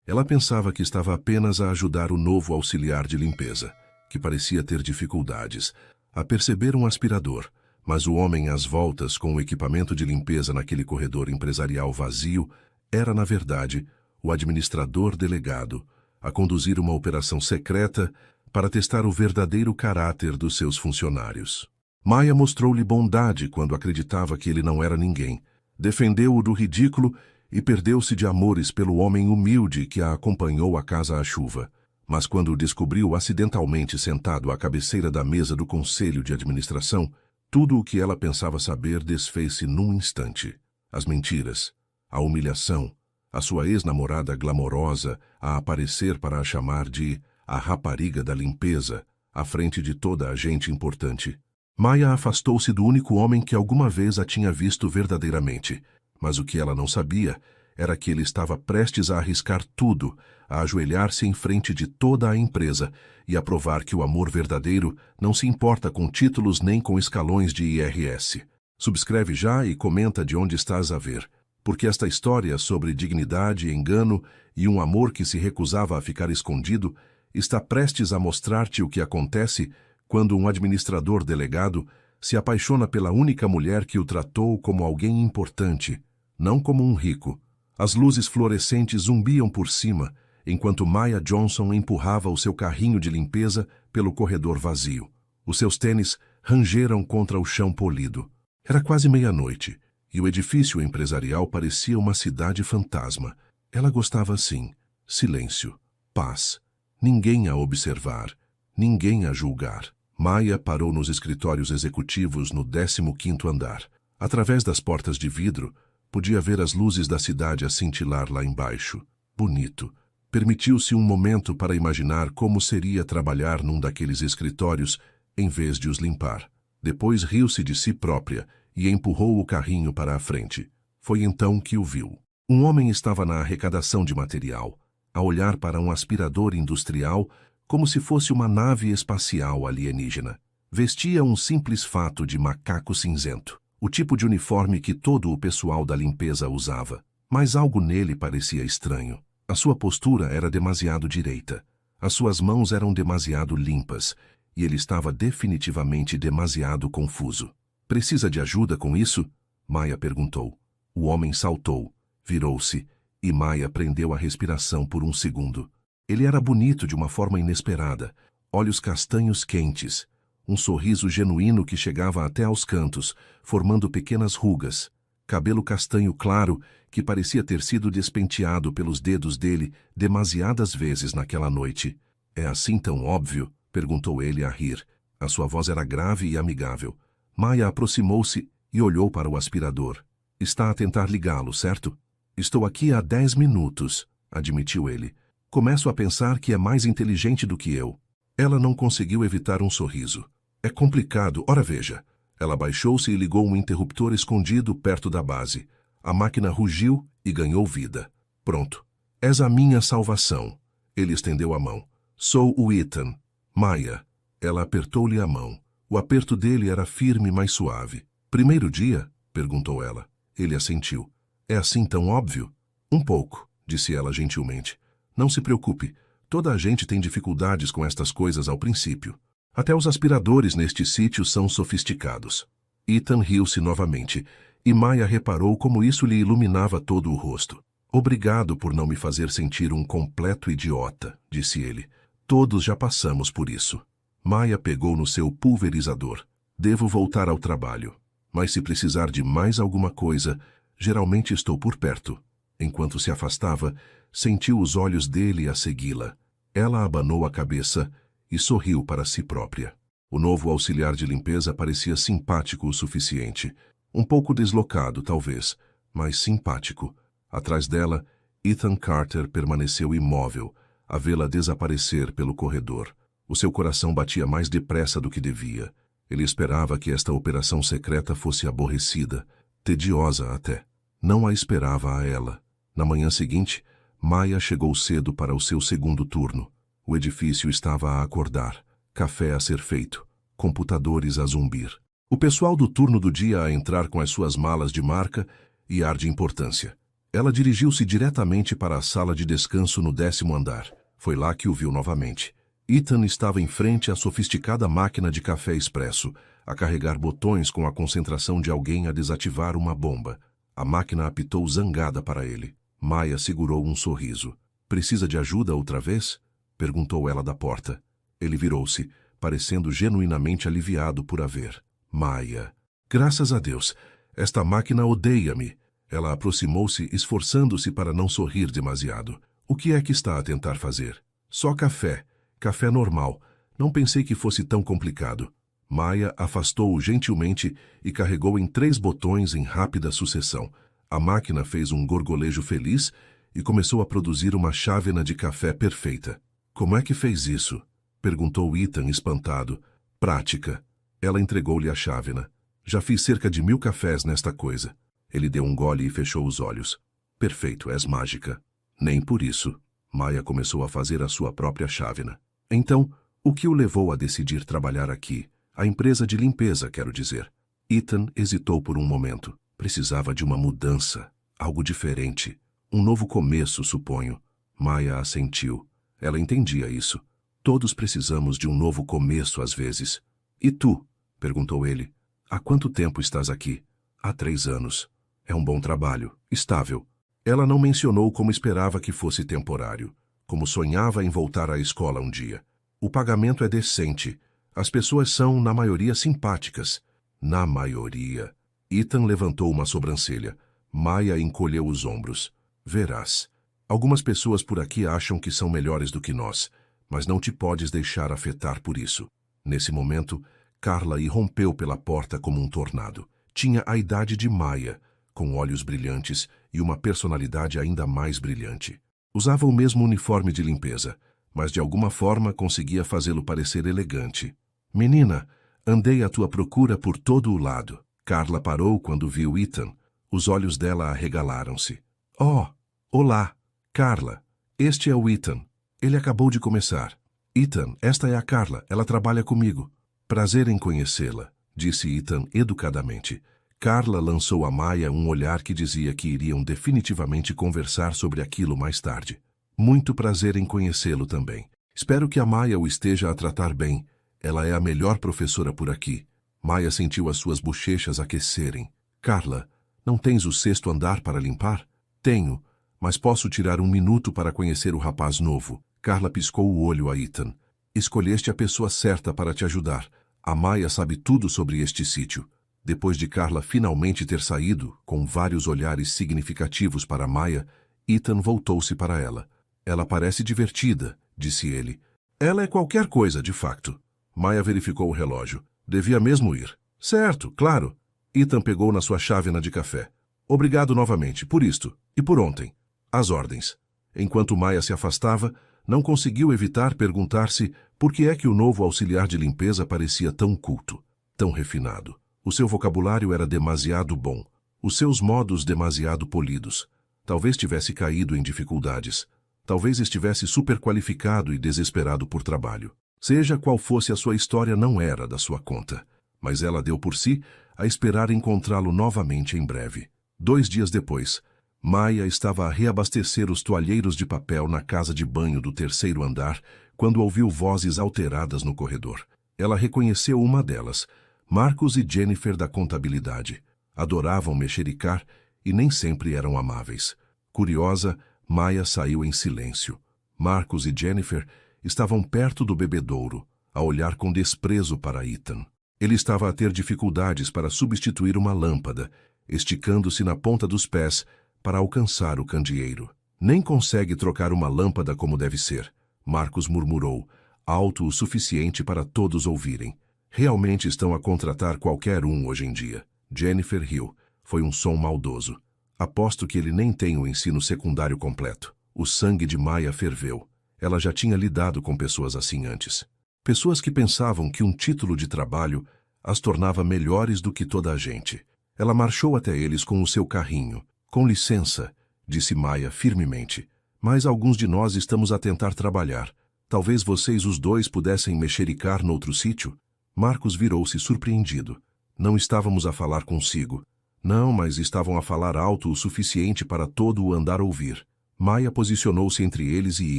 Ela pensava que estava apenas a ajudar o novo auxiliar de limpeza, que parecia ter dificuldades, a perceber um aspirador, mas o homem às voltas com o equipamento de limpeza naquele corredor empresarial vazio era, na verdade, o administrador delegado, a conduzir uma operação secreta para testar o verdadeiro caráter dos seus funcionários. Maya mostrou-lhe bondade quando acreditava que ele não era ninguém, defendeu-o do ridículo e perdeu-se de amores pelo homem humilde que a acompanhou à casa à chuva. Mas quando o descobriu acidentalmente sentado à cabeceira da mesa do conselho de administração, tudo o que ela pensava saber desfez-se num instante. As mentiras, a humilhação, a sua ex-namorada glamorosa a aparecer para a chamar de a rapariga da limpeza, à frente de toda a gente importante. Maya afastou-se do único homem que alguma vez a tinha visto verdadeiramente, mas o que ela não sabia era que ele estava prestes a arriscar tudo, a ajoelhar-se em frente de toda a empresa e a provar que o amor verdadeiro não se importa com títulos nem com escalões de IRS. Subscreve já e comenta de onde estás a ver, porque esta história sobre dignidade, engano e um amor que se recusava a ficar escondido está prestes a mostrar-te o que acontece quando um administrador delegado se apaixona pela única mulher que o tratou como alguém importante, não como um rico. As luzes fluorescentes zumbiam por cima, enquanto Maya Johnson empurrava o seu carrinho de limpeza pelo corredor vazio. Os seus tênis rangeram contra o chão polido. Era quase meia-noite, e o edifício empresarial parecia uma cidade fantasma. Ela gostava assim: silêncio, paz, ninguém a observar, ninguém a julgar. Maya parou nos escritórios executivos no 15º andar. Através das portas de vidro, podia ver as luzes da cidade a cintilar lá embaixo. Bonito. Permitiu-se um momento para imaginar como seria trabalhar num daqueles escritórios em vez de os limpar. Depois riu-se de si própria e empurrou o carrinho para a frente. Foi então que o viu. Um homem estava na arrecadação de material, a olhar para um aspirador industrial como se fosse uma nave espacial alienígena. Vestia um simples fato de macaco cinzento, o tipo de uniforme que todo o pessoal da limpeza usava. Mas algo nele parecia estranho. A sua postura era demasiado direita. As suas mãos eram demasiado limpas, e ele estava definitivamente demasiado confuso. Precisa de ajuda com isso? Maya perguntou. O homem saltou, virou-se, e Maya prendeu a respiração por um segundo. Ele era bonito de uma forma inesperada, olhos castanhos quentes, um sorriso genuíno que chegava até aos cantos, formando pequenas rugas, cabelo castanho claro que parecia ter sido despenteado pelos dedos dele demasiadas vezes naquela noite. É assim tão óbvio? Perguntou ele a rir. A sua voz era grave e amigável. Maya aproximou-se e olhou para o aspirador. Está a tentar ligá-lo, certo? Estou aqui há 10 minutos, admitiu ele. Começo a pensar que é mais inteligente do que eu. Ela não conseguiu evitar um sorriso. É complicado, ora veja. Ela baixou-se e ligou um interruptor escondido perto da base. A máquina rugiu e ganhou vida. Pronto. És a minha salvação. Ele estendeu a mão. Sou o Ethan. Maya. Ela apertou-lhe a mão. O aperto dele era firme, mas suave. Primeiro dia? Perguntou ela. Ele assentiu. É assim tão óbvio? Um pouco, disse ela gentilmente. Não se preocupe. Toda a gente tem dificuldades com estas coisas ao princípio. Até os aspiradores neste sítio são sofisticados. Ethan riu-se novamente, e Maya reparou como isso lhe iluminava todo o rosto. Obrigado por não me fazer sentir um completo idiota, disse ele. Todos já passamos por isso. Maya pegou no seu pulverizador. Devo voltar ao trabalho. Mas se precisar de mais alguma coisa, geralmente estou por perto. Enquanto se afastava, sentiu os olhos dele a segui-la. Ela abanou a cabeça e sorriu para si própria. O novo auxiliar de limpeza parecia simpático o suficiente. Um pouco deslocado, talvez, mas simpático. Atrás dela, Ethan Carter permaneceu imóvel, a vê-la desaparecer pelo corredor. O seu coração batia mais depressa do que devia. Ele esperava que esta operação secreta fosse aborrecida, tediosa até. Não a esperava a ela. Na manhã seguinte, Maya chegou cedo para o seu segundo turno. O edifício estava a acordar, café a ser feito, computadores a zumbir. O pessoal do turno do dia a entrar com as suas malas de marca e ar de importância. Ela dirigiu-se diretamente para a sala de descanso no 10º andar. Foi lá que o viu novamente. Ethan estava em frente à sofisticada máquina de café expresso, a carregar botões com a concentração de alguém a desativar uma bomba. A máquina apitou zangada para ele. Maya segurou um sorriso. "Precisa de ajuda outra vez?" perguntou ela da porta. Ele virou-se, parecendo genuinamente aliviado por a ver. "Maya, graças a Deus, esta máquina odeia-me." Ela aproximou-se, esforçando-se para não sorrir demasiado. "O que é que está a tentar fazer?" "Só café. Café normal. Não pensei que fosse tão complicado." Maya afastou-o gentilmente e carregou em 3 botões em rápida sucessão. A máquina fez um gorgolejo feliz e começou a produzir uma chávena de café perfeita. "Como é que fez isso?" perguntou Ethan espantado. "Prática." Ela entregou-lhe a chávena. "Já fiz cerca de 1000 cafés nesta coisa." Ele deu um gole e fechou os olhos. "Perfeito, és mágica." "Nem por isso." Maya começou a fazer a sua própria chávena. "Então, o que o levou a decidir trabalhar aqui? A empresa de limpeza, quero dizer." Ethan hesitou por um momento. Precisava de uma mudança, algo diferente. Um novo começo, suponho. Maya assentiu. Ela entendia isso. Todos precisamos de um novo começo às vezes. "E tu?" perguntou ele. "Há quanto tempo estás aqui?" "Há 3 anos. É um bom trabalho, estável." Ela não mencionou como esperava que fosse temporário, como sonhava em voltar à escola um dia. "O pagamento é decente. As pessoas são, na maioria, simpáticas." "Na maioria." Ethan levantou uma sobrancelha. Maya encolheu os ombros. "Verás. Algumas pessoas por aqui acham que são melhores do que nós, mas não te podes deixar afetar por isso." Nesse momento, Carla irrompeu pela porta como um tornado. Tinha a idade de Maya, com olhos brilhantes e uma personalidade ainda mais brilhante. Usava o mesmo uniforme de limpeza, mas de alguma forma conseguia fazê-lo parecer elegante. "Menina, andei à tua procura por todo o lado." Carla parou quando viu Ethan. Os olhos dela arregalaram-se. "Oh, olá, Carla. Este é o Ethan. Ele acabou de começar." "Ethan, esta é a Carla. Ela trabalha comigo." "Prazer em conhecê-la", disse Ethan educadamente. Carla lançou a Maya um olhar que dizia que iriam definitivamente conversar sobre aquilo mais tarde. "Muito prazer em conhecê-lo também. Espero que a Maya o esteja a tratar bem. Ela é a melhor professora por aqui." Maya sentiu as suas bochechas aquecerem. "Carla, não tens o 6º andar para limpar?" "Tenho, mas posso tirar um minuto para conhecer o rapaz novo." Carla piscou o olho a Ethan. "Escolheste a pessoa certa para te ajudar. A Maya sabe tudo sobre este sítio." Depois de Carla finalmente ter saído, com vários olhares significativos para Maya, Ethan voltou-se para ela. "Ela parece divertida", disse ele. "Ela é qualquer coisa, de facto." Maya verificou o relógio. "Devia mesmo ir." "Certo, claro." Ethan pegou na sua chávena de café. "Obrigado novamente, por isto, e por ontem." "Às ordens." Enquanto Maya se afastava, não conseguiu evitar perguntar-se por que é que o novo auxiliar de limpeza parecia tão culto, tão refinado. O seu vocabulário era demasiado bom, os seus modos demasiado polidos. Talvez tivesse caído em dificuldades. Talvez estivesse superqualificado e desesperado por trabalho. Seja qual fosse a sua história, não era da sua conta. Mas ela deu por si a esperar encontrá-lo novamente em breve. 2 dias depois, Maya estava a reabastecer os toalheiros de papel na casa de banho do 3º andar quando ouviu vozes alteradas no corredor. Ela reconheceu uma delas, Marcos e Jennifer da contabilidade. Adoravam mexericar e nem sempre eram amáveis. Curiosa, Maya saiu em silêncio. Marcos e Jennifer estavam perto do bebedouro, a olhar com desprezo para Ethan. Ele estava a ter dificuldades para substituir uma lâmpada, esticando-se na ponta dos pés para alcançar o candeeiro. "Nem consegue trocar uma lâmpada como deve ser", Marcos murmurou, alto o suficiente para todos ouvirem. "Realmente estão a contratar qualquer um hoje em dia." Jennifer riu. Foi um som maldoso. "Aposto que ele nem tem o ensino secundário completo." O sangue de Maya ferveu. Ela já tinha lidado com pessoas assim antes. Pessoas que pensavam que um título de trabalho as tornava melhores do que toda a gente. Ela marchou até eles com o seu carrinho. "Com licença", disse Maya firmemente, "mas alguns de nós estamos a tentar trabalhar. Talvez vocês os dois pudessem mexericar noutro sítio?" Marcos virou-se surpreendido. "Não estávamos a falar consigo." Não, mas estavam a falar alto o suficiente para todo o andar ouvir. Maya posicionou-se entre eles e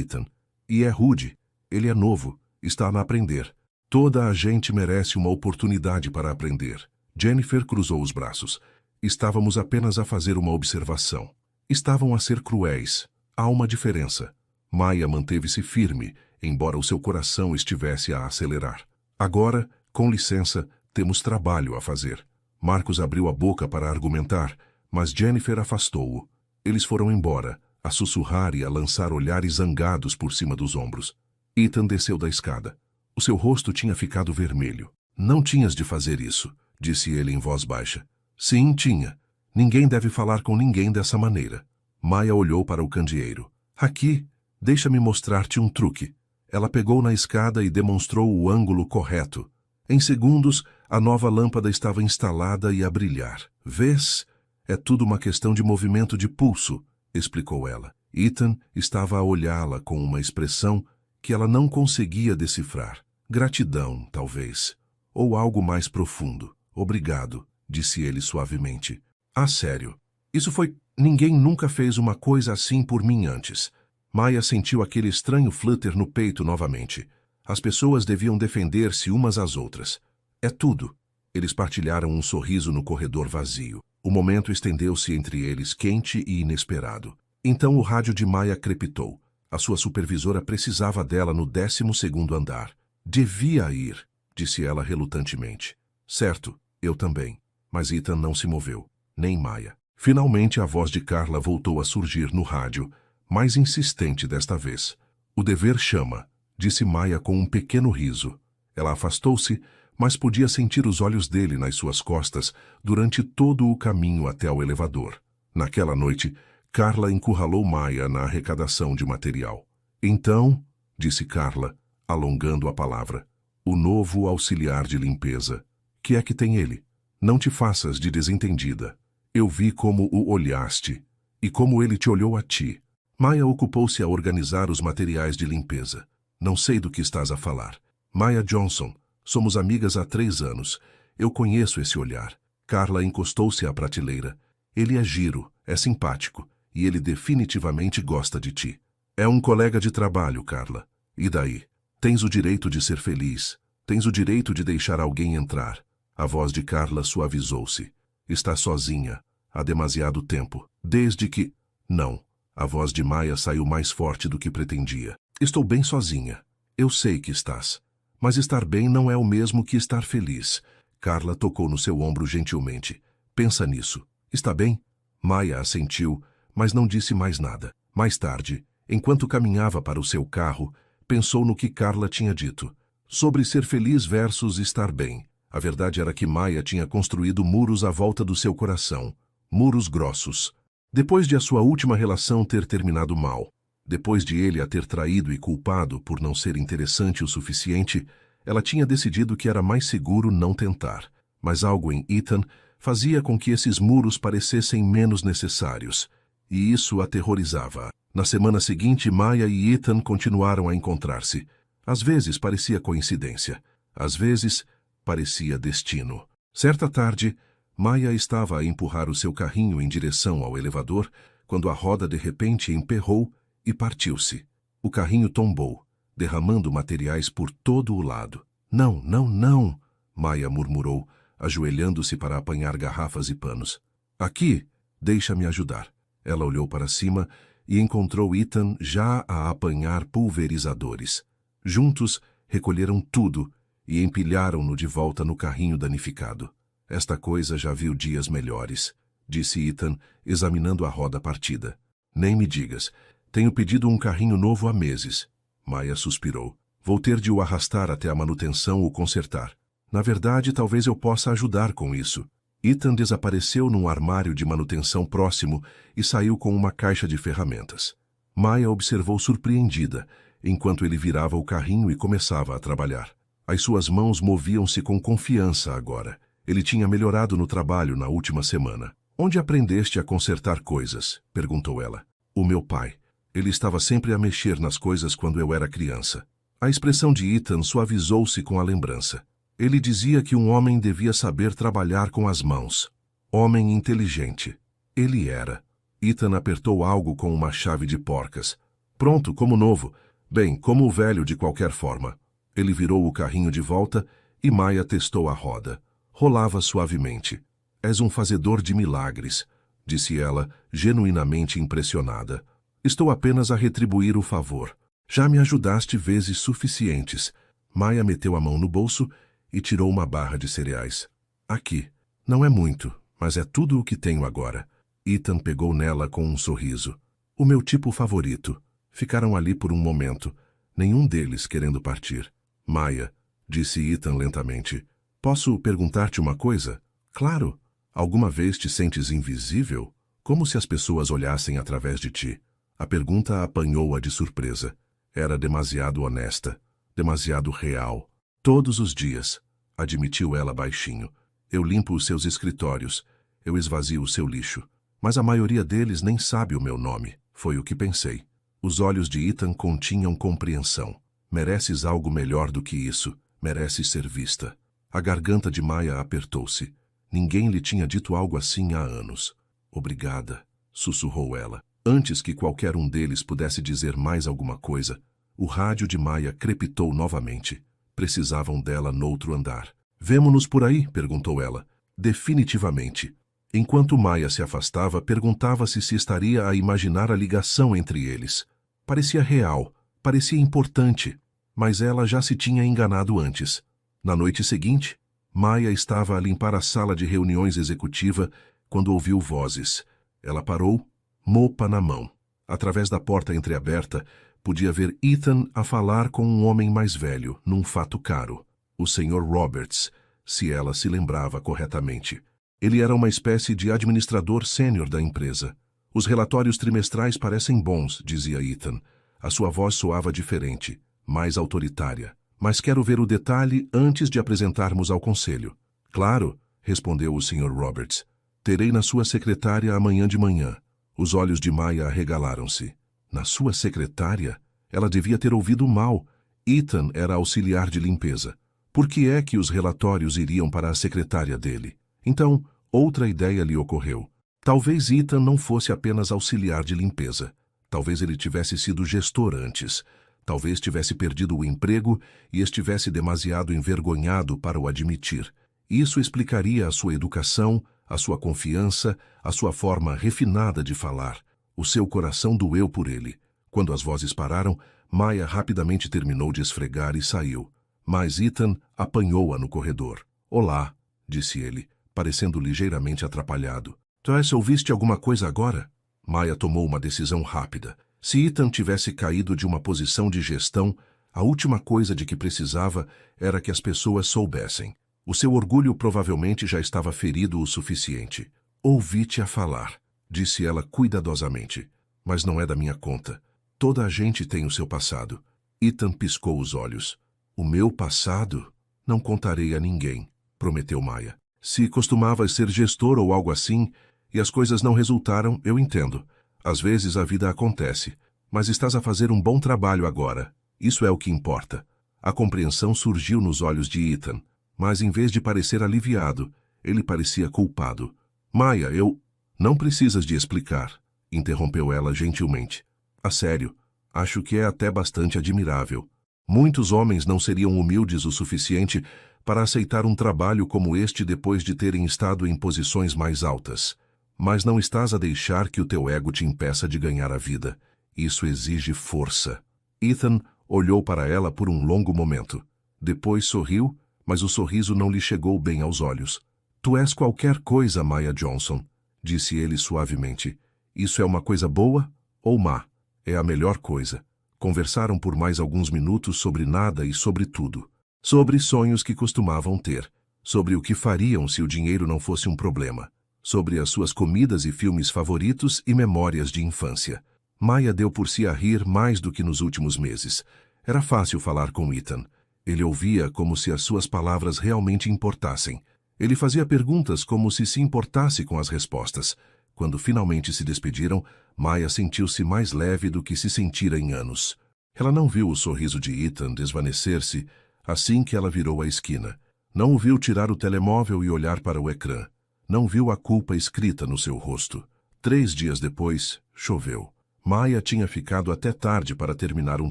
Ethan. E é rude. Ele é novo. Está a aprender. Toda a gente merece uma oportunidade para aprender. Jennifer cruzou os braços. Estávamos apenas a fazer uma observação. Estavam a ser cruéis. Há uma diferença. Maya manteve-se firme, embora o seu coração estivesse a acelerar. Agora, com licença, temos trabalho a fazer. Marcos abriu a boca para argumentar, mas Jennifer afastou-o. Eles foram embora, a sussurrar e a lançar olhares zangados por cima dos ombros. Ethan desceu da escada. O seu rosto tinha ficado vermelho. Não tinhas de fazer isso, disse ele em voz baixa. Sim, tinha. Ninguém deve falar com ninguém dessa maneira. Maya olhou para o candeeiro. Aqui, deixa-me mostrar-te um truque. Ela pegou na escada e demonstrou o ângulo correto. Em segundos, a nova lâmpada estava instalada e a brilhar. Vês? É tudo uma questão de movimento de pulso, explicou ela. Ethan estava a olhá-la com uma expressão que ela não conseguia decifrar. Gratidão, talvez. Ou algo mais profundo. Obrigado, disse ele suavemente. Ah, sério. Isso foi... Ninguém nunca fez uma coisa assim por mim antes. Maya sentiu aquele estranho flutter no peito novamente. As pessoas deviam defender-se umas às outras. É tudo. Eles partilharam um sorriso no corredor vazio. O momento estendeu-se entre eles, quente e inesperado. Então o rádio de Maya crepitou. A sua supervisora precisava dela no 12º andar. Devia ir, disse ela relutantemente. Certo, eu também. Mas Ethan não se moveu, nem Maya. Finalmente a voz de Carla voltou a surgir no rádio, mais insistente desta vez. O dever chama, disse Maya com um pequeno riso. Ela afastou-se, mas podia sentir os olhos dele nas suas costas durante todo o caminho até o elevador. Naquela noite, Carla encurralou Maya na arrecadação de material. Então, disse Carla, alongando a palavra, o novo auxiliar de limpeza. Que é que tem ele? Não te faças de desentendida. Eu vi como o olhaste, e como ele te olhou a ti. Maya ocupou-se a organizar os materiais de limpeza. Não sei do que estás a falar. Maya Johnson, somos amigas há 3 anos. Eu conheço esse olhar. Carla encostou-se à prateleira. Ele é giro, é simpático, e ele definitivamente gosta de ti. É um colega de trabalho, Carla. E daí? Tens o direito de ser feliz. Tens o direito de deixar alguém entrar. A voz de Carla suavizou-se. Está sozinha. Há demasiado tempo. Desde que... Não. A voz de Maya saiu mais forte do que pretendia. Estou bem sozinha. Eu sei que estás. Mas estar bem não é o mesmo que estar feliz. Carla tocou no seu ombro gentilmente. Pensa nisso. Está bem? Maya assentiu, mas não disse mais nada. Mais tarde, enquanto caminhava para o seu carro, pensou no que Carla tinha dito. Sobre ser feliz versus estar bem. A verdade era que Maya tinha construído muros à volta do seu coração. Muros grossos. Depois de a sua última relação ter terminado mal, depois de ele a ter traído e culpado por não ser interessante o suficiente, ela tinha decidido que era mais seguro não tentar. Mas algo em Ethan fazia com que esses muros parecessem menos necessários. E isso aterrorizava-a. Na semana seguinte, Maya e Ethan continuaram a encontrar-se. Às vezes parecia coincidência. Às vezes parecia destino. Certa tarde, Maya estava a empurrar o seu carrinho em direção ao elevador, quando a roda de repente emperrou e partiu-se. O carrinho tombou, derramando materiais por todo o lado. Não, não, não, Maya murmurou, ajoelhando-se para apanhar garrafas e panos. Aqui, deixa-me ajudar. Ela olhou para cima e encontrou Ethan já a apanhar pulverizadores. Juntos, recolheram tudo e empilharam-no de volta no carrinho danificado. Esta coisa já viu dias melhores, disse Ethan, examinando a roda partida. Nem me digas. Tenho pedido um carrinho novo há meses. Maya suspirou. Vou ter de o arrastar até a manutenção ou consertar. Na verdade, talvez eu possa ajudar com isso. Ethan desapareceu num armário de manutenção próximo e saiu com uma caixa de ferramentas. Maya observou surpreendida, enquanto ele virava o carrinho e começava a trabalhar. As suas mãos moviam-se com confiança agora. Ele tinha melhorado no trabalho na última semana. Onde aprendeste a consertar coisas? Perguntou ela. O meu pai. Ele estava sempre a mexer nas coisas quando eu era criança. A expressão de Ethan suavizou-se com a lembrança. Ele dizia que um homem devia saber trabalhar com as mãos. Homem inteligente. Ele era. Ethan apertou algo com uma chave de porcas. Pronto, como novo. Bem, como o velho de qualquer forma. Ele virou o carrinho de volta e Maya testou a roda. Rolava suavemente. És um fazedor de milagres, disse ela, genuinamente impressionada. Estou apenas a retribuir o favor. Já me ajudaste vezes suficientes. Maya meteu a mão no bolso e tirou uma barra de cereais. Aqui. Não é muito, mas é tudo o que tenho agora. Ethan pegou nela com um sorriso. O meu tipo favorito. Ficaram ali por um momento, nenhum deles querendo partir. Maya, disse Ethan lentamente, posso perguntar-te uma coisa? Claro. Alguma vez te sentes invisível? Como se as pessoas olhassem através de ti. A pergunta apanhou-a de surpresa. Era demasiado honesta, demasiado real. Todos os dias, admitiu ela baixinho. Eu limpo os seus escritórios, eu esvazio o seu lixo. Mas a maioria deles nem sabe o meu nome, foi o que pensei. Os olhos de Ethan continham compreensão. Mereces algo melhor do que isso, mereces ser vista. A garganta de Maya apertou-se. Ninguém lhe tinha dito algo assim há anos. Obrigada, sussurrou ela. Antes que qualquer um deles pudesse dizer mais alguma coisa, o rádio de Maya crepitou novamente. Precisavam dela noutro andar. Vemo-nos por aí? Perguntou ela. Definitivamente. Enquanto Maya se afastava, perguntava-se se estaria a imaginar a ligação entre eles. Parecia real, parecia importante, mas ela já se tinha enganado antes. Na noite seguinte, Maya estava a limpar a sala de reuniões executiva quando ouviu vozes. Ela parou, mopa na mão. Através da porta entreaberta, podia ver Ethan a falar com um homem mais velho, num fato caro. O Sr. Roberts, se ela se lembrava corretamente. Ele era uma espécie de administrador sênior da empresa. Os relatórios trimestrais parecem bons, dizia Ethan. A sua voz soava diferente, mais autoritária. Mas quero ver o detalhe antes de apresentarmos ao conselho. Claro, respondeu o Sr. Roberts. Terei na sua secretária amanhã de manhã. Os olhos de Maya arregalaram-se. Na sua secretária? Ela devia ter ouvido mal. Ethan era auxiliar de limpeza. Por que é que os relatórios iriam para a secretária dele? Então, outra ideia lhe ocorreu. Talvez Ethan não fosse apenas auxiliar de limpeza. Talvez ele tivesse sido gestor antes. Talvez tivesse perdido o emprego e estivesse demasiado envergonhado para o admitir. Isso explicaria a sua educação, a sua confiança, a sua forma refinada de falar. O seu coração doeu por ele. Quando as vozes pararam, Maya rapidamente terminou de esfregar e saiu. Mas Ethan apanhou-a no corredor. Olá, disse ele, parecendo ligeiramente atrapalhado. Joyce, ouviste alguma coisa agora? Maya tomou uma decisão rápida. Se Ethan tivesse caído de uma posição de gestão, a última coisa de que precisava era que as pessoas soubessem. O seu orgulho provavelmente já estava ferido o suficiente. Ouvi-te a falar, disse ela cuidadosamente. Mas não é da minha conta. Toda a gente tem o seu passado. Ethan piscou os olhos. O meu passado? Não contarei a ninguém, prometeu Maya. Se costumavas ser gestor ou algo assim, e as coisas não resultaram, eu entendo. Às vezes a vida acontece, mas estás a fazer um bom trabalho agora. Isso é o que importa. A compreensão surgiu nos olhos de Ethan, mas em vez de parecer aliviado, ele parecia culpado. Maya, eu... Não precisas de explicar, interrompeu ela gentilmente. A sério, acho que é até bastante admirável. Muitos homens não seriam humildes o suficiente para aceitar um trabalho como este depois de terem estado em posições mais altas. Mas não estás a deixar que o teu ego te impeça de ganhar a vida. Isso exige força. Ethan olhou para ela por um longo momento. Depois sorriu, mas o sorriso não lhe chegou bem aos olhos. Tu és qualquer coisa, Maya Johnson, disse ele suavemente. Isso é uma coisa boa ou má? É a melhor coisa. Conversaram por mais alguns minutos sobre nada e sobre tudo. Sobre sonhos que costumavam ter. Sobre o que fariam se o dinheiro não fosse um problema. Sobre as suas comidas e filmes favoritos e memórias de infância. Maya deu por si a rir mais do que nos últimos meses. Era fácil falar com Ethan. Ele ouvia como se as suas palavras realmente importassem. Ele fazia perguntas como se importasse com as respostas. Quando finalmente se despediram, Maya sentiu-se mais leve do que se sentira em anos. Ela não viu o sorriso de Ethan desvanecer-se assim que ela virou a esquina. Não o viu tirar o telemóvel e olhar para o ecrã. Não viu a culpa escrita no seu rosto. 3 dias depois, choveu. Maya tinha ficado até tarde para terminar um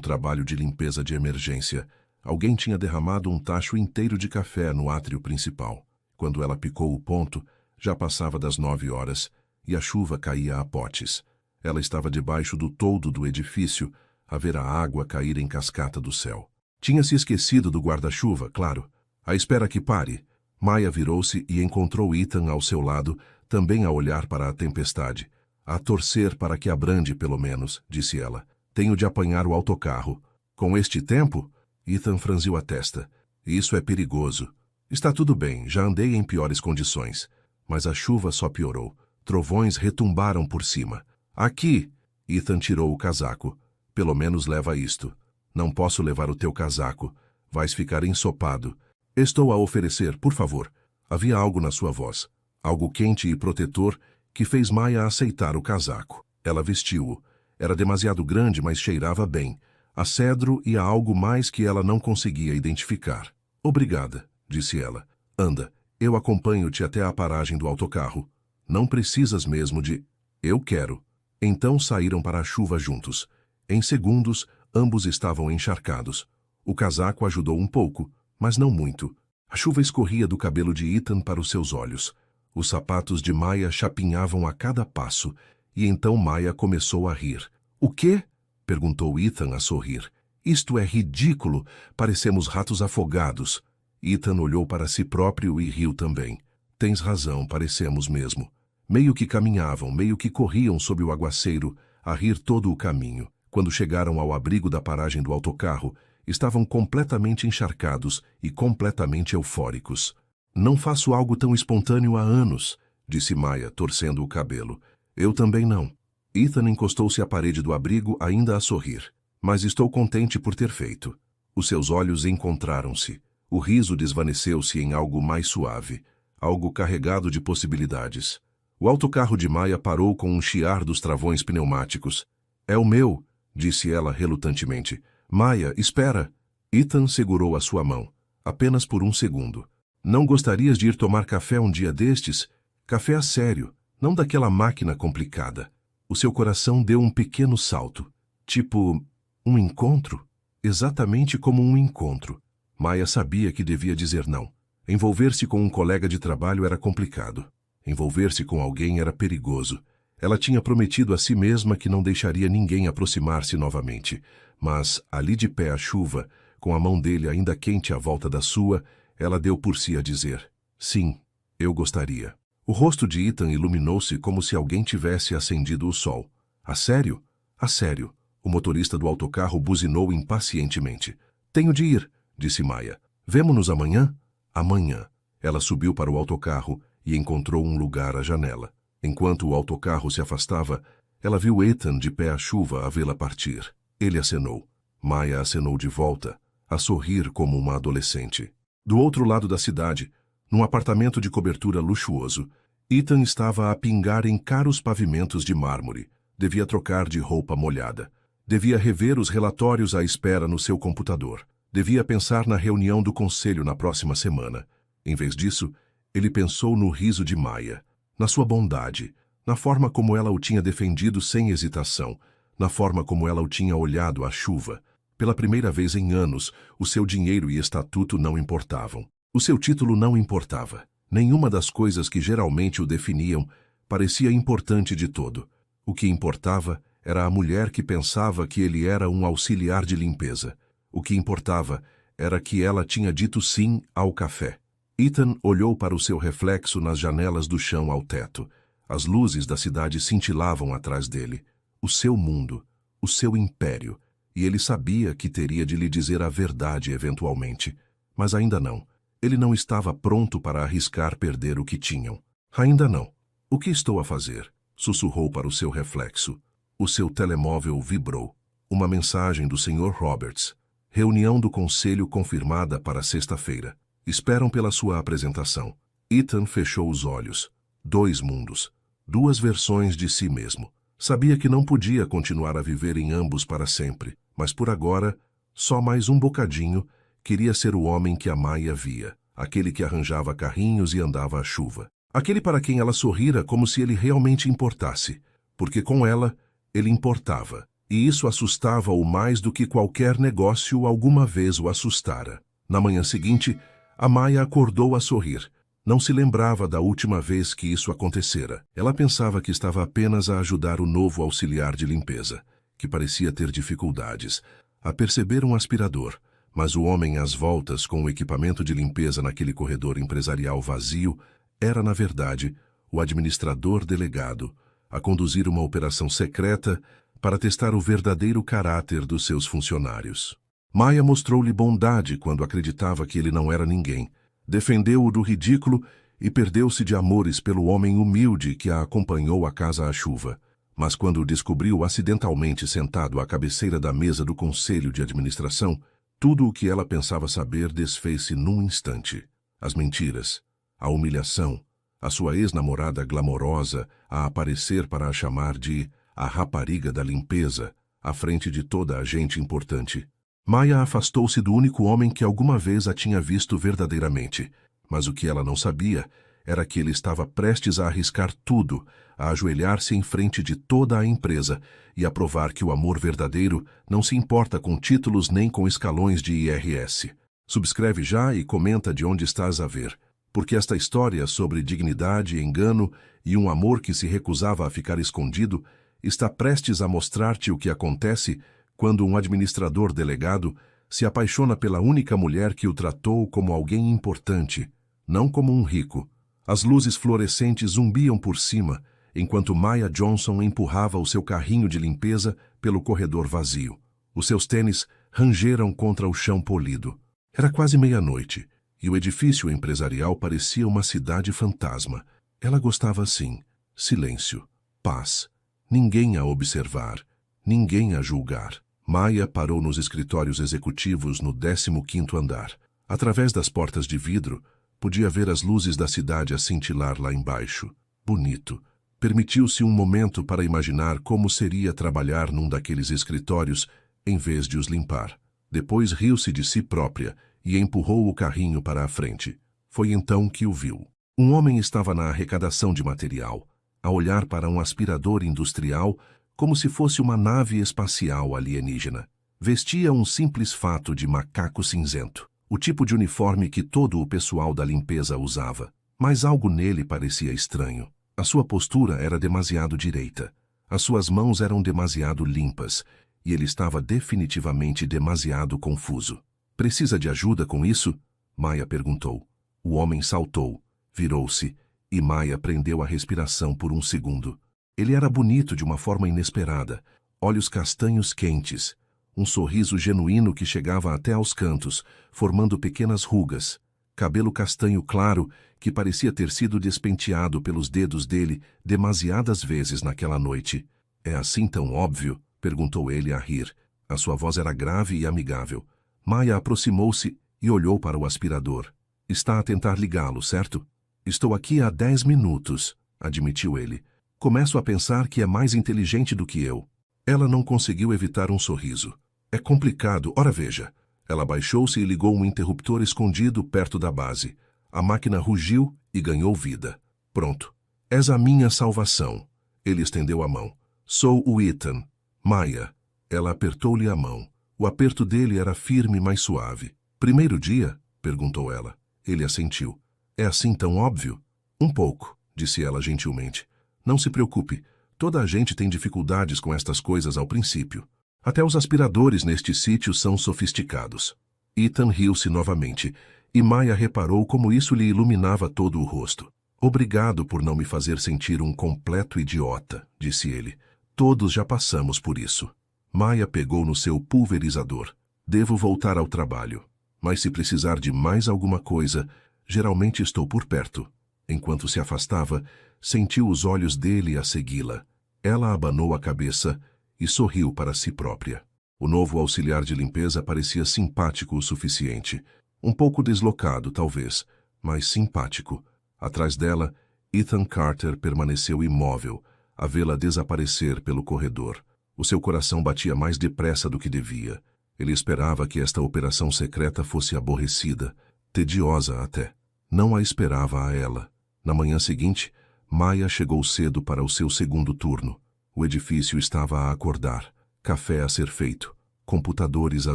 trabalho de limpeza de emergência. Alguém tinha derramado um tacho inteiro de café no átrio principal. Quando ela picou o ponto, já passava das 9 horas e a chuva caía a potes. Ela estava debaixo do toldo do edifício, a ver a água cair em cascata do céu. Tinha se esquecido do guarda-chuva, claro. À espera que pare, Maya virou-se e encontrou Ethan ao seu lado, também a olhar para a tempestade. A torcer para que abrande, pelo menos, disse ela. Tenho de apanhar o autocarro. Com este tempo? Ethan franziu a testa. Isso é perigoso. Está tudo bem, já andei em piores condições. Mas a chuva só piorou. Trovões retumbaram por cima. Aqui! Ethan tirou o casaco. Pelo menos leva isto. Não posso levar o teu casaco. Vais ficar ensopado. Estou a oferecer, por favor. Havia algo na sua voz. Algo quente e protetor que fez Maya aceitar o casaco. Ela vestiu-o. Era demasiado grande, mas cheirava bem. A cedro e a algo mais que ela não conseguia identificar. Obrigada, disse ela. Anda, eu acompanho-te até a paragem do autocarro. Não precisas mesmo de... Eu quero. Então saíram para a chuva juntos. Em segundos, ambos estavam encharcados. O casaco ajudou um pouco, mas não muito. A chuva escorria do cabelo de Ethan para os seus olhos. Os sapatos de Maya chapinhavam a cada passo, e então Maya começou a rir. O quê? Perguntou Ethan a sorrir. Isto é ridículo, parecemos ratos afogados. Ethan olhou para si próprio e riu também. Tens razão, parecemos mesmo. Meio que caminhavam, meio que corriam sob o aguaceiro, a rir todo o caminho. Quando chegaram ao abrigo da paragem do autocarro, estavam completamente encharcados e completamente eufóricos. Não faço algo tão espontâneo há anos, disse Maya, torcendo o cabelo. Eu também não. Ethan encostou-se à parede do abrigo, ainda a sorrir. Mas estou contente por ter feito. Os seus olhos encontraram-se. O riso desvaneceu-se em algo mais suave, algo carregado de possibilidades. O autocarro de Maya parou com um chiar dos travões pneumáticos. É o meu, disse ela relutantemente. Maya, espera. Ethan segurou a sua mão. Apenas por um segundo. Não gostarias de ir tomar café um dia destes? Café a sério, não daquela máquina complicada. O seu coração deu um pequeno salto. Tipo, um encontro? Exatamente como um encontro. Maya sabia que devia dizer não. Envolver-se com um colega de trabalho era complicado. Envolver-se com alguém era perigoso. Ela tinha prometido a si mesma que não deixaria ninguém aproximar-se novamente. Mas, ali de pé à chuva, com a mão dele ainda quente à volta da sua, ela deu por si a dizer, sim, eu gostaria. O rosto de Ethan iluminou-se como se alguém tivesse acendido o sol. A sério? A sério. O motorista do autocarro buzinou impacientemente. Tenho de ir, disse Maya. Vemo-nos amanhã? Amanhã. Ela subiu para o autocarro e encontrou um lugar à janela. Enquanto o autocarro se afastava, ela viu Ethan de pé à chuva a vê-la partir. Ele acenou. Maya acenou de volta, a sorrir como uma adolescente. Do outro lado da cidade, num apartamento de cobertura luxuoso, Ethan estava a pingar em caros pavimentos de mármore. Devia trocar de roupa molhada. Devia rever os relatórios à espera no seu computador. Devia pensar na reunião do conselho na próxima semana. Em vez disso, ele pensou no riso de Maya, na sua bondade, na forma como ela o tinha defendido sem hesitação, na forma como ela o tinha olhado à chuva. Pela primeira vez em anos, o seu dinheiro e estatuto não importavam. O seu título não importava. Nenhuma das coisas que geralmente o definiam parecia importante de todo. O que importava era a mulher que pensava que ele era um auxiliar de limpeza. O que importava era que ela tinha dito sim ao café. Ethan olhou para o seu reflexo nas janelas do chão ao teto. As luzes da cidade cintilavam atrás dele. O seu mundo, o seu império. E ele sabia que teria de lhe dizer a verdade eventualmente. Mas ainda não. Ele não estava pronto para arriscar perder o que tinham. Ainda não. O que estou a fazer? Sussurrou para o seu reflexo. O seu telemóvel vibrou. Uma mensagem do Sr. Roberts. Reunião do conselho confirmada para sexta-feira. Esperam pela sua apresentação. Ethan fechou os olhos. 2 mundos. 2 versões de si mesmo. Sabia que não podia continuar a viver em ambos para sempre, mas por agora, só mais um bocadinho, queria ser o homem que a Maya via, aquele que arranjava carrinhos e andava à chuva, Aquele para quem ela sorrira como se ele realmente importasse, porque com ela, ele importava, e isso assustava-o mais do que qualquer negócio alguma vez o assustara. Na manhã seguinte, a Maya acordou a sorrir. Não se lembrava da última vez que isso acontecera. Ela pensava que estava apenas a ajudar o novo auxiliar de limpeza, que parecia ter dificuldades, a perceber um aspirador, mas o homem às voltas com o equipamento de limpeza naquele corredor empresarial vazio era, na verdade, o administrador delegado, a conduzir uma operação secreta para testar o verdadeiro caráter dos seus funcionários. Maya mostrou-lhe bondade quando acreditava que ele não era ninguém. Defendeu-o do ridículo e perdeu-se de amores pelo homem humilde que a acompanhou à casa à chuva. Mas quando o descobriu acidentalmente sentado à cabeceira da mesa do conselho de administração, tudo o que ela pensava saber desfez-se num instante. As mentiras, a humilhação, a sua ex-namorada glamorosa a aparecer para a chamar de a rapariga da limpeza, à frente de toda a gente importante. Maya afastou-se do único homem que alguma vez a tinha visto verdadeiramente, mas o que ela não sabia era que ele estava prestes a arriscar tudo, a ajoelhar-se em frente de toda a empresa e a provar que o amor verdadeiro não se importa com títulos nem com escalões de IRS. Subscreve já e comenta de onde estás a ver, porque esta história sobre dignidade, engano e um amor que se recusava a ficar escondido está prestes a mostrar-te o que acontece quando um administrador delegado se apaixona pela única mulher que o tratou como alguém importante, não como um rico. As luzes fluorescentes zumbiam por cima, enquanto Maya Johnson empurrava o seu carrinho de limpeza pelo corredor vazio. Os seus tênis rangeram contra o chão polido. Era quase meia-noite, e o edifício empresarial parecia uma cidade fantasma. Ela gostava assim: silêncio, paz, ninguém a observar, ninguém a julgar. Maya parou nos escritórios executivos no 15º andar. Através das portas de vidro, podia ver as luzes da cidade a cintilar lá embaixo. Bonito. Permitiu-se um momento para imaginar como seria trabalhar num daqueles escritórios em vez de os limpar. Depois riu-se de si própria e empurrou o carrinho para a frente. Foi então que o viu. Um homem estava na arrecadação de material, a olhar para um aspirador industrial como se fosse uma nave espacial alienígena. Vestia um simples fato de macaco cinzento, o tipo de uniforme que todo o pessoal da limpeza usava. Mas algo nele parecia estranho. A sua postura era demasiado direita. As suas mãos eram demasiado limpas, e ele estava definitivamente demasiado confuso. "Precisa de ajuda com isso?" Maya perguntou. O homem saltou, virou-se, e Maya prendeu a respiração por um segundo. Ele era bonito de uma forma inesperada, olhos castanhos quentes, um sorriso genuíno que chegava até aos cantos, formando pequenas rugas, cabelo castanho claro que parecia ter sido despenteado pelos dedos dele demasiadas vezes naquela noite. "É assim tão óbvio?" perguntou ele a rir. A sua voz era grave e amigável. Maya aproximou-se e olhou para o aspirador. "Está a tentar ligá-lo, certo?" "Estou aqui há 10 minutos", admitiu ele. "Começo a pensar que é mais inteligente do que eu." Ela não conseguiu evitar um sorriso. "É complicado, ora veja." Ela baixou-se e ligou um interruptor escondido perto da base. A máquina rugiu e ganhou vida. "Pronto. És a minha salvação." Ele estendeu a mão. "Sou o Ethan." "Maya." Ela apertou-lhe a mão. O aperto dele era firme, mas suave. "Primeiro dia?" perguntou ela. Ele assentiu. "É assim tão óbvio?" "Um pouco", disse ela gentilmente. "Não se preocupe. Toda a gente tem dificuldades com estas coisas ao princípio. Até os aspiradores neste sítio são sofisticados." Ethan riu-se novamente, e Maya reparou como isso lhe iluminava todo o rosto. "Obrigado por não me fazer sentir um completo idiota", disse ele. "Todos já passamos por isso." Maya pegou no seu pulverizador. "Devo voltar ao trabalho, mas se precisar de mais alguma coisa, geralmente estou por perto." Enquanto se afastava, sentiu os olhos dele a segui-la. Ela abanou a cabeça e sorriu para si própria. O novo auxiliar de limpeza parecia simpático o suficiente. Um pouco deslocado, talvez, mas simpático. Atrás dela, Ethan Carter permaneceu imóvel, a vê-la desaparecer pelo corredor. O seu coração batia mais depressa do que devia. Ele esperava que esta operação secreta fosse aborrecida, tediosa até. Não a esperava a ela. Na manhã seguinte, Maya chegou cedo para o seu segundo turno. O edifício estava a acordar, café a ser feito, computadores a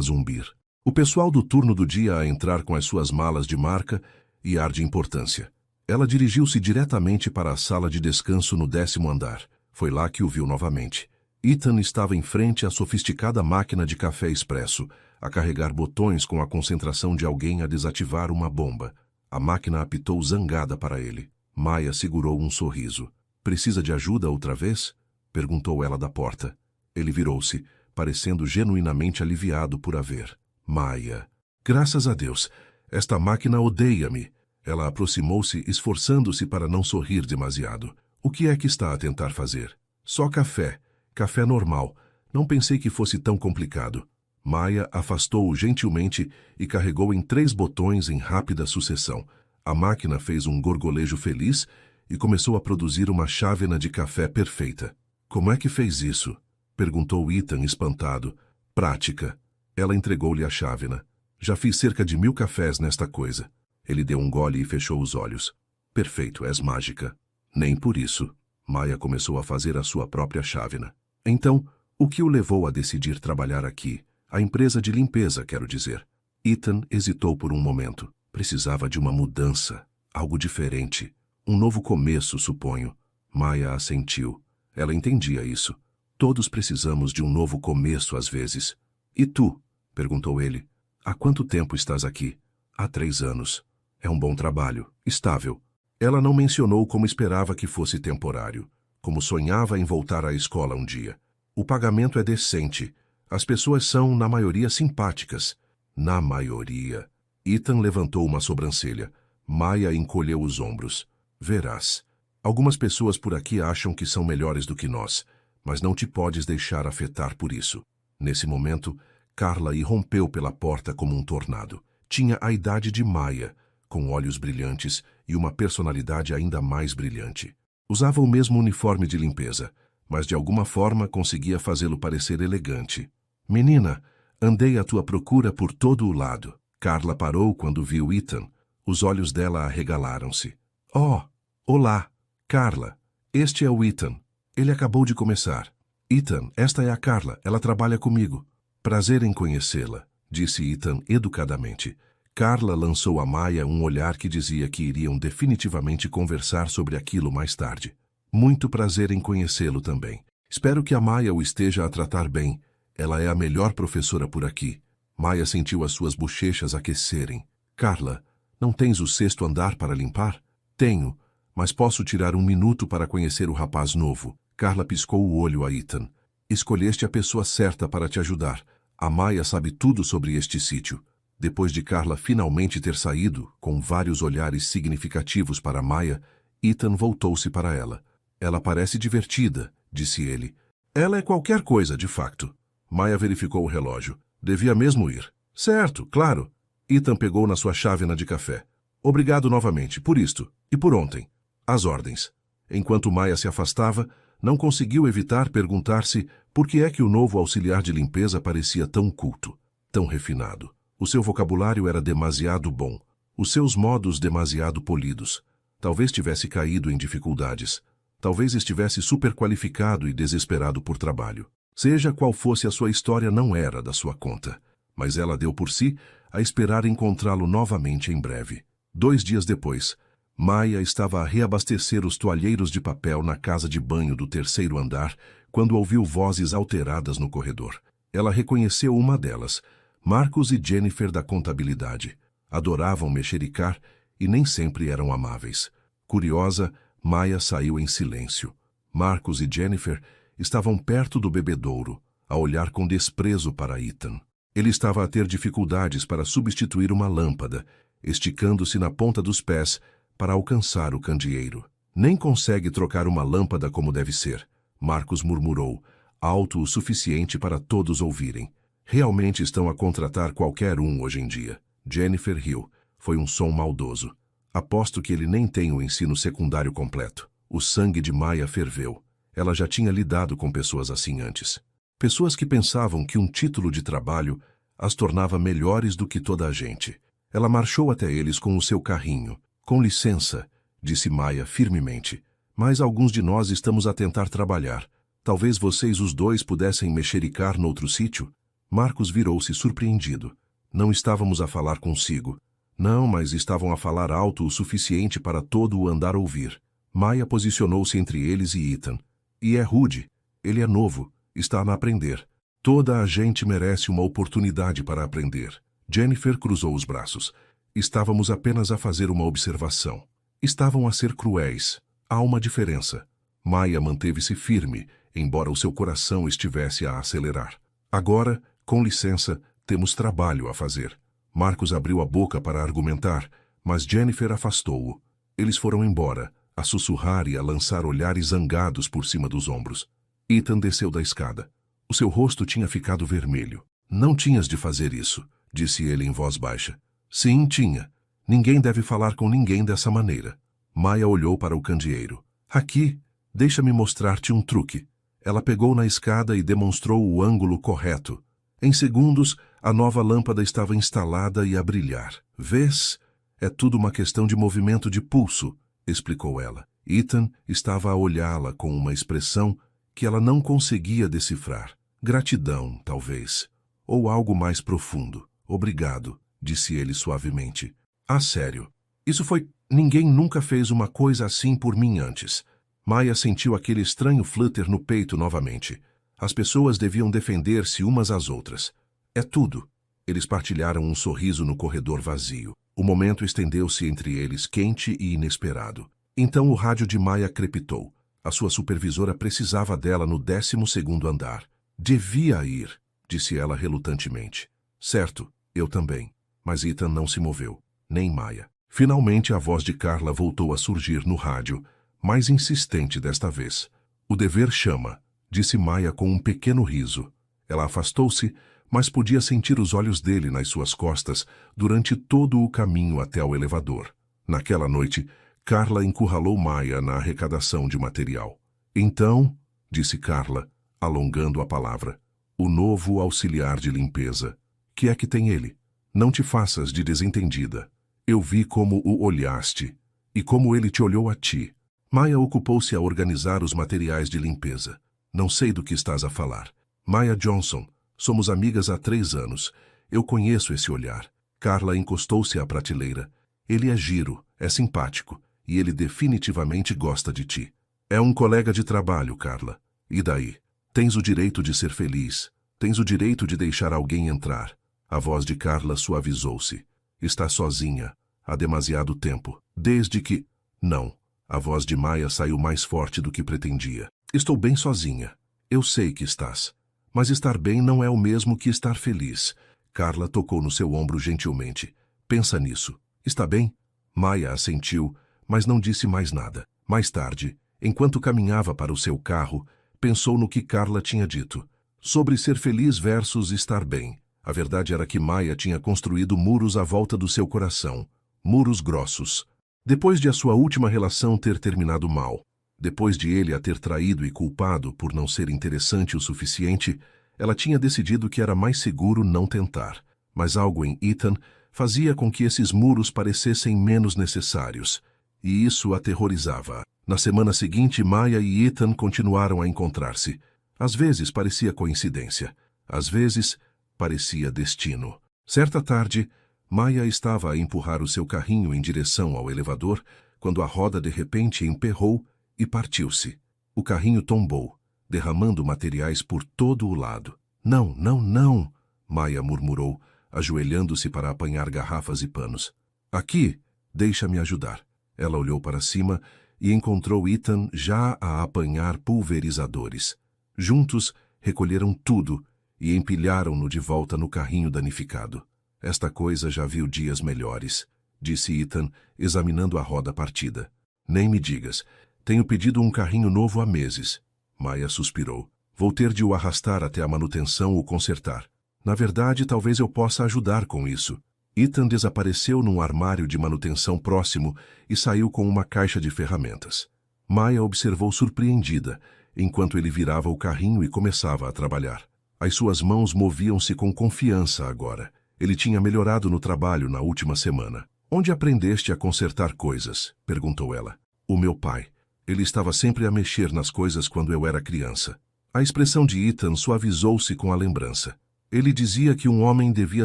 zumbir. O pessoal do turno do dia a entrar com as suas malas de marca e ar de importância. Ela dirigiu-se diretamente para a sala de descanso no 10º andar. Foi lá que o viu novamente. Ethan estava em frente à sofisticada máquina de café expresso, a carregar botões com a concentração de alguém a desativar uma bomba. A máquina apitou zangada para ele. Maya segurou um sorriso. "Precisa de ajuda outra vez?" perguntou ela da porta. Ele virou-se, parecendo genuinamente aliviado por a ver. "Maya, graças a Deus, esta máquina odeia-me." Ela aproximou-se, esforçando-se para não sorrir demasiado. "O que é que está a tentar fazer?" "Só café. Café normal. Não pensei que fosse tão complicado." Maya afastou-o gentilmente e carregou em 3 botões em rápida sucessão. A máquina fez um gorgolejo feliz e começou a produzir uma chávena de café perfeita. "Como é que fez isso?" perguntou Ethan espantado. "Prática." Ela entregou-lhe a chávena. "Já fiz cerca de 1000 cafés nesta coisa." Ele deu um gole e fechou os olhos. "Perfeito, és mágica." "Nem por isso." Maya começou a fazer a sua própria chávena. "Então, o que o levou a decidir trabalhar aqui? A empresa de limpeza, quero dizer." Ethan hesitou por um momento. Precisava de uma mudança, algo diferente. Um novo começo, suponho. Maya assentiu. Ela entendia isso. Todos precisamos de um novo começo às vezes. "E tu?" perguntou ele. "Há quanto tempo estás aqui?" "Há 3 anos. É um bom trabalho, estável." Ela não mencionou como esperava que fosse temporário, como sonhava em voltar à escola um dia. "O pagamento é decente. As pessoas são, na maioria, simpáticas." "Na maioria." Ethan levantou uma sobrancelha. Maya encolheu os ombros. "Verás. Algumas pessoas por aqui acham que são melhores do que nós, mas não te podes deixar afetar por isso." Nesse momento, Carla irrompeu pela porta como um tornado. Tinha a idade de Maya, com olhos brilhantes e uma personalidade ainda mais brilhante. Usava o mesmo uniforme de limpeza, mas de alguma forma conseguia fazê-lo parecer elegante. "Menina, andei à tua procura por todo o lado." Carla parou quando viu Ethan. Os olhos dela arregalaram-se. "Oh, olá, Carla. Este é o Ethan. Ele acabou de começar." "Ethan, esta é a Carla. Ela trabalha comigo." "Prazer em conhecê-la", disse Ethan educadamente. Carla lançou a Maya um olhar que dizia que iriam definitivamente conversar sobre aquilo mais tarde. "Muito prazer em conhecê-lo também. Espero que a Maya o esteja a tratar bem. Ela é a melhor professora por aqui." Maya sentiu as suas bochechas aquecerem. "Carla, não tens o 6º andar para limpar?" "Tenho, mas posso tirar um minuto para conhecer o rapaz novo." Carla piscou o olho a Ethan. "Escolheste a pessoa certa para te ajudar. A Maya sabe tudo sobre este sítio." Depois de Carla finalmente ter saído, com vários olhares significativos para Maya, Ethan voltou-se para ela. "Ela parece divertida", disse ele. "Ela é qualquer coisa, de facto." Maya verificou o relógio. "Devia mesmo ir." "Certo, claro." Ethan pegou na sua chávena de café. "Obrigado novamente, por isto, e por ontem." "Às ordens." Enquanto Maya se afastava, não conseguiu evitar perguntar-se por que é que o novo auxiliar de limpeza parecia tão culto, tão refinado. O seu vocabulário era demasiado bom, os seus modos demasiado polidos. Talvez tivesse caído em dificuldades. Talvez estivesse superqualificado e desesperado por trabalho. Seja qual fosse a sua história, não era da sua conta. Mas ela deu por si a esperar encontrá-lo novamente em breve. 2 dias depois, Maya estava a reabastecer os toalheiros de papel na casa de banho do 3º andar quando ouviu vozes alteradas no corredor. Ela reconheceu uma delas, Marcos e Jennifer da contabilidade. Adoravam mexericar e nem sempre eram amáveis. Curiosa, Maya saiu em silêncio. Marcos e Jennifer estavam perto do bebedouro, a olhar com desprezo para Ethan. Ele estava a ter dificuldades para substituir uma lâmpada, esticando-se na ponta dos pés para alcançar o candeeiro. "Nem consegue trocar uma lâmpada como deve ser", Marcos murmurou, alto o suficiente para todos ouvirem. "Realmente estão a contratar qualquer um hoje em dia." Jennifer riu. Foi um som maldoso. "Aposto que ele nem tem o ensino secundário completo." O sangue de Maya ferveu. Ela já tinha lidado com pessoas assim antes. Pessoas que pensavam que um título de trabalho as tornava melhores do que toda a gente. Ela marchou até eles com o seu carrinho. "Com licença", disse Maya firmemente. Mas alguns de nós estamos a tentar trabalhar. Talvez vocês os dois pudessem mexericar noutro sítio? Marcos virou-se surpreendido. Não estávamos a falar consigo. Não, mas estavam a falar alto o suficiente para todo o andar ouvir. Maya posicionou-se entre eles e Ethan. E é rude. Ele é novo. Está a aprender. Toda a gente merece uma oportunidade para aprender. Jennifer cruzou os braços. Estávamos apenas a fazer uma observação. Estavam a ser cruéis. Há uma diferença. Maya manteve-se firme, embora o seu coração estivesse a acelerar. Agora, com licença, temos trabalho a fazer. Marcos abriu a boca para argumentar, mas Jennifer afastou-o. Eles foram embora, a sussurrar e a lançar olhares zangados por cima dos ombros. Ethan desceu da escada. O seu rosto tinha ficado vermelho. Não tinhas de fazer isso, disse ele em voz baixa. Sim, tinha. Ninguém deve falar com ninguém dessa maneira. Maya olhou para o candeeiro. Aqui, deixa-me mostrar-te um truque. Ela pegou na escada e demonstrou o ângulo correto. Em segundos, a nova lâmpada estava instalada e a brilhar. Vês? É tudo uma questão de movimento de pulso, explicou ela. Ethan estava a olhá-la com uma expressão que ela não conseguia decifrar. Gratidão, talvez. Ou algo mais profundo. Obrigado, disse ele suavemente. Ah, sério. Isso foi... Ninguém nunca fez uma coisa assim por mim antes. Maya sentiu aquele estranho flutter no peito novamente. As pessoas deviam defender-se umas às outras. É tudo. Eles partilharam um sorriso no corredor vazio. O momento estendeu-se entre eles, quente e inesperado. Então o rádio de Maya crepitou. A sua supervisora precisava dela no 12º andar. Devia ir, disse ela relutantemente. Certo, eu também. Mas Ethan não se moveu, nem Maya. Finalmente a voz de Carla voltou a surgir no rádio, mais insistente desta vez. O dever chama, disse Maya com um pequeno riso. Ela afastou-se, mas podia sentir os olhos dele nas suas costas durante todo o caminho até o elevador. Naquela noite, Carla encurralou Maya na arrecadação de material. Então, disse Carla, alongando a palavra, o novo auxiliar de limpeza. Que é que tem ele? Não te faças de desentendida. Eu vi como o olhaste, e como ele te olhou a ti. Maya ocupou-se a organizar os materiais de limpeza. Não sei do que estás a falar. Maya Johnson, somos amigas há 3 anos. Eu conheço esse olhar. Carla encostou-se à prateleira. Ele é giro, é simpático, e ele definitivamente gosta de ti. É um colega de trabalho, Carla. E daí? Tens o direito de ser feliz. Tens o direito de deixar alguém entrar. A voz de Carla suavizou-se. Está sozinha. Há demasiado tempo. Desde que... Não. A voz de Maya saiu mais forte do que pretendia. Estou bem sozinha. Eu sei que estás. Mas estar bem não é o mesmo que estar feliz. Carla tocou no seu ombro gentilmente. Pensa nisso. Está bem? Maya assentiu, mas não disse mais nada. Mais tarde, enquanto caminhava para o seu carro, pensou no que Carla tinha dito. Sobre ser feliz versus estar bem. A verdade era que Maya tinha construído muros à volta do seu coração. Muros grossos. Depois de a sua última relação ter terminado mal, depois de ele a ter traído e culpado por não ser interessante o suficiente, ela tinha decidido que era mais seguro não tentar. Mas algo em Ethan fazia com que esses muros parecessem menos necessários, e isso aterrorizava-a. Na semana seguinte, Maya e Ethan continuaram a encontrar-se. Às vezes parecia coincidência, às vezes parecia destino. Certa tarde, Maya estava a empurrar o seu carrinho em direção ao elevador, quando a roda de repente emperrou e partiu-se. O carrinho tombou, derramando materiais por todo o lado. Não, não, não, Maya murmurou, ajoelhando-se para apanhar garrafas e panos. Aqui, deixa-me ajudar. Ela olhou para cima e encontrou Ethan já a apanhar pulverizadores. Juntos, recolheram tudo e empilharam-no de volta no carrinho danificado. Esta coisa já viu dias melhores, disse Ethan, examinando a roda partida. Nem me digas. Tenho pedido um carrinho novo há meses. Maya suspirou. Vou ter de o arrastar até a manutenção ou consertar. Na verdade, talvez eu possa ajudar com isso. Ethan desapareceu num armário de manutenção próximo e saiu com uma caixa de ferramentas. Maya observou surpreendida, enquanto ele virava o carrinho e começava a trabalhar. As suas mãos moviam-se com confiança agora. Ele tinha melhorado no trabalho na última semana. Onde aprendeste a consertar coisas? Perguntou ela. O meu pai. Ele estava sempre a mexer nas coisas quando eu era criança. A expressão de Ethan suavizou-se com a lembrança. Ele dizia que um homem devia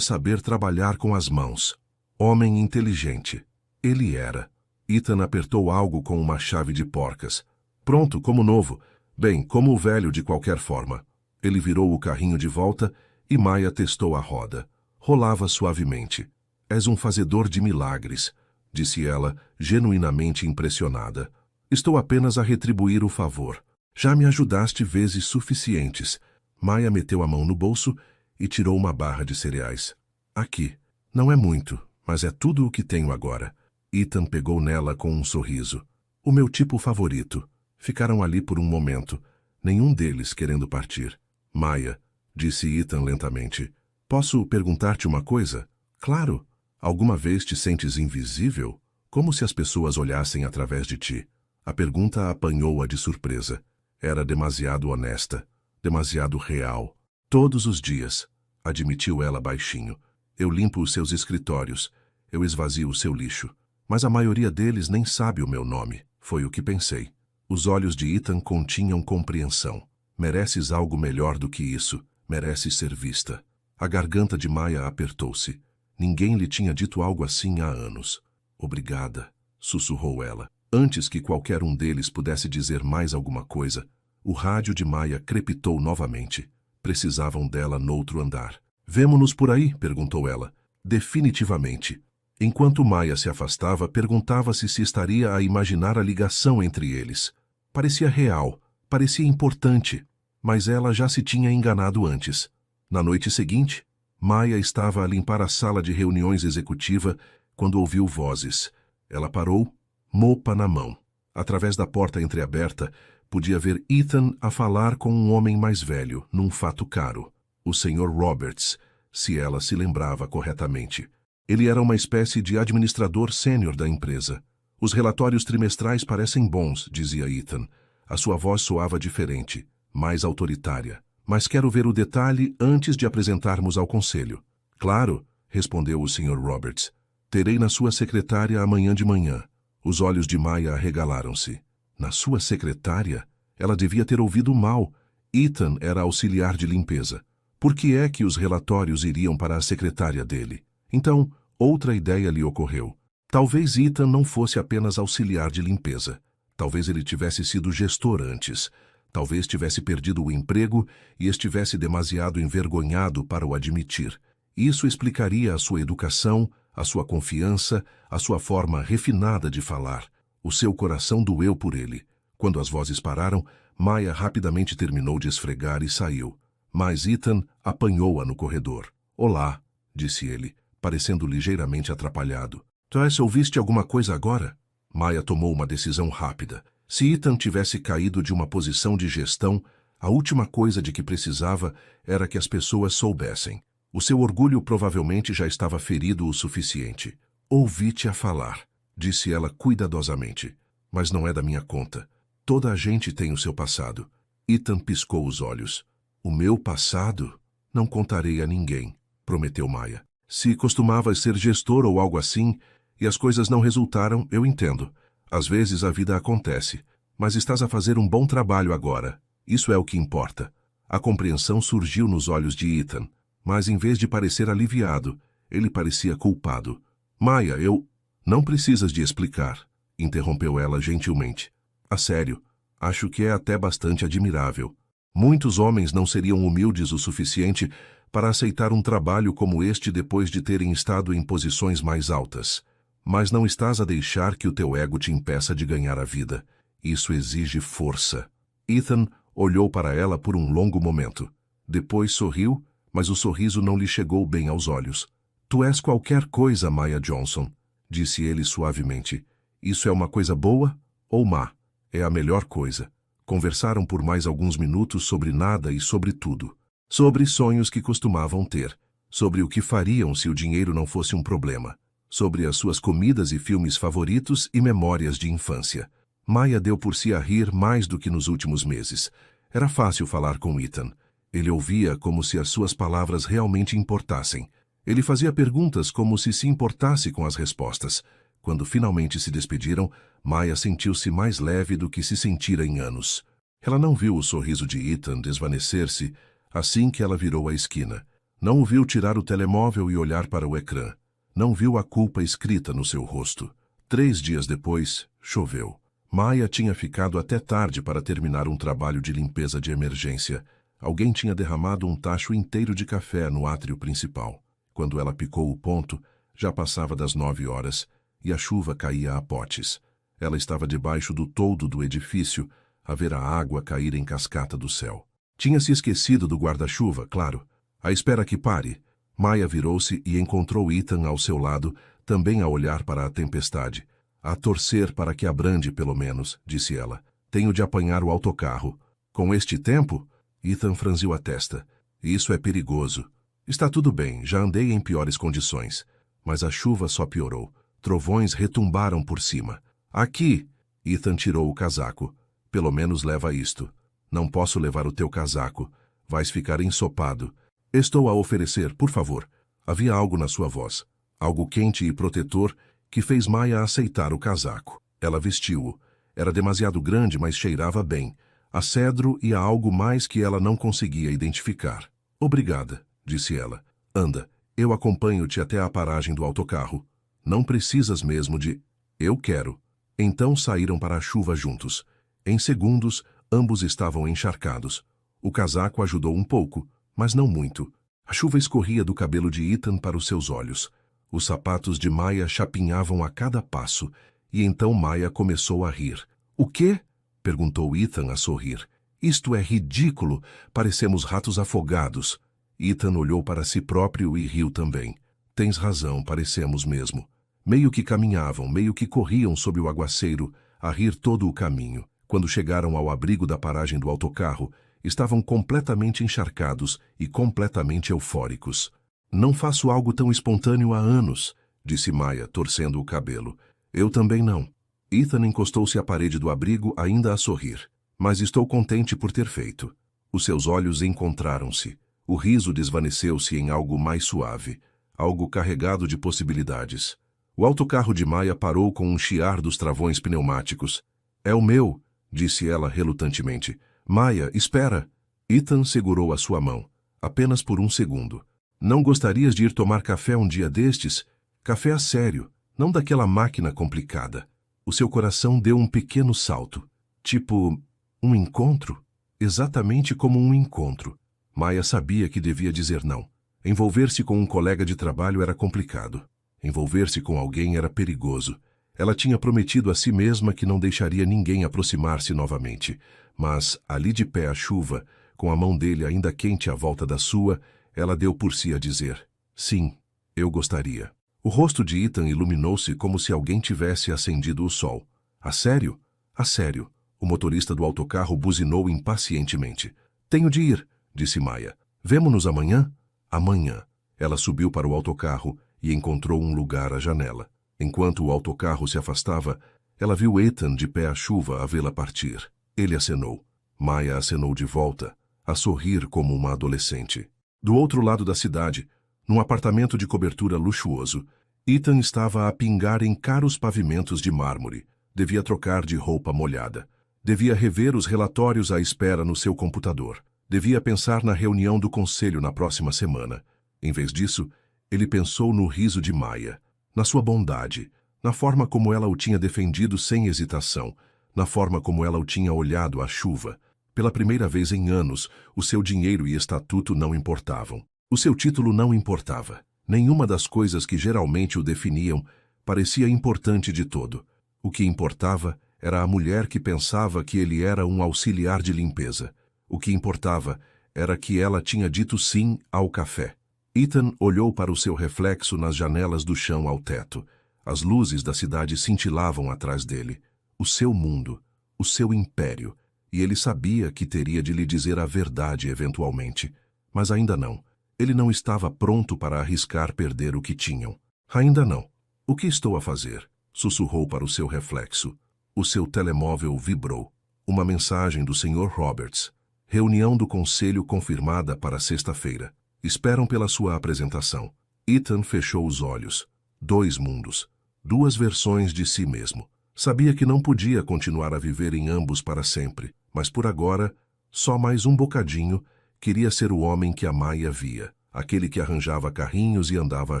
saber trabalhar com as mãos. Homem inteligente. Ele era. Ethan apertou algo com uma chave de porcas. Pronto, como novo. Bem, como o velho de qualquer forma. Ele virou o carrinho de volta e Maya testou a roda. Rolava suavemente. És um fazedor de milagres, disse ela, genuinamente impressionada. Estou apenas a retribuir o favor. Já me ajudaste vezes suficientes. Maya meteu a mão no bolso e tirou uma barra de cereais. Aqui. Não é muito, mas é tudo o que tenho agora. Ethan pegou nela com um sorriso. O meu tipo favorito. Ficaram ali por um momento, nenhum deles querendo partir. Maya, disse Ethan lentamente, posso perguntar-te uma coisa? Claro. Alguma vez te sentes invisível? Como se as pessoas olhassem através de ti. A pergunta apanhou-a de surpresa. Era demasiado honesta, demasiado real. Todos os dias, admitiu ela baixinho. Eu limpo os seus escritórios, eu esvazio o seu lixo. Mas a maioria deles nem sabe o meu nome, foi o que pensei. Os olhos de Ethan continham compreensão. Mereces algo melhor do que isso, mereces ser vista. A garganta de Maya apertou-se. Ninguém lhe tinha dito algo assim há anos. Obrigada, sussurrou ela. Antes que qualquer um deles pudesse dizer mais alguma coisa, o rádio de Maya crepitou novamente. Precisavam dela noutro andar. Vemo-nos por aí? Perguntou ela. Definitivamente. Enquanto Maya se afastava, perguntava-se se estaria a imaginar a ligação entre eles. Parecia real, parecia importante, mas ela já se tinha enganado antes. Na noite seguinte, Maya estava a limpar a sala de reuniões executiva quando ouviu vozes. Ela parou, mopa na mão. Através da porta entreaberta, podia ver Ethan a falar com um homem mais velho, num fato caro. O Sr. Roberts, se ela se lembrava corretamente. Ele era uma espécie de administrador sênior da empresa. Os relatórios trimestrais parecem bons, dizia Ethan. A sua voz soava diferente, mais autoritária. Mas quero ver o detalhe antes de apresentarmos ao conselho. Claro, respondeu o Sr. Roberts. Terei na sua secretária amanhã de manhã. Os olhos de Maya arregalaram-se. Na sua secretária? Ela devia ter ouvido mal. Ethan era auxiliar de limpeza. Por que é que os relatórios iriam para a secretária dele? Então, outra ideia lhe ocorreu. Talvez Ethan não fosse apenas auxiliar de limpeza. Talvez ele tivesse sido gestor antes. Talvez tivesse perdido o emprego e estivesse demasiado envergonhado para o admitir. Isso explicaria a sua educação, a sua confiança, a sua forma refinada de falar. O seu coração doeu por ele. Quando as vozes pararam, Maya rapidamente terminou de esfregar e saiu. Mas Ethan apanhou-a no corredor. Olá, disse ele, parecendo ligeiramente atrapalhado. Tu ouviste alguma coisa agora? Maya tomou uma decisão rápida. Se Ethan tivesse caído de uma posição de gestão, a última coisa de que precisava era que as pessoas soubessem. O seu orgulho provavelmente já estava ferido o suficiente. Ouvi-te a falar, disse ela cuidadosamente. Mas não é da minha conta. Toda a gente tem o seu passado. Ethan piscou os olhos. O meu passado? Não contarei a ninguém, prometeu Maya. Se costumavas ser gestor ou algo assim, e as coisas não resultaram, eu entendo. Às vezes a vida acontece, mas estás a fazer um bom trabalho agora. Isso é o que importa. A compreensão surgiu nos olhos de Ethan, mas em vez de parecer aliviado, ele parecia culpado. Maya, eu... Não precisas de explicar, interrompeu ela gentilmente. A sério, acho que é até bastante admirável. Muitos homens não seriam humildes o suficiente para aceitar um trabalho como este depois de terem estado em posições mais altas. Mas não estás a deixar que o teu ego te impeça de ganhar a vida. Isso exige força. Ethan olhou para ela por um longo momento. Depois sorriu, mas o sorriso não lhe chegou bem aos olhos. Tu és qualquer coisa, Maya Johnson, disse ele suavemente. Isso é uma coisa boa ou má? É a melhor coisa. Conversaram por mais alguns minutos sobre nada e sobre tudo. Sobre sonhos que costumavam ter. Sobre o que fariam se o dinheiro não fosse um problema. Sobre as suas comidas e filmes favoritos e memórias de infância. Maya deu por si a rir mais do que nos últimos meses. Era fácil falar com Ethan. Ele ouvia como se as suas palavras realmente importassem. Ele fazia perguntas como se importasse com as respostas. Quando finalmente se despediram, Maya sentiu-se mais leve do que se sentira em anos. Ela não viu o sorriso de Ethan desvanecer-se assim que ela virou a esquina. Não o viu tirar o telemóvel e olhar para o ecrã. Não viu a culpa escrita no seu rosto. 3 dias depois, choveu. Maya tinha ficado até tarde para terminar um trabalho de limpeza de emergência. Alguém tinha derramado um tacho inteiro de café no átrio principal. Quando ela picou o ponto, já passava das 9 horas e a chuva caía a potes. Ela estava debaixo do toldo do edifício, a ver a água cair em cascata do céu. Tinha se esquecido do guarda-chuva, claro. À espera que pare, Maya virou-se e encontrou Ethan ao seu lado, também a olhar para a tempestade. A torcer para que abrande, pelo menos, disse ela. Tenho de apanhar o autocarro. Com este tempo? Ethan franziu a testa. Isso é perigoso. Está tudo bem, já andei em piores condições. Mas a chuva só piorou. Trovões retumbaram por cima. Aqui! Ethan tirou o casaco. Pelo menos leva isto. Não posso levar o teu casaco. Vais ficar ensopado. Estou a oferecer, por favor. Havia algo na sua voz. Algo quente e protetor que fez Maya aceitar o casaco. Ela vestiu-o. Era demasiado grande, mas cheirava bem. A cedro e a algo mais que ela não conseguia identificar. Obrigada, disse ela. Anda, eu acompanho-te até a paragem do autocarro. Não precisas mesmo de... Eu quero. Então saíram para a chuva juntos. Em segundos, ambos estavam encharcados. O casaco ajudou um pouco, mas não muito. A chuva escorria do cabelo de Ethan para os seus olhos. Os sapatos de Maya chapinhavam a cada passo, e então Maya começou a rir. O quê? Perguntou Ethan a sorrir. Isto é ridículo, parecemos ratos afogados. Ethan olhou para si próprio e riu também. Tens razão, parecemos mesmo. Meio que caminhavam, meio que corriam sob o aguaceiro, a rir todo o caminho. Quando chegaram ao abrigo da paragem do autocarro, estavam completamente encharcados e completamente eufóricos. Não faço algo tão espontâneo há anos, disse Maya, torcendo o cabelo. Eu também não. Ethan encostou-se à parede do abrigo, ainda a sorrir. Mas estou contente por ter feito. Os seus olhos encontraram-se. O riso desvaneceu-se em algo mais suave, algo carregado de possibilidades. O autocarro de Maya parou com um chiar dos travões pneumáticos. É o meu, disse ela relutantemente. Maya, espera. Ethan segurou a sua mão, apenas por um segundo. Não gostarias de ir tomar café um dia destes? Café a sério, não daquela máquina complicada. O seu coração deu um pequeno salto. Tipo, um encontro? Exatamente como um encontro. Maya sabia que devia dizer não. Envolver-se com um colega de trabalho era complicado. Envolver-se com alguém era perigoso. Ela tinha prometido a si mesma que não deixaria ninguém aproximar-se novamente. Mas, ali de pé à chuva, com a mão dele ainda quente à volta da sua, ela deu por si a dizer, sim, eu gostaria. O rosto de Ethan iluminou-se como se alguém tivesse acendido o sol. A sério? A sério. O motorista do autocarro buzinou impacientemente. Tenho de ir, disse Maya. Vemo-nos amanhã? Amanhã. Ela subiu para o autocarro e encontrou um lugar à janela. Enquanto o autocarro se afastava, ela viu Ethan de pé à chuva a vê-la partir. Ele acenou. Maya acenou de volta, a sorrir como uma adolescente. Do outro lado da cidade, num apartamento de cobertura luxuoso, Ethan estava a pingar em caros pavimentos de mármore. Devia trocar de roupa molhada. Devia rever os relatórios à espera no seu computador. Devia pensar na reunião do conselho na próxima semana. Em vez disso, ele pensou no riso de Maya, na sua bondade, na forma como ela o tinha defendido sem hesitação, na forma como ela o tinha olhado à chuva. Pela primeira vez em anos, o seu dinheiro e estatuto não importavam. O seu título não importava. Nenhuma das coisas que geralmente o definiam parecia importante de todo. O que importava era a mulher que pensava que ele era um auxiliar de limpeza. O que importava era que ela tinha dito sim ao café. Ethan olhou para o seu reflexo nas janelas do chão ao teto. As luzes da cidade cintilavam atrás dele. O seu mundo, o seu império. E ele sabia que teria de lhe dizer a verdade eventualmente. Mas ainda não. Ele não estava pronto para arriscar perder o que tinham. Ainda não. O que estou a fazer? Sussurrou para o seu reflexo. O seu telemóvel vibrou. Uma mensagem do Sr. Roberts. Reunião do conselho confirmada para sexta-feira. Esperam pela sua apresentação. Ethan fechou os olhos. 2 mundos. 2 versões de si mesmo. Sabia que não podia continuar a viver em ambos para sempre, mas por agora, só mais um bocadinho, queria ser o homem que a Maya via, aquele que arranjava carrinhos e andava à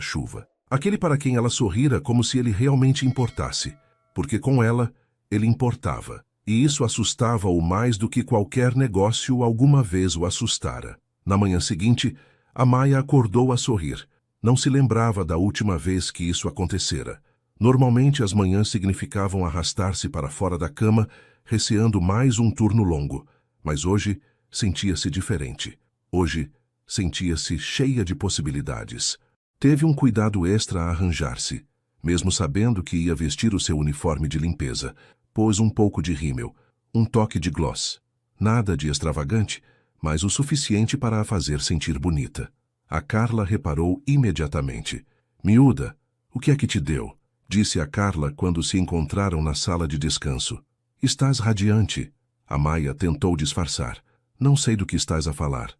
chuva. Aquele para quem ela sorrira como se ele realmente importasse, porque com ela, ele importava, e isso assustava-o mais do que qualquer negócio alguma vez o assustara. Na manhã seguinte, a Maya acordou a sorrir. Não se lembrava da última vez que isso acontecera. Normalmente as manhãs significavam arrastar-se para fora da cama, receando mais um turno longo, mas hoje sentia-se diferente. Hoje sentia-se cheia de possibilidades. Teve um cuidado extra a arranjar-se. Mesmo sabendo que ia vestir o seu uniforme de limpeza, pôs um pouco de rímel, um toque de gloss. Nada de extravagante, mas o suficiente para a fazer sentir bonita. A Carla reparou imediatamente. Miúda, o que é que te deu? Disse a Carla quando se encontraram na sala de descanso. Estás radiante. A Maya tentou disfarçar. Não sei do que estás a falar.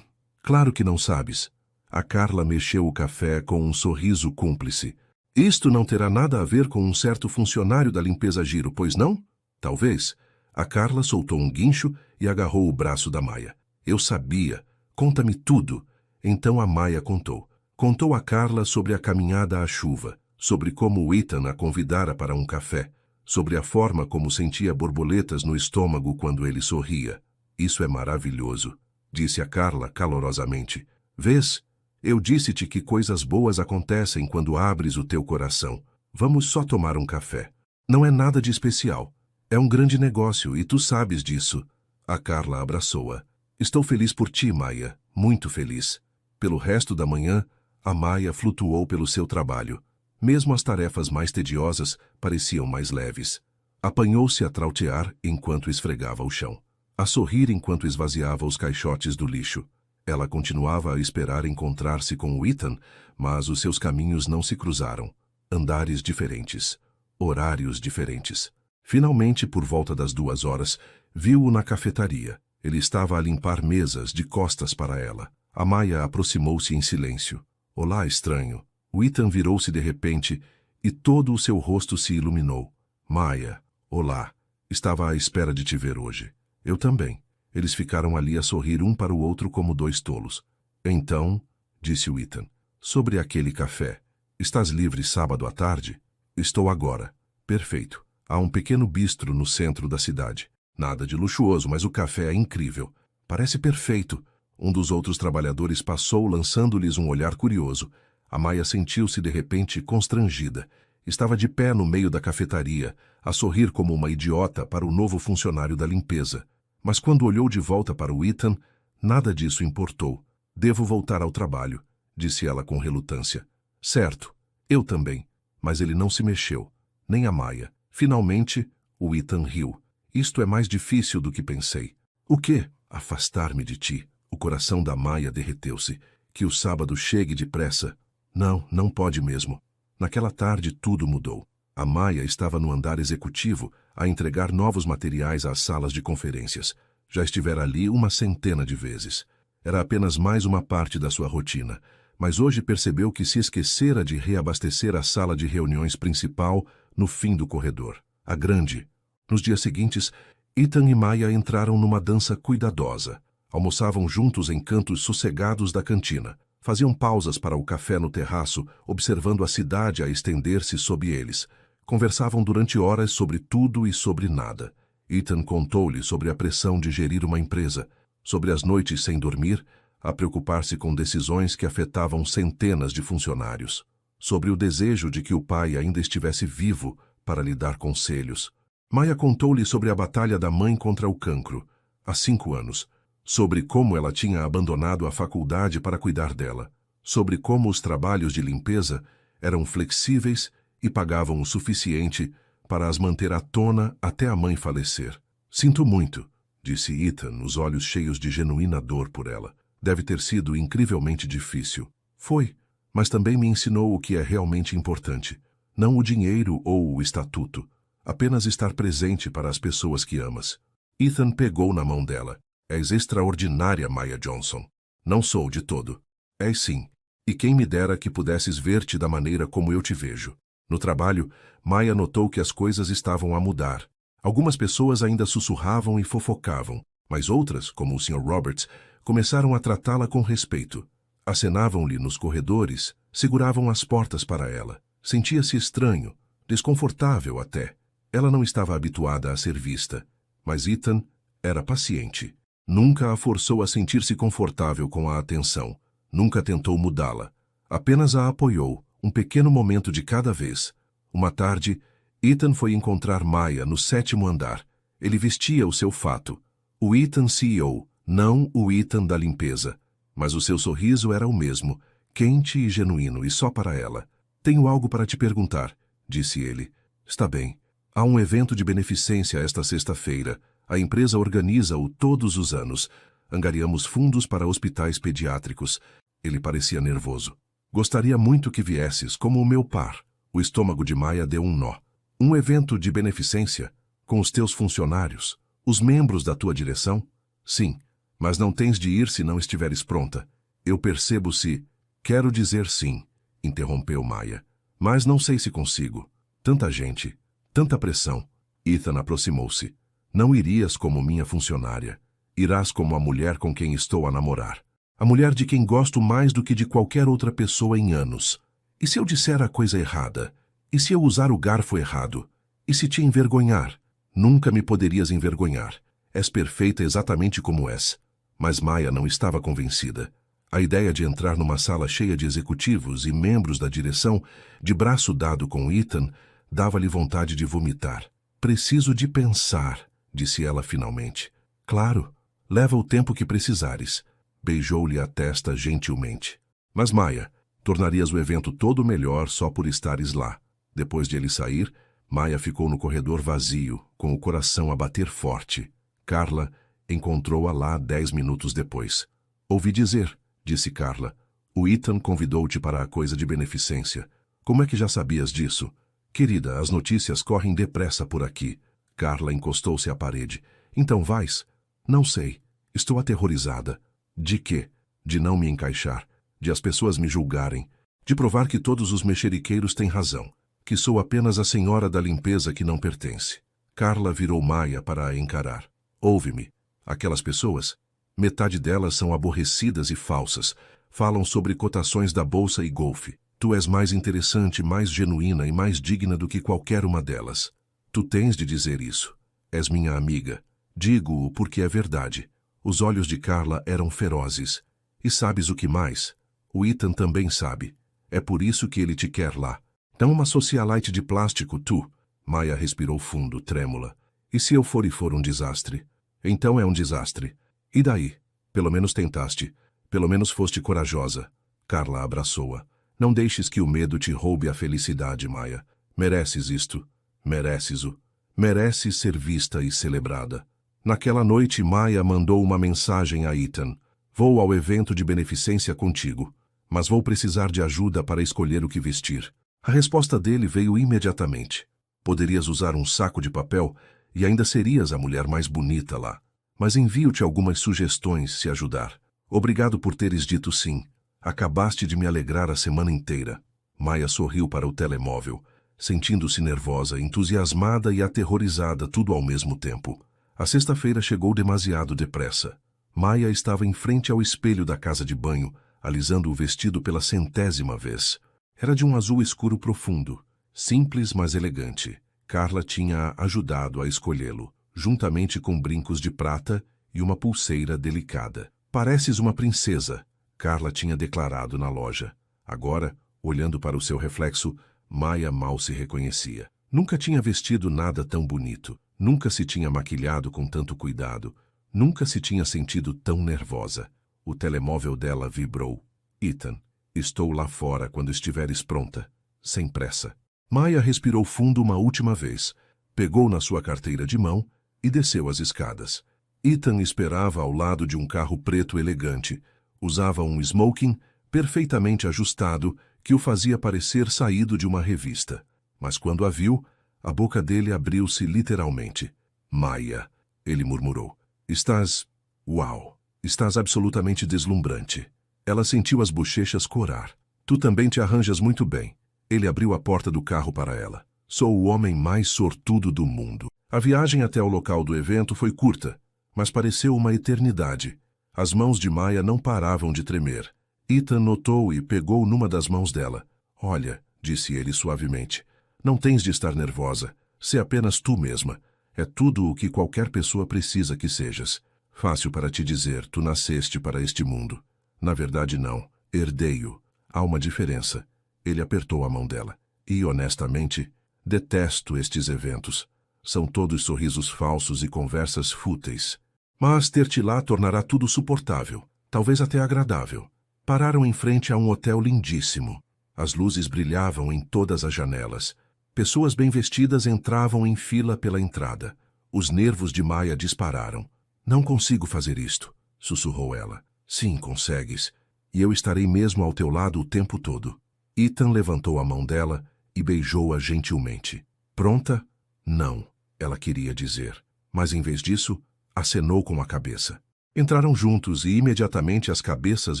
Claro que não sabes. A Carla mexeu o café com um sorriso cúmplice. Isto não terá nada a ver com um certo funcionário da limpeza Giro, pois não? Talvez. A Carla soltou um guincho e agarrou o braço da Maya. Eu sabia. Conta-me tudo. Então a Maya contou. Contou a Carla sobre a caminhada à chuva, sobre como o Ethan a convidara para um café, sobre a forma como sentia borboletas no estômago quando ele sorria. Isso é maravilhoso, disse a Carla calorosamente. Vês? Eu disse-te que coisas boas acontecem quando abres o teu coração. Vamos só tomar um café. Não é nada de especial. É um grande negócio e tu sabes disso. A Carla abraçou-a. Estou feliz por ti, Maya. Muito feliz. Pelo resto da manhã, a Maya flutuou pelo seu trabalho. Mesmo as tarefas mais tediosas pareciam mais leves. Apanhou-se a trautear enquanto esfregava o chão, a sorrir enquanto esvaziava os caixotes do lixo. Ela continuava a esperar encontrar-se com o Ethan, mas os seus caminhos não se cruzaram. Andares diferentes. Horários diferentes. Finalmente, por volta das 2 horas, viu-o na cafetaria. Ele estava a limpar mesas de costas para ela. A Maya aproximou-se em silêncio. Olá, estranho. O Ethan virou-se de repente e todo o seu rosto se iluminou. Maya, olá. Estava à espera de te ver hoje. Eu também. Eles ficaram ali a sorrir um para o outro como 2 tolos. Então, disse o Ethan, sobre aquele café. Estás livre sábado à tarde? Estou agora. Perfeito. Há um pequeno bistro no centro da cidade. Nada de luxuoso, mas o café é incrível. Parece perfeito. Um dos outros trabalhadores passou lançando-lhes um olhar curioso. A Maya sentiu-se de repente constrangida. Estava de pé no meio da cafetaria, a sorrir como uma idiota para o novo funcionário da limpeza. Mas quando olhou de volta para o Ethan, nada disso importou. Devo voltar ao trabalho, disse ela com relutância. Certo, eu também. Mas ele não se mexeu, nem a Maya. Finalmente, o Ethan riu. Isto é mais difícil do que pensei. O quê? Afastar-me de ti. O coração da Maya derreteu-se. Que o sábado chegue depressa. Não, não pode mesmo. Naquela tarde tudo mudou. A Maya estava no andar executivo a entregar novos materiais às salas de conferências. Já estivera ali uma centena de vezes. Era apenas mais uma parte da sua rotina, mas hoje percebeu que se esquecera de reabastecer a sala de reuniões principal no fim do corredor, a grande. Nos dias seguintes, Ethan e Maya entraram numa dança cuidadosa. Almoçavam juntos em cantos sossegados da cantina. Faziam pausas para o café no terraço, observando a cidade a estender-se sob eles. Conversavam durante horas sobre tudo e sobre nada. Ethan contou-lhe sobre a pressão de gerir uma empresa, sobre as noites sem dormir, a preocupar-se com decisões que afetavam centenas de funcionários, sobre o desejo de que o pai ainda estivesse vivo para lhe dar conselhos. Maya contou-lhe sobre a batalha da mãe contra o cancro, há 5 anos, sobre como ela tinha abandonado a faculdade para cuidar dela, sobre como os trabalhos de limpeza eram flexíveis e pagavam o suficiente para as manter à tona até a mãe falecer. Sinto muito, disse Ethan, os olhos cheios de genuína dor por ela. Deve ter sido incrivelmente difícil. Foi, mas também me ensinou o que é realmente importante. Não o dinheiro ou o estatuto, apenas estar presente para as pessoas que amas. Ethan pegou na mão dela. És extraordinária, Maya Johnson. Não sou de todo. És sim. E E quem me dera que pudesses ver-te da maneira como eu te vejo. No trabalho, Maya notou que as coisas estavam a mudar. Algumas pessoas ainda sussurravam e fofocavam, mas outras, como o Sr. Roberts, começaram a tratá-la com respeito. Acenavam-lhe nos corredores, seguravam as portas para ela. Sentia-se estranho, desconfortável até. Ela não estava habituada a ser vista, mas Ethan era paciente. Nunca a forçou a sentir-se confortável com a atenção. Nunca tentou mudá-la. Apenas a apoiou, um pequeno momento de cada vez. Uma tarde, Ethan foi encontrar Maya no 7º andar. Ele vestia o seu fato. O Ethan CEO, não o Ethan da limpeza. Mas o seu sorriso era o mesmo, quente e genuíno, e só para ela. Tenho algo para te perguntar, disse ele. Está bem. Há um evento de beneficência esta sexta-feira. A empresa organiza-o todos os anos. Angariamos fundos para hospitais pediátricos. Ele parecia nervoso. Gostaria muito que viesses, como o meu par. O estômago de Maya deu um nó. Um evento de beneficência? Com os teus funcionários? Os membros da tua direção? Sim, mas não tens de ir se não estiveres pronta. Eu percebo se... Quero dizer sim, interrompeu Maya. Mas não sei se consigo. Tanta gente, tanta pressão. Ethan aproximou-se. Não irias como minha funcionária. Irás como a mulher com quem estou a namorar. A mulher de quem gosto mais do que de qualquer outra pessoa em anos. E se eu disser a coisa errada? E se eu usar o garfo errado? E se te envergonhar? Nunca me poderias envergonhar. És perfeita exatamente como és. Mas Maya não estava convencida. A ideia de entrar numa sala cheia de executivos e membros da direção, de braço dado com Ethan, dava-lhe vontade de vomitar. Preciso de pensar, disse ela finalmente. Claro, leva o tempo que precisares. Beijou-lhe a testa gentilmente. Mas Maya, tornarias o evento todo melhor só por estares lá. Depois de ele sair, Maya ficou no corredor vazio, com o coração a bater forte. Carla encontrou-a lá 10 minutos depois. Ouvi dizer, disse Carla. O Ethan convidou-te para a coisa de beneficência. Como é que já sabias disso? Querida, as notícias correm depressa por aqui. Carla encostou-se à parede. Então vais? Não sei. Estou aterrorizada. De quê? De não me encaixar. De as pessoas me julgarem. De provar que todos os mexeriqueiros têm razão. Que sou apenas a senhora da limpeza que não pertence. Carla virou Maya para a encarar. Ouve-me. Aquelas pessoas, metade delas são aborrecidas e falsas. Falam sobre cotações da bolsa e golfe. Tu és mais interessante, mais genuína e mais digna do que qualquer uma delas. Tu tens de dizer isso. És minha amiga. Digo-o porque é verdade. Os olhos de Carla eram ferozes. E sabes o que mais? O Ethan também sabe. É por isso que ele te quer lá. Não uma socialite de plástico, tu. Maya respirou fundo, trêmula. E se eu for e for um desastre? Então é um desastre. E daí? Pelo menos tentaste. Pelo menos foste corajosa. Carla abraçou-a. Não deixes que o medo te roube a felicidade, Maya. Mereces isto. Mereces-o. Mereces ser vista e celebrada. Naquela noite, Maya mandou uma mensagem a Ethan. Vou ao evento de beneficência contigo, mas vou precisar de ajuda para escolher o que vestir. A resposta dele veio imediatamente. Poderias usar um saco de papel e ainda serias a mulher mais bonita lá. Mas envio-te algumas sugestões se ajudar. Obrigado por teres dito sim. Acabaste de me alegrar a semana inteira. Maya sorriu para o telemóvel, sentindo-se nervosa, entusiasmada e aterrorizada, tudo ao mesmo tempo. A sexta-feira chegou demasiado depressa. Maya estava em frente ao espelho da casa de banho, alisando o vestido pela 100ª vez. Era de um azul escuro profundo, simples mas elegante. Carla tinha ajudado a escolhê-lo, juntamente com brincos de prata e uma pulseira delicada. Pareces uma princesa, Carla tinha declarado na loja. Agora, olhando para o seu reflexo, Maya mal se reconhecia. Nunca tinha vestido nada tão bonito. Nunca se tinha maquilhado com tanto cuidado. Nunca se tinha sentido tão nervosa. O telemóvel dela vibrou. Ethan, estou lá fora quando estiveres pronta. Sem pressa. Maya respirou fundo uma última vez, pegou na sua carteira de mão e desceu as escadas. Ethan esperava ao lado de um carro preto elegante. Usava um smoking perfeitamente ajustado que o fazia parecer saído de uma revista. Mas quando a viu, a boca dele abriu-se literalmente. Maya, ele murmurou. Estás... Uau! Estás absolutamente deslumbrante. Ela sentiu as bochechas corar. Tu também te arranjas muito bem. Ele abriu a porta do carro para ela. Sou o homem mais sortudo do mundo. A viagem até o local do evento foi curta, mas pareceu uma eternidade. As mãos de Maya não paravam de tremer. Ethan notou e pegou numa das mãos dela. Olha, disse ele suavemente, não tens de estar nervosa. Sê apenas tu mesma. É tudo o que qualquer pessoa precisa que sejas. Fácil para te dizer, tu nasceste para este mundo. Na verdade, não. Herdei-o. Há uma diferença. Ele apertou a mão dela. E, honestamente, detesto estes eventos. São todos sorrisos falsos e conversas fúteis. Mas ter-te lá tornará tudo suportável, talvez até agradável. Pararam em frente a um hotel lindíssimo. As luzes brilhavam em todas as janelas. Pessoas bem vestidas entravam em fila pela entrada. Os nervos de Maya dispararam. Não consigo fazer isto, sussurrou ela. Sim, consegues. E eu estarei mesmo ao teu lado o tempo todo. Ethan levantou a mão dela e beijou-a gentilmente. Pronta? Não, ela queria dizer. Mas em vez disso, acenou com a cabeça. Entraram juntos e imediatamente as cabeças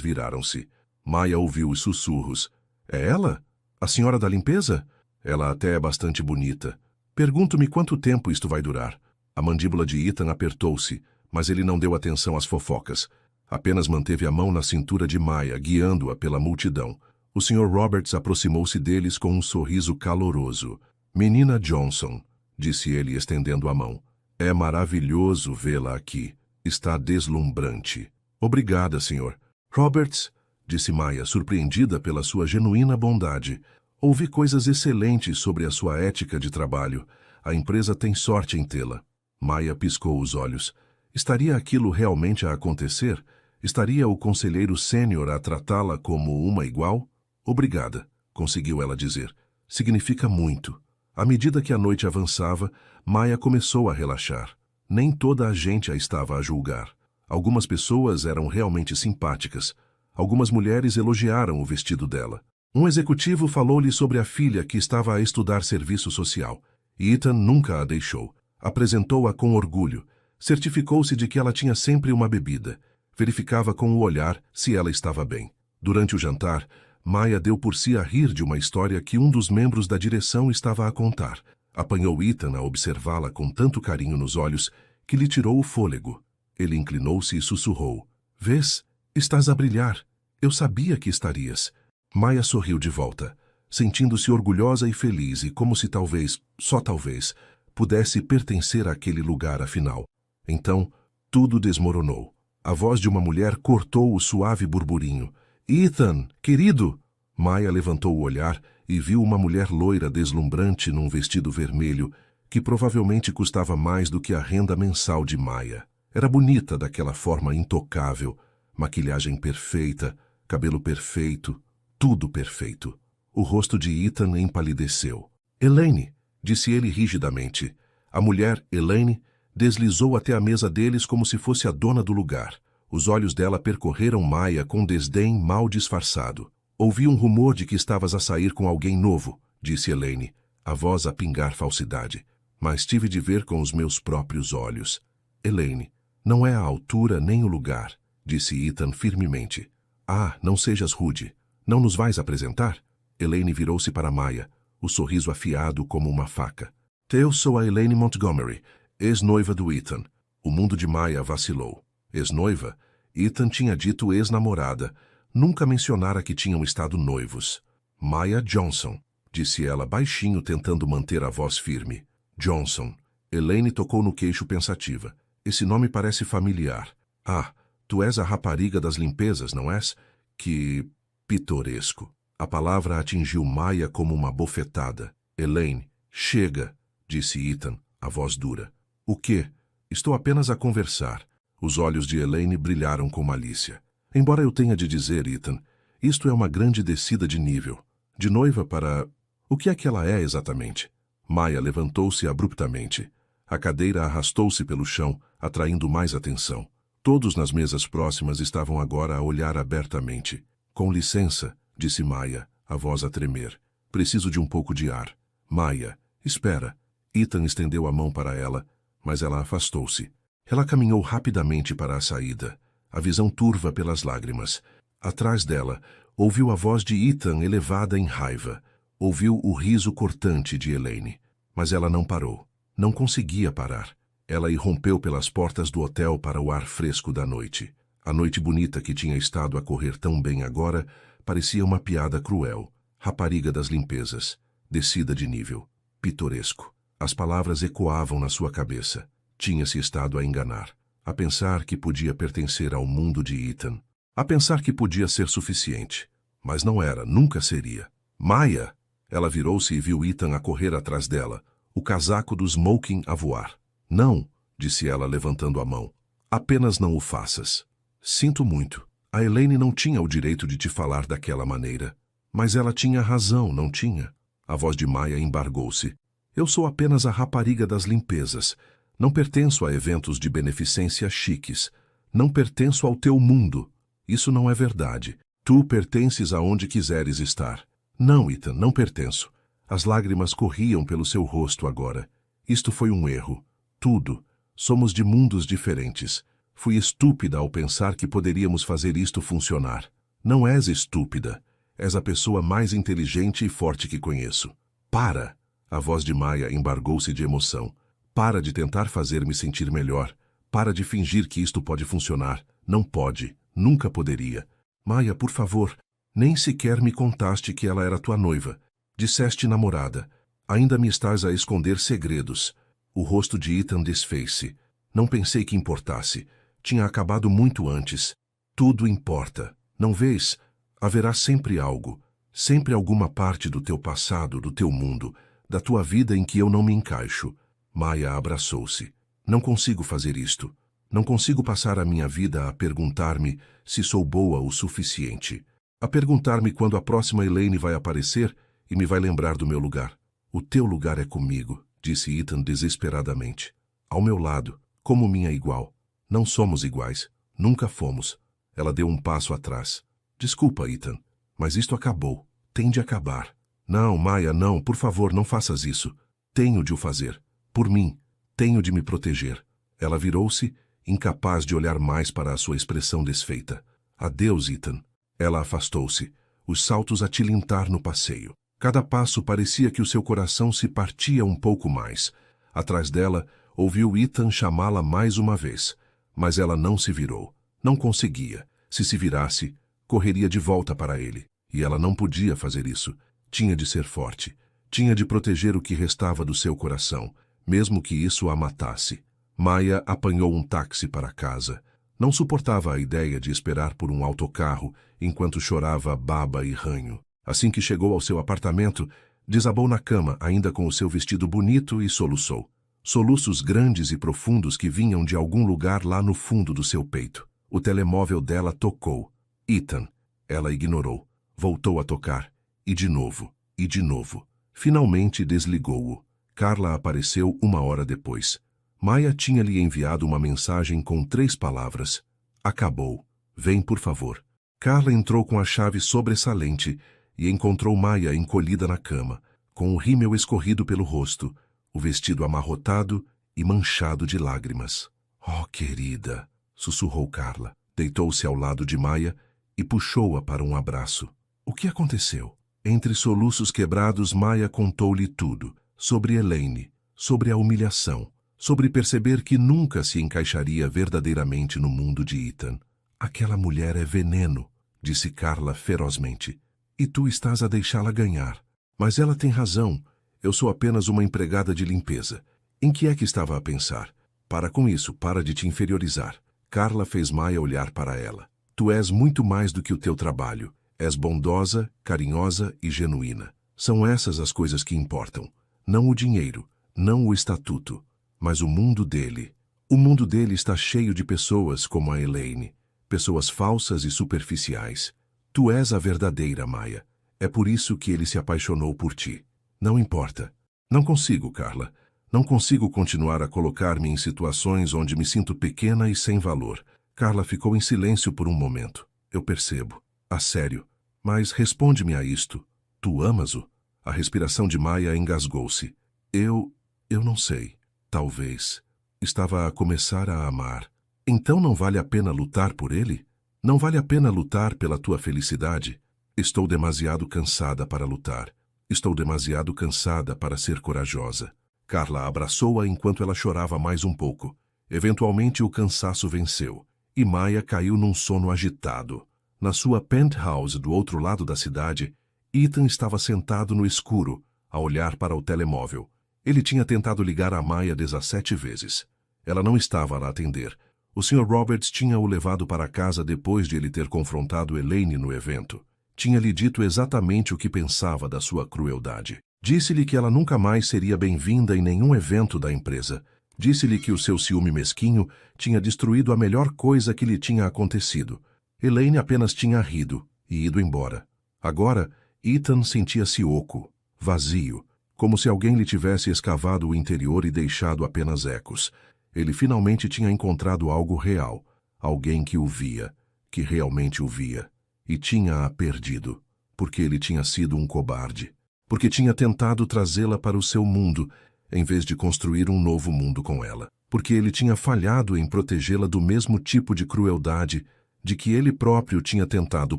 viraram-se. Maya ouviu os sussurros. É ela? A senhora da limpeza? Ela até é bastante bonita. Pergunto-me quanto tempo isto vai durar. A mandíbula de Ethan apertou-se, mas ele não deu atenção às fofocas. Apenas manteve a mão na cintura de Maya, guiando-a pela multidão. O Sr. Roberts aproximou-se deles com um sorriso caloroso. Menina Johnson, disse ele estendendo a mão. É maravilhoso vê-la aqui. Está deslumbrante. Obrigada, senhor. Roberts, disse Maya, surpreendida pela sua genuína bondade. Ouvi coisas excelentes sobre a sua ética de trabalho. A empresa tem sorte em tê-la. Maya piscou os olhos. Estaria aquilo realmente a acontecer? Estaria o conselheiro sênior a tratá-la como uma igual? Obrigada, conseguiu ela dizer. Significa muito. À medida que a noite avançava, Maya começou a relaxar. Nem toda a gente a estava a julgar. Algumas pessoas eram realmente simpáticas. Algumas mulheres elogiaram o vestido dela. Um executivo falou-lhe sobre a filha que estava a estudar serviço social. E Ethan nunca a deixou. Apresentou-a com orgulho. Certificou-se de que ela tinha sempre uma bebida. Verificava com o olhar se ela estava bem. Durante o jantar, Maya deu por si a rir de uma história que um dos membros da direção estava a contar. Apanhou Ethan a observá-la com tanto carinho nos olhos que lhe tirou o fôlego. Ele inclinou-se e sussurrou. Vês? Estás a brilhar. Eu sabia que estarias. Maya sorriu de volta, sentindo-se orgulhosa e feliz e como se talvez, só talvez, pudesse pertencer àquele lugar afinal. Então, tudo desmoronou. A voz de uma mulher cortou o suave burburinho. Ethan, querido! Maya levantou o olhar e viu uma mulher loira deslumbrante num vestido vermelho, que provavelmente custava mais do que a renda mensal de Maya. Era bonita daquela forma intocável, maquilhagem perfeita, cabelo perfeito, tudo perfeito. O rosto de Ethan empalideceu. Elaine, disse ele rigidamente. A mulher, Elaine, deslizou até a mesa deles como se fosse a dona do lugar. Os olhos dela percorreram Maya com desdém mal disfarçado. Ouvi um rumor de que estavas a sair com alguém novo, disse Elaine, a voz a pingar falsidade. Mas tive de ver com os meus próprios olhos. Elaine, não é a altura nem o lugar, disse Ethan firmemente. Ah, não sejas rude. Não nos vais apresentar? Elaine virou-se para Maya, o sorriso afiado como uma faca. Eu sou a Elaine Montgomery, ex-noiva do Ethan. O mundo de Maya vacilou. Ex-noiva? Ethan tinha dito ex-namorada. Nunca mencionara que tinham estado noivos. Maya Johnson, disse ela baixinho tentando manter a voz firme. Johnson. Elaine tocou no queixo pensativa. Esse nome parece familiar. Ah, tu és a rapariga das limpezas, não és? Que pitoresco. A palavra atingiu Maya como uma bofetada. Elaine, chega, disse Ethan, a voz dura. O quê? Estou apenas a conversar. Os olhos de Elaine brilharam com malícia. Embora eu tenha de dizer, Ethan, isto é uma grande descida de nível. De noiva para... O que é que ela é exatamente? Maya levantou-se abruptamente. A cadeira arrastou-se pelo chão, atraindo mais atenção. Todos nas mesas próximas estavam agora a olhar abertamente. Com licença, disse Maya, a voz a tremer. Preciso de um pouco de ar. Maya, espera. Ethan estendeu a mão para ela, mas ela afastou-se. Ela caminhou rapidamente para a saída, a visão turva pelas lágrimas. Atrás dela, Ouviu a voz de Ethan elevada em raiva. Ouviu o riso cortante de Elaine. Mas ela não parou. Não conseguia parar. Ela irrompeu pelas portas do hotel para o ar fresco da noite. A noite bonita que tinha estado a correr tão bem agora parecia uma piada cruel. Rapariga das limpezas. Descida de nível. Pitoresco. As palavras ecoavam na sua cabeça. Tinha-se estado a enganar. A pensar que podia pertencer ao mundo de Ethan. A pensar que podia ser suficiente. Mas não era, nunca seria. Maya! Ela virou-se e viu Ethan a correr atrás dela, o casaco do smoking a voar. Não, disse ela levantando a mão. Apenas não o faças. Sinto muito. A Elaine não tinha o direito de te falar daquela maneira. Mas ela tinha razão, não tinha? A voz de Maya embargou-se. Eu sou apenas a rapariga das limpezas. Não pertenço a eventos de beneficência chiques. Não pertenço ao teu mundo. Isso não é verdade. Tu pertences aonde quiseres estar. Não, Ethan, não pertenço. As lágrimas corriam pelo seu rosto agora. Isto foi um erro. Tudo. Somos de mundos diferentes. Fui estúpida ao pensar que poderíamos fazer isto funcionar. Não és estúpida. És a pessoa mais inteligente e forte que conheço. Para! A voz de Maya embargou-se de emoção. Para de tentar fazer-me sentir melhor. Para de fingir que isto pode funcionar. Não pode. Nunca poderia. Maya, por favor. Nem sequer me contaste que ela era tua noiva. Disseste namorada. Ainda me estás a esconder segredos. O rosto de Ethan desfez-se. Não pensei que importasse. Tinha acabado muito antes. Tudo importa. Não vês? Haverá sempre algo. Sempre alguma parte do teu passado, do teu mundo, da tua vida em que eu não me encaixo. Maya abraçou-se. Não consigo fazer isto. Não consigo passar a minha vida a perguntar-me se sou boa o suficiente. A perguntar-me quando a próxima Elaine vai aparecer e me vai lembrar do meu lugar. O teu lugar é comigo, disse Ethan desesperadamente. Ao meu lado, como minha igual. Não somos iguais. Nunca fomos. Ela deu um passo atrás. Desculpa, Ethan, mas isto acabou. Tem de acabar. Não, Maya, não, por favor, não faças isso. Tenho de o fazer. Por mim. Tenho de me proteger. Ela virou-se, incapaz de olhar mais para a sua expressão desfeita. Adeus, Ethan. Ela afastou-se, os saltos a tilintar no passeio. Cada passo parecia que o seu coração se partia um pouco mais. Atrás dela, ouviu Ethan chamá-la mais uma vez. Mas ela não se virou. Não conseguia. Se virasse, correria de volta para ele. E ela não podia fazer isso. Tinha de ser forte. Tinha de proteger o que restava do seu coração, mesmo que isso a matasse. Maya apanhou um táxi para casa. Não suportava a ideia de esperar por um autocarro enquanto chorava baba e ranho. Assim que chegou ao seu apartamento, desabou na cama, ainda com o seu vestido bonito, e soluçou. Soluços grandes e profundos que vinham de algum lugar lá no fundo do seu peito. O telemóvel dela tocou. Ethan. Ela ignorou. Voltou a tocar. E de novo. E de novo. Finalmente desligou-o. Carla apareceu 1 hora depois. Maya tinha-lhe enviado uma mensagem com 3 palavras. Acabou. Vem, por favor. Carla entrou com a chave sobressalente e encontrou Maya encolhida na cama, com o rímel escorrido pelo rosto, o vestido amarrotado e manchado de lágrimas. Oh, querida, sussurrou Carla. Deitou-se ao lado de Maya e puxou-a para um abraço. O que aconteceu? Entre soluços quebrados, Maya contou-lhe tudo, sobre Elaine, sobre a humilhação, sobre perceber que nunca se encaixaria verdadeiramente no mundo de Ethan. Aquela mulher é veneno, disse Carla ferozmente. E tu estás a deixá-la ganhar. Mas ela tem razão. Eu sou apenas uma empregada de limpeza. Em que é que estava a pensar? Para com isso, para de te inferiorizar. Carla fez Maya olhar para ela. Tu és muito mais do que o teu trabalho. És bondosa, carinhosa e genuína. São essas as coisas que importam. Não o dinheiro, não o estatuto, mas o mundo dele. O mundo dele está cheio de pessoas como a Elaine. Pessoas falsas e superficiais. Tu és a verdadeira, Maya. É por isso que ele se apaixonou por ti. Não importa. Não consigo, Carla. Não consigo continuar a colocar-me em situações onde me sinto pequena e sem valor. Carla ficou em silêncio por um momento. Eu percebo. A sério. Mas responde-me a isto. Tu amas-o? A respiração de Maya engasgou-se. Eu não sei. Talvez. Estava a começar a amar. Então não vale a pena lutar por ele? Não vale a pena lutar pela tua felicidade? Estou demasiado cansada para lutar. Estou demasiado cansada para ser corajosa. Carla abraçou-a enquanto ela chorava mais um pouco. Eventualmente o cansaço venceu, e Maya caiu num sono agitado. Na sua penthouse do outro lado da cidade, Ethan estava sentado no escuro, a olhar para o telemóvel. Ele tinha tentado ligar a Maya 17 vezes. Ela não estava a atender. O Sr. Roberts tinha o levado para casa depois de ele ter confrontado Elaine no evento. Tinha-lhe dito exatamente o que pensava da sua crueldade. Disse-lhe que ela nunca mais seria bem-vinda em nenhum evento da empresa. Disse-lhe que o seu ciúme mesquinho tinha destruído a melhor coisa que lhe tinha acontecido. Elaine apenas tinha rido e ido embora. Agora, Ethan sentia-se oco, vazio, como se alguém lhe tivesse escavado o interior e deixado apenas ecos. Ele finalmente tinha encontrado algo real, alguém que o via, que realmente o via, e tinha-a perdido, porque ele tinha sido um cobarde, porque tinha tentado trazê-la para o seu mundo, em vez de construir um novo mundo com ela, porque ele tinha falhado em protegê-la do mesmo tipo de crueldade de que ele próprio tinha tentado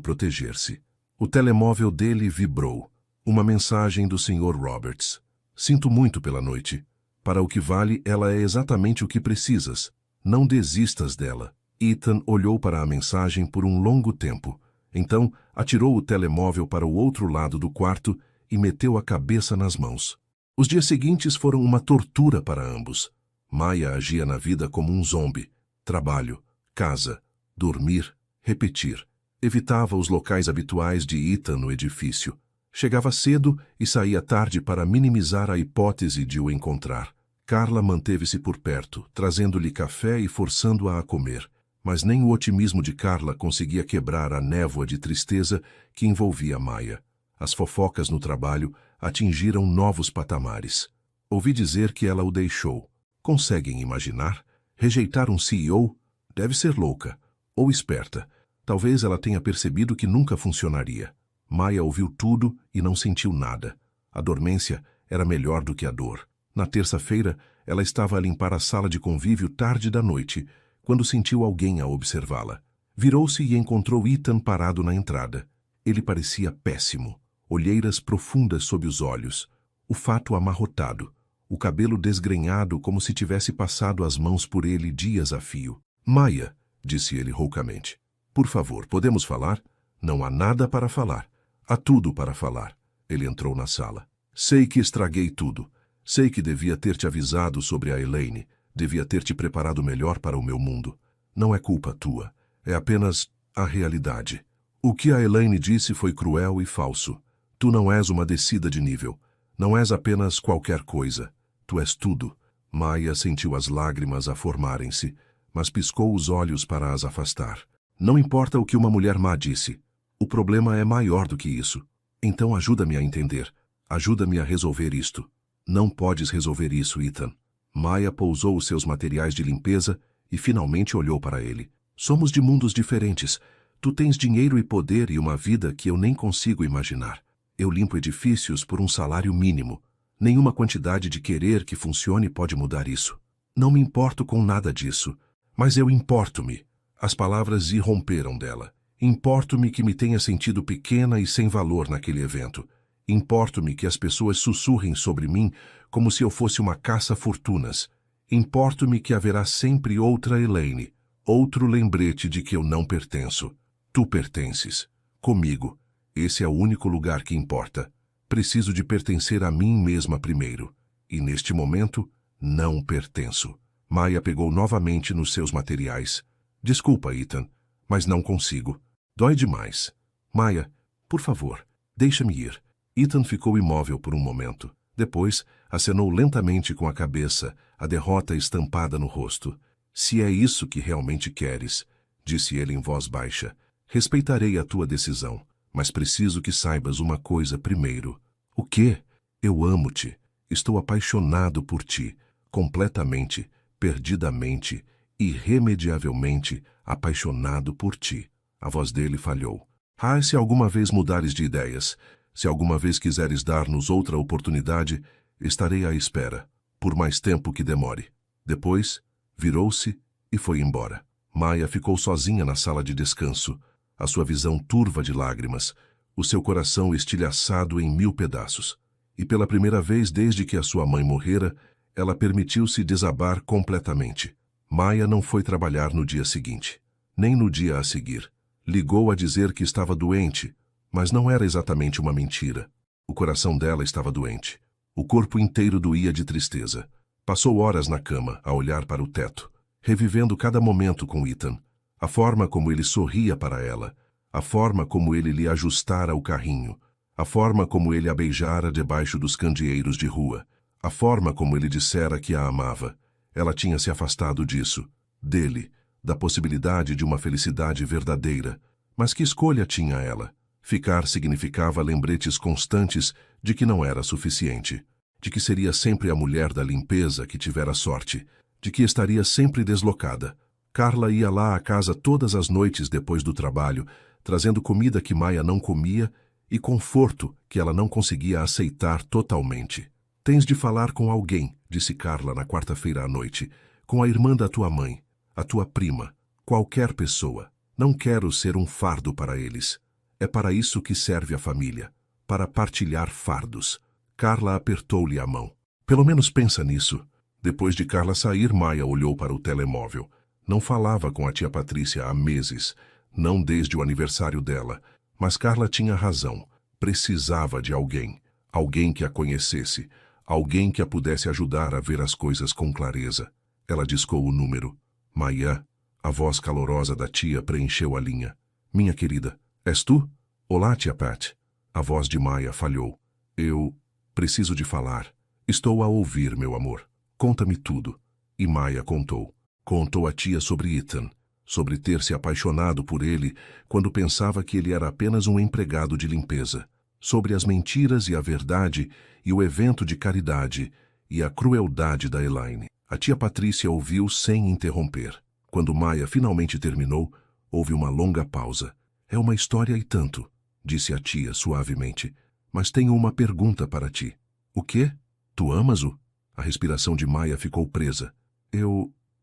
proteger-se. O telemóvel dele vibrou. Uma mensagem do Sr. Roberts. Sinto muito pela noite. Para o que vale, ela é exatamente o que precisas. Não desistas dela. Ethan olhou para a mensagem por um longo tempo. Então, atirou o telemóvel para o outro lado do quarto e meteu a cabeça nas mãos. Os dias seguintes foram uma tortura para ambos. Maya agia na vida como um zombi. Trabalho, casa, dormir, repetir. Evitava os locais habituais de Ethan no edifício. Chegava cedo e saía tarde para minimizar a hipótese de o encontrar. Carla manteve-se por perto, trazendo-lhe café e forçando-a a comer. Mas nem o otimismo de Carla conseguia quebrar a névoa de tristeza que envolvia Maya. As fofocas no trabalho atingiram novos patamares. Ouvi dizer que ela o deixou. Conseguem imaginar? Rejeitar um CEO? Deve ser louca. Ou esperta. Talvez ela tenha percebido que nunca funcionaria. Maya ouviu tudo e não sentiu nada. A dormência era melhor do que a dor. Na terça-feira, ela estava a limpar a sala de convívio tarde da noite, quando sentiu alguém a observá-la. Virou-se e encontrou Ethan parado na entrada. Ele parecia péssimo. Olheiras profundas sob os olhos, o fato amarrotado, o cabelo desgrenhado como se tivesse passado as mãos por ele dias a fio. Maya, disse ele roucamente. Por favor, podemos falar? Não há nada para falar. Há tudo para falar. Ele entrou na sala. Sei que estraguei tudo. Sei que devia ter te avisado sobre a Elaine. Devia ter te preparado melhor para o meu mundo. Não é culpa tua. É apenas a realidade. O que a Elaine disse foi cruel e falso. Tu não és uma descida de nível. Não és apenas qualquer coisa. Tu és tudo. Maya sentiu as lágrimas a formarem-se, mas piscou os olhos para as afastar. Não importa o que uma mulher má disse. O problema é maior do que isso. Então ajuda-me a entender. Ajuda-me a resolver isto. Não podes resolver isso, Ethan. Maya pousou os seus materiais de limpeza e finalmente olhou para ele. Somos de mundos diferentes. Tu tens dinheiro e poder e uma vida que eu nem consigo imaginar. Eu limpo edifícios por um salário mínimo. Nenhuma quantidade de querer que funcione pode mudar isso. Não me importo com nada disso. Mas eu importo-me. As palavras irromperam dela. Importo-me que me tenha sentido pequena e sem valor naquele evento. Importo-me que as pessoas sussurrem sobre mim como se eu fosse uma caça-fortunas. Importo-me que haverá sempre outra Elaine, outro lembrete de que eu não pertenço. Tu pertences. Comigo. Esse é o único lugar que importa. Preciso de pertencer a mim mesma primeiro. E neste momento, não pertenço. Maya pegou novamente nos seus materiais. Desculpa, Ethan, mas não consigo. Dói demais. Maya, por favor, deixa-me ir. Ethan ficou imóvel por um momento. Depois, acenou lentamente com a cabeça, a derrota estampada no rosto. Se é isso que realmente queres, disse ele em voz baixa, respeitarei a tua decisão, mas preciso que saibas uma coisa primeiro. O quê? Eu amo-te. Estou apaixonado por ti, completamente, perdidamente, irremediavelmente apaixonado por ti. A voz dele falhou. Ah, se alguma vez mudares de ideias, se alguma vez quiseres dar-nos outra oportunidade, estarei à espera, por mais tempo que demore. Depois, virou-se e foi embora. Maya ficou sozinha na sala de descanso, a sua visão turva de lágrimas, o seu coração estilhaçado em 1000 pedaços. E pela primeira vez desde que a sua mãe morrera, ela permitiu-se desabar completamente. Maya não foi trabalhar no dia seguinte, nem no dia a seguir. Ligou a dizer que estava doente, mas não era exatamente uma mentira. O coração dela estava doente. O corpo inteiro doía de tristeza. Passou horas na cama, a olhar para o teto, revivendo cada momento com Ethan. A forma como ele sorria para ela, a forma como ele lhe ajustara o carrinho, a forma como ele a beijara debaixo dos candeeiros de rua, a forma como ele dissera que a amava. Ela tinha se afastado disso, dele, da possibilidade de uma felicidade verdadeira. Mas que escolha tinha ela? Ficar significava lembretes constantes de que não era suficiente, de que seria sempre a mulher da limpeza que tivera sorte, de que estaria sempre deslocada. Carla ia lá à casa todas as noites depois do trabalho, trazendo comida que Maya não comia e conforto que ela não conseguia aceitar totalmente. Tens de falar com alguém, disse Carla na quarta-feira à noite, com a irmã da tua mãe, a tua prima, qualquer pessoa. Não quero ser um fardo para eles. É para isso que serve a família, para partilhar fardos. Carla apertou-lhe a mão. Pelo menos pensa nisso. Depois de Carla sair, Maya olhou para o telemóvel. Não falava com a tia Patrícia há meses, não desde o aniversário dela. Mas Carla tinha razão. Precisava de alguém. Alguém que a conhecesse. Alguém que a pudesse ajudar a ver as coisas com clareza. Ela discou o número. Maya. A voz calorosa da tia preencheu a linha. Minha querida, és tu? Olá, tia Pat. A voz de Maya falhou. Eu preciso de falar. Estou a ouvir, meu amor. Conta-me tudo. E Maya contou. Contou a tia sobre Ethan, sobre ter se apaixonado por ele quando pensava que ele era apenas um empregado de limpeza, sobre as mentiras e a verdade e o evento de caridade e a crueldade da Elaine. A tia Patrícia ouviu sem interromper. Quando Maya finalmente terminou, houve uma longa pausa. É uma história e tanto, disse a tia suavemente. Mas tenho uma pergunta para ti. O quê? Tu amas-o? A respiração de Maya ficou presa.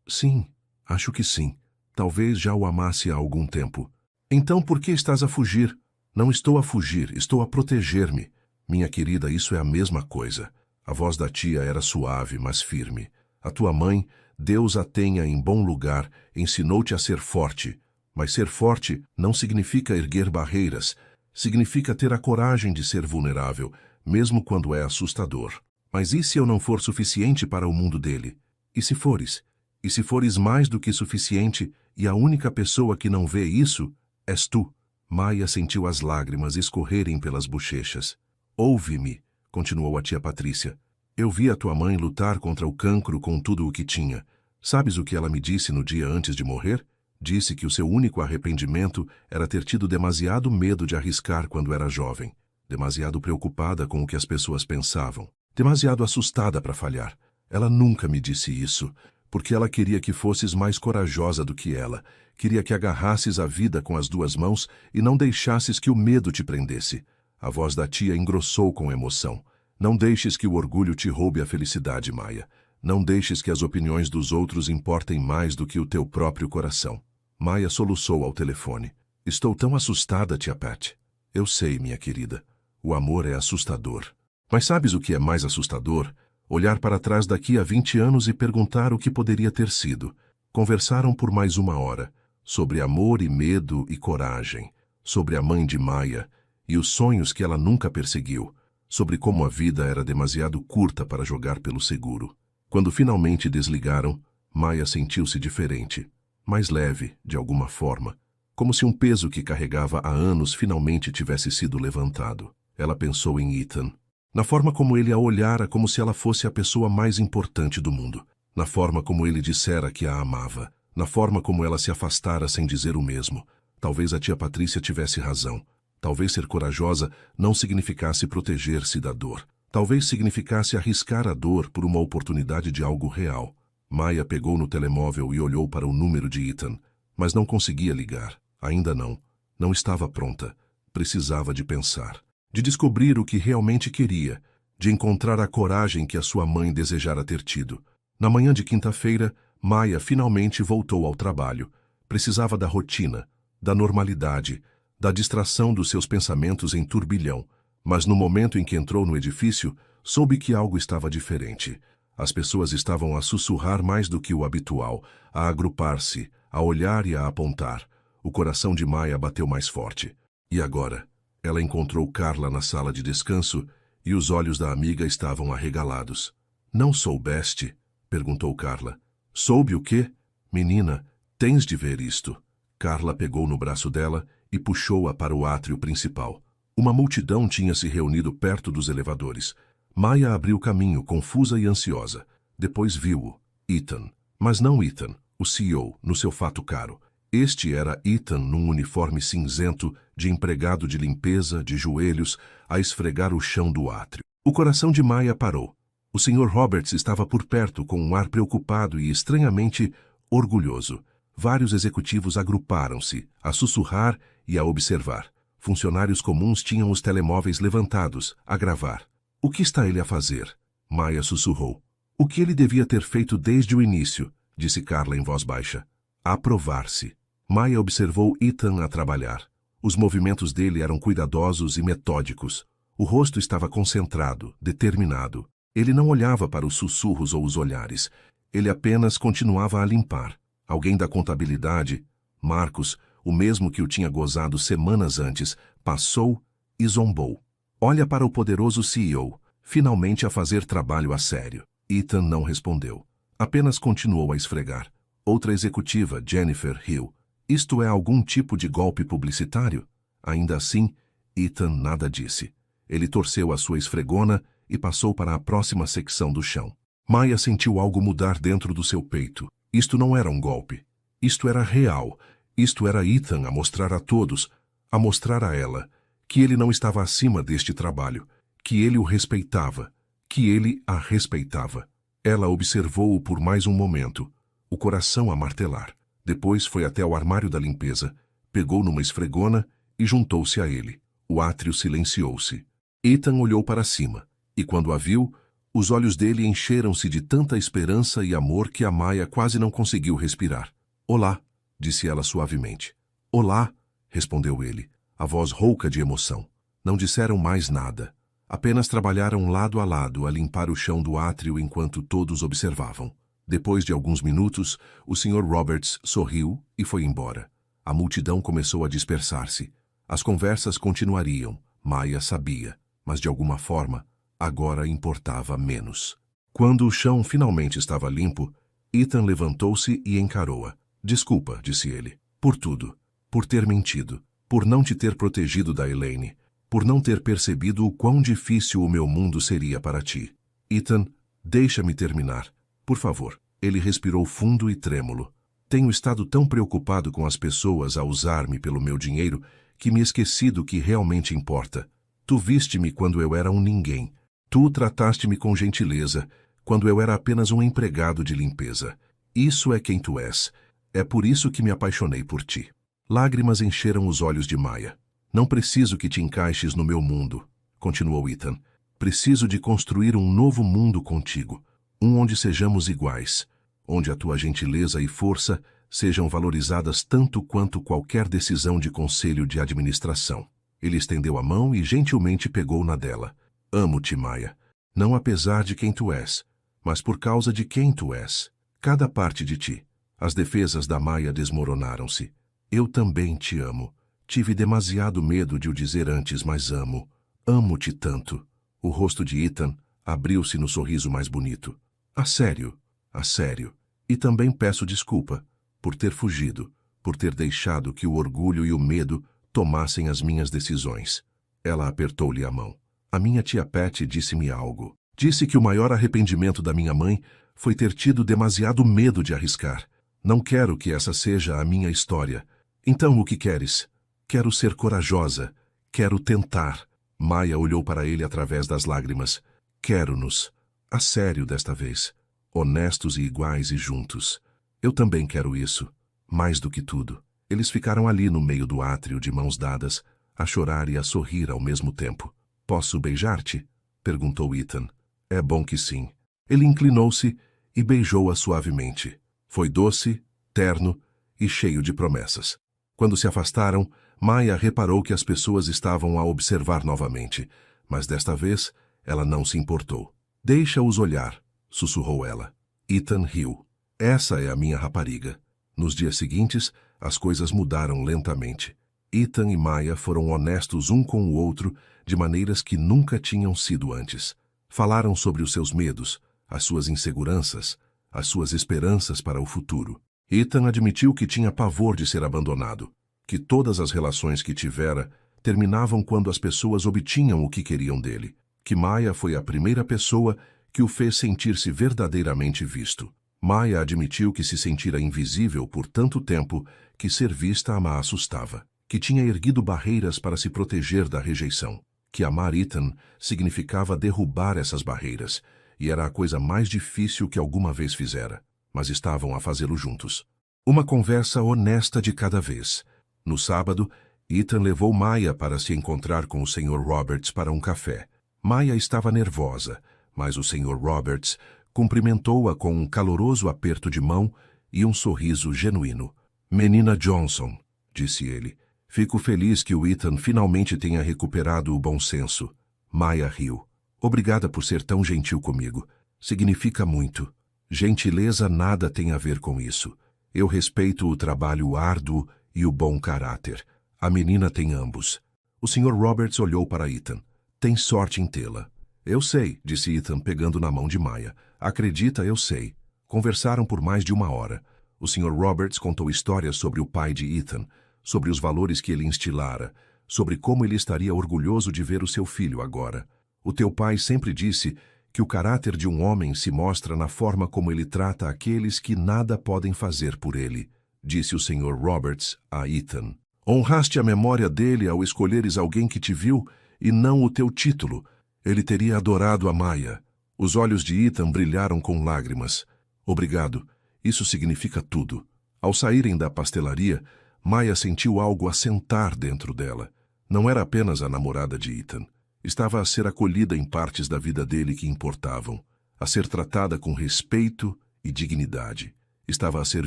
Sim, acho que sim. Talvez já o amasse há algum tempo. Então por que estás a fugir? Não estou a fugir, estou a proteger-me. Minha querida, isso é a mesma coisa. A voz da tia era suave, mas firme. A tua mãe, Deus a tenha em bom lugar, ensinou-te a ser forte. Mas ser forte não significa erguer barreiras. Significa ter a coragem de ser vulnerável, mesmo quando é assustador. Mas e se eu não for suficiente para o mundo dele? E se fores? E se fores mais do que suficiente e a única pessoa que não vê isso és tu? Maya sentiu as lágrimas escorrerem pelas bochechas. Ouve-me, continuou a tia Patrícia. Eu vi a tua mãe lutar contra o cancro com tudo o que tinha. Sabes o que ela me disse no dia antes de morrer? Disse que o seu único arrependimento era ter tido demasiado medo de arriscar quando era jovem. Demasiado preocupada com o que as pessoas pensavam. Demasiado assustada para falhar. Ela nunca me disse isso, porque ela queria que fosses mais corajosa do que ela. Queria que agarrasses a vida com as duas mãos e não deixasses que o medo te prendesse. A voz da tia engrossou com emoção. Não deixes que o orgulho te roube a felicidade, Maya. Não deixes que as opiniões dos outros importem mais do que o teu próprio coração. Maya soluçou ao telefone. Estou tão assustada, tia Pat. Eu sei, minha querida. O amor é assustador. Mas sabes o que é mais assustador? Olhar para trás daqui a 20 anos e perguntar o que poderia ter sido. Conversaram por mais 1 hora. Sobre amor e medo e coragem. Sobre a mãe de Maya e os sonhos que ela nunca perseguiu. Sobre como a vida era demasiado curta para jogar pelo seguro. Quando finalmente desligaram, Maya sentiu-se diferente. Mais leve, de alguma forma. Como se um peso que carregava há anos finalmente tivesse sido levantado. Ela pensou em Ethan. Na forma como ele a olhara como se ela fosse a pessoa mais importante do mundo. Na forma como ele dissera que a amava. Na forma como ela se afastara sem dizer o mesmo. Talvez a tia Patrícia tivesse razão. Talvez ser corajosa não significasse proteger-se da dor. Talvez significasse arriscar a dor por uma oportunidade de algo real. Maya pegou no telemóvel e olhou para o número de Ethan, mas não conseguia ligar. Ainda não. Não estava pronta. Precisava de pensar. De descobrir o que realmente queria. De encontrar a coragem que a sua mãe desejara ter tido. Na manhã de quinta-feira, Maya finalmente voltou ao trabalho. Precisava da rotina, da normalidade, da distração dos seus pensamentos em turbilhão, mas no momento em que entrou no edifício, soube que algo estava diferente. As pessoas estavam a sussurrar mais do que o habitual, a agrupar-se, a olhar e a apontar. O coração de Maya bateu mais forte. E agora? Ela encontrou Carla na sala de descanso e os olhos da amiga estavam arregalados. Não soubeste? Perguntou Carla. Soube o quê? Menina, tens de ver isto. Carla pegou no braço dela e puxou-a para o átrio principal. Uma multidão tinha se reunido perto dos elevadores. Maya abriu caminho, confusa e ansiosa. Depois viu-o, Ethan. Mas não Ethan, o CEO, no seu fato caro. Este era Ethan num uniforme cinzento, de empregado de limpeza, de joelhos, a esfregar o chão do átrio. O coração de Maya parou. O Sr. Roberts estava por perto, com um ar preocupado e estranhamente orgulhoso. Vários executivos agruparam-se, a sussurrar e a observar. Funcionários comuns tinham os telemóveis levantados, a gravar. O que está ele a fazer? Maya sussurrou. O que ele devia ter feito desde o início, disse Carla em voz baixa. Aprovar-se. Maya observou Ethan a trabalhar. Os movimentos dele eram cuidadosos e metódicos. O rosto estava concentrado, determinado. Ele não olhava para os sussurros ou os olhares. Ele apenas continuava a limpar. Alguém da contabilidade, Marcos, o mesmo que o tinha gozado semanas antes, passou e zombou. Olha para o poderoso CEO, finalmente a fazer trabalho a sério. Ethan não respondeu. Apenas continuou a esfregar. Outra executiva, Jennifer Hill. Isto é algum tipo de golpe publicitário? Ainda assim, Ethan nada disse. Ele torceu a sua esfregona e passou para a próxima secção do chão. Maya sentiu algo mudar dentro do seu peito. Isto não era um golpe. Isto era real. Isto era Ethan a mostrar a todos, a mostrar a ela, que ele não estava acima deste trabalho, que ele o respeitava, que ele a respeitava. Ela observou-o por mais um momento, o coração a martelar. Depois foi até o armário da limpeza, pegou numa esfregona e juntou-se a ele. O átrio silenciou-se. Ethan olhou para cima, e quando a viu, os olhos dele encheram-se de tanta esperança e amor que a Maya quase não conseguiu respirar. Olá, disse ela suavemente. Olá, respondeu ele, a voz rouca de emoção. Não disseram mais nada. Apenas trabalharam lado a lado a limpar o chão do átrio enquanto todos observavam. Depois de alguns minutos, o Sr. Roberts sorriu e foi embora. A multidão começou a dispersar-se. As conversas continuariam, Maya sabia, mas de alguma forma, agora importava menos. Quando o chão finalmente estava limpo, Ethan levantou-se e encarou-a. Desculpa, disse ele, por tudo, por ter mentido, por não te ter protegido da Elaine, por não ter percebido o quão difícil o meu mundo seria para ti. Ethan, deixa-me terminar. Por favor. Ele respirou fundo e trêmulo. Tenho estado tão preocupado com as pessoas a usar-me pelo meu dinheiro que me esqueci do que realmente importa. Tu viste-me quando eu era um ninguém. Tu trataste-me com gentileza, quando eu era apenas um empregado de limpeza. Isso é quem tu és. É por isso que me apaixonei por ti. Lágrimas encheram os olhos de Maya. Não preciso que te encaixes no meu mundo, continuou Ethan. Preciso de construir um novo mundo contigo. Um onde sejamos iguais, onde a tua gentileza e força sejam valorizadas tanto quanto qualquer decisão de conselho de administração. Ele estendeu a mão e gentilmente pegou na dela. Amo-te, Maya, não apesar de quem tu és, mas por causa de quem tu és. Cada parte de ti. As defesas da Maya desmoronaram-se. Eu também te amo. Tive demasiado medo de o dizer antes, mas amo. Amo-te tanto. O rosto de Ethan abriu-se no sorriso mais bonito. A sério, a sério. E também peço desculpa por ter fugido, por ter deixado que o orgulho e o medo tomassem as minhas decisões. Ela apertou-lhe a mão. A minha tia Patty disse-me algo. Disse que o maior arrependimento da minha mãe foi ter tido demasiado medo de arriscar. Não quero que essa seja a minha história. Então o que queres? Quero ser corajosa. Quero tentar. Maya olhou para ele através das lágrimas. Quero-nos. A sério desta vez. Honestos e iguais e juntos. Eu também quero isso. Mais do que tudo. Eles ficaram ali no meio do átrio de mãos dadas, a chorar e a sorrir ao mesmo tempo. Posso beijar-te? Perguntou Ethan. É bom que sim. Ele inclinou-se e beijou-a suavemente. Foi doce, terno e cheio de promessas. Quando se afastaram, Maya reparou que as pessoas estavam a observar novamente, mas desta vez ela não se importou. Deixa-os olhar, sussurrou ela. Ethan riu. Essa é a minha rapariga. Nos dias seguintes, as coisas mudaram lentamente. Ethan e Maya foram honestos um com o outro de maneiras que nunca tinham sido antes. Falaram sobre os seus medos, as suas inseguranças, as suas esperanças para o futuro. Ethan admitiu que tinha pavor de ser abandonado, que todas as relações que tivera terminavam quando as pessoas obtinham o que queriam dele, que Maya foi a primeira pessoa que o fez sentir-se verdadeiramente visto. Maya admitiu que se sentira invisível por tanto tempo que ser vista a assustava, que tinha erguido barreiras para se proteger da rejeição, que amar Ethan significava derrubar essas barreiras, e era a coisa mais difícil que alguma vez fizera, mas estavam a fazê-lo juntos. Uma conversa honesta de cada vez. No sábado, Ethan levou Maya para se encontrar com o Sr. Roberts para um café. Maya estava nervosa, mas o Sr. Roberts cumprimentou-a com um caloroso aperto de mão e um sorriso genuíno. Menina Johnson, disse ele, fico feliz que o Ethan finalmente tenha recuperado o bom senso. Maya riu. Obrigada por ser tão gentil comigo. Significa muito. Gentileza nada tem a ver com isso. Eu respeito o trabalho árduo e o bom caráter. A menina tem ambos. O Sr. Roberts olhou para Ethan. Tem sorte em tê-la. Eu sei, disse Ethan pegando na mão de Maya. Acredita, eu sei. Conversaram por mais de 1 hora. O Sr. Roberts contou histórias sobre o pai de Ethan, sobre os valores que ele instilara, sobre como ele estaria orgulhoso de ver o seu filho agora. O teu pai sempre disse que o caráter de um homem se mostra na forma como ele trata aqueles que nada podem fazer por ele, disse o Sr. Roberts a Ethan. Honraste a memória dele ao escolheres alguém que te viu e não o teu título. Ele teria adorado a Maya. Os olhos de Ethan brilharam com lágrimas. Obrigado. Isso significa tudo. Ao saírem da pastelaria, Maya sentiu algo assentar dentro dela. Não era apenas a namorada de Ethan. Estava a ser acolhida em partes da vida dele que importavam, a ser tratada com respeito e dignidade. Estava a ser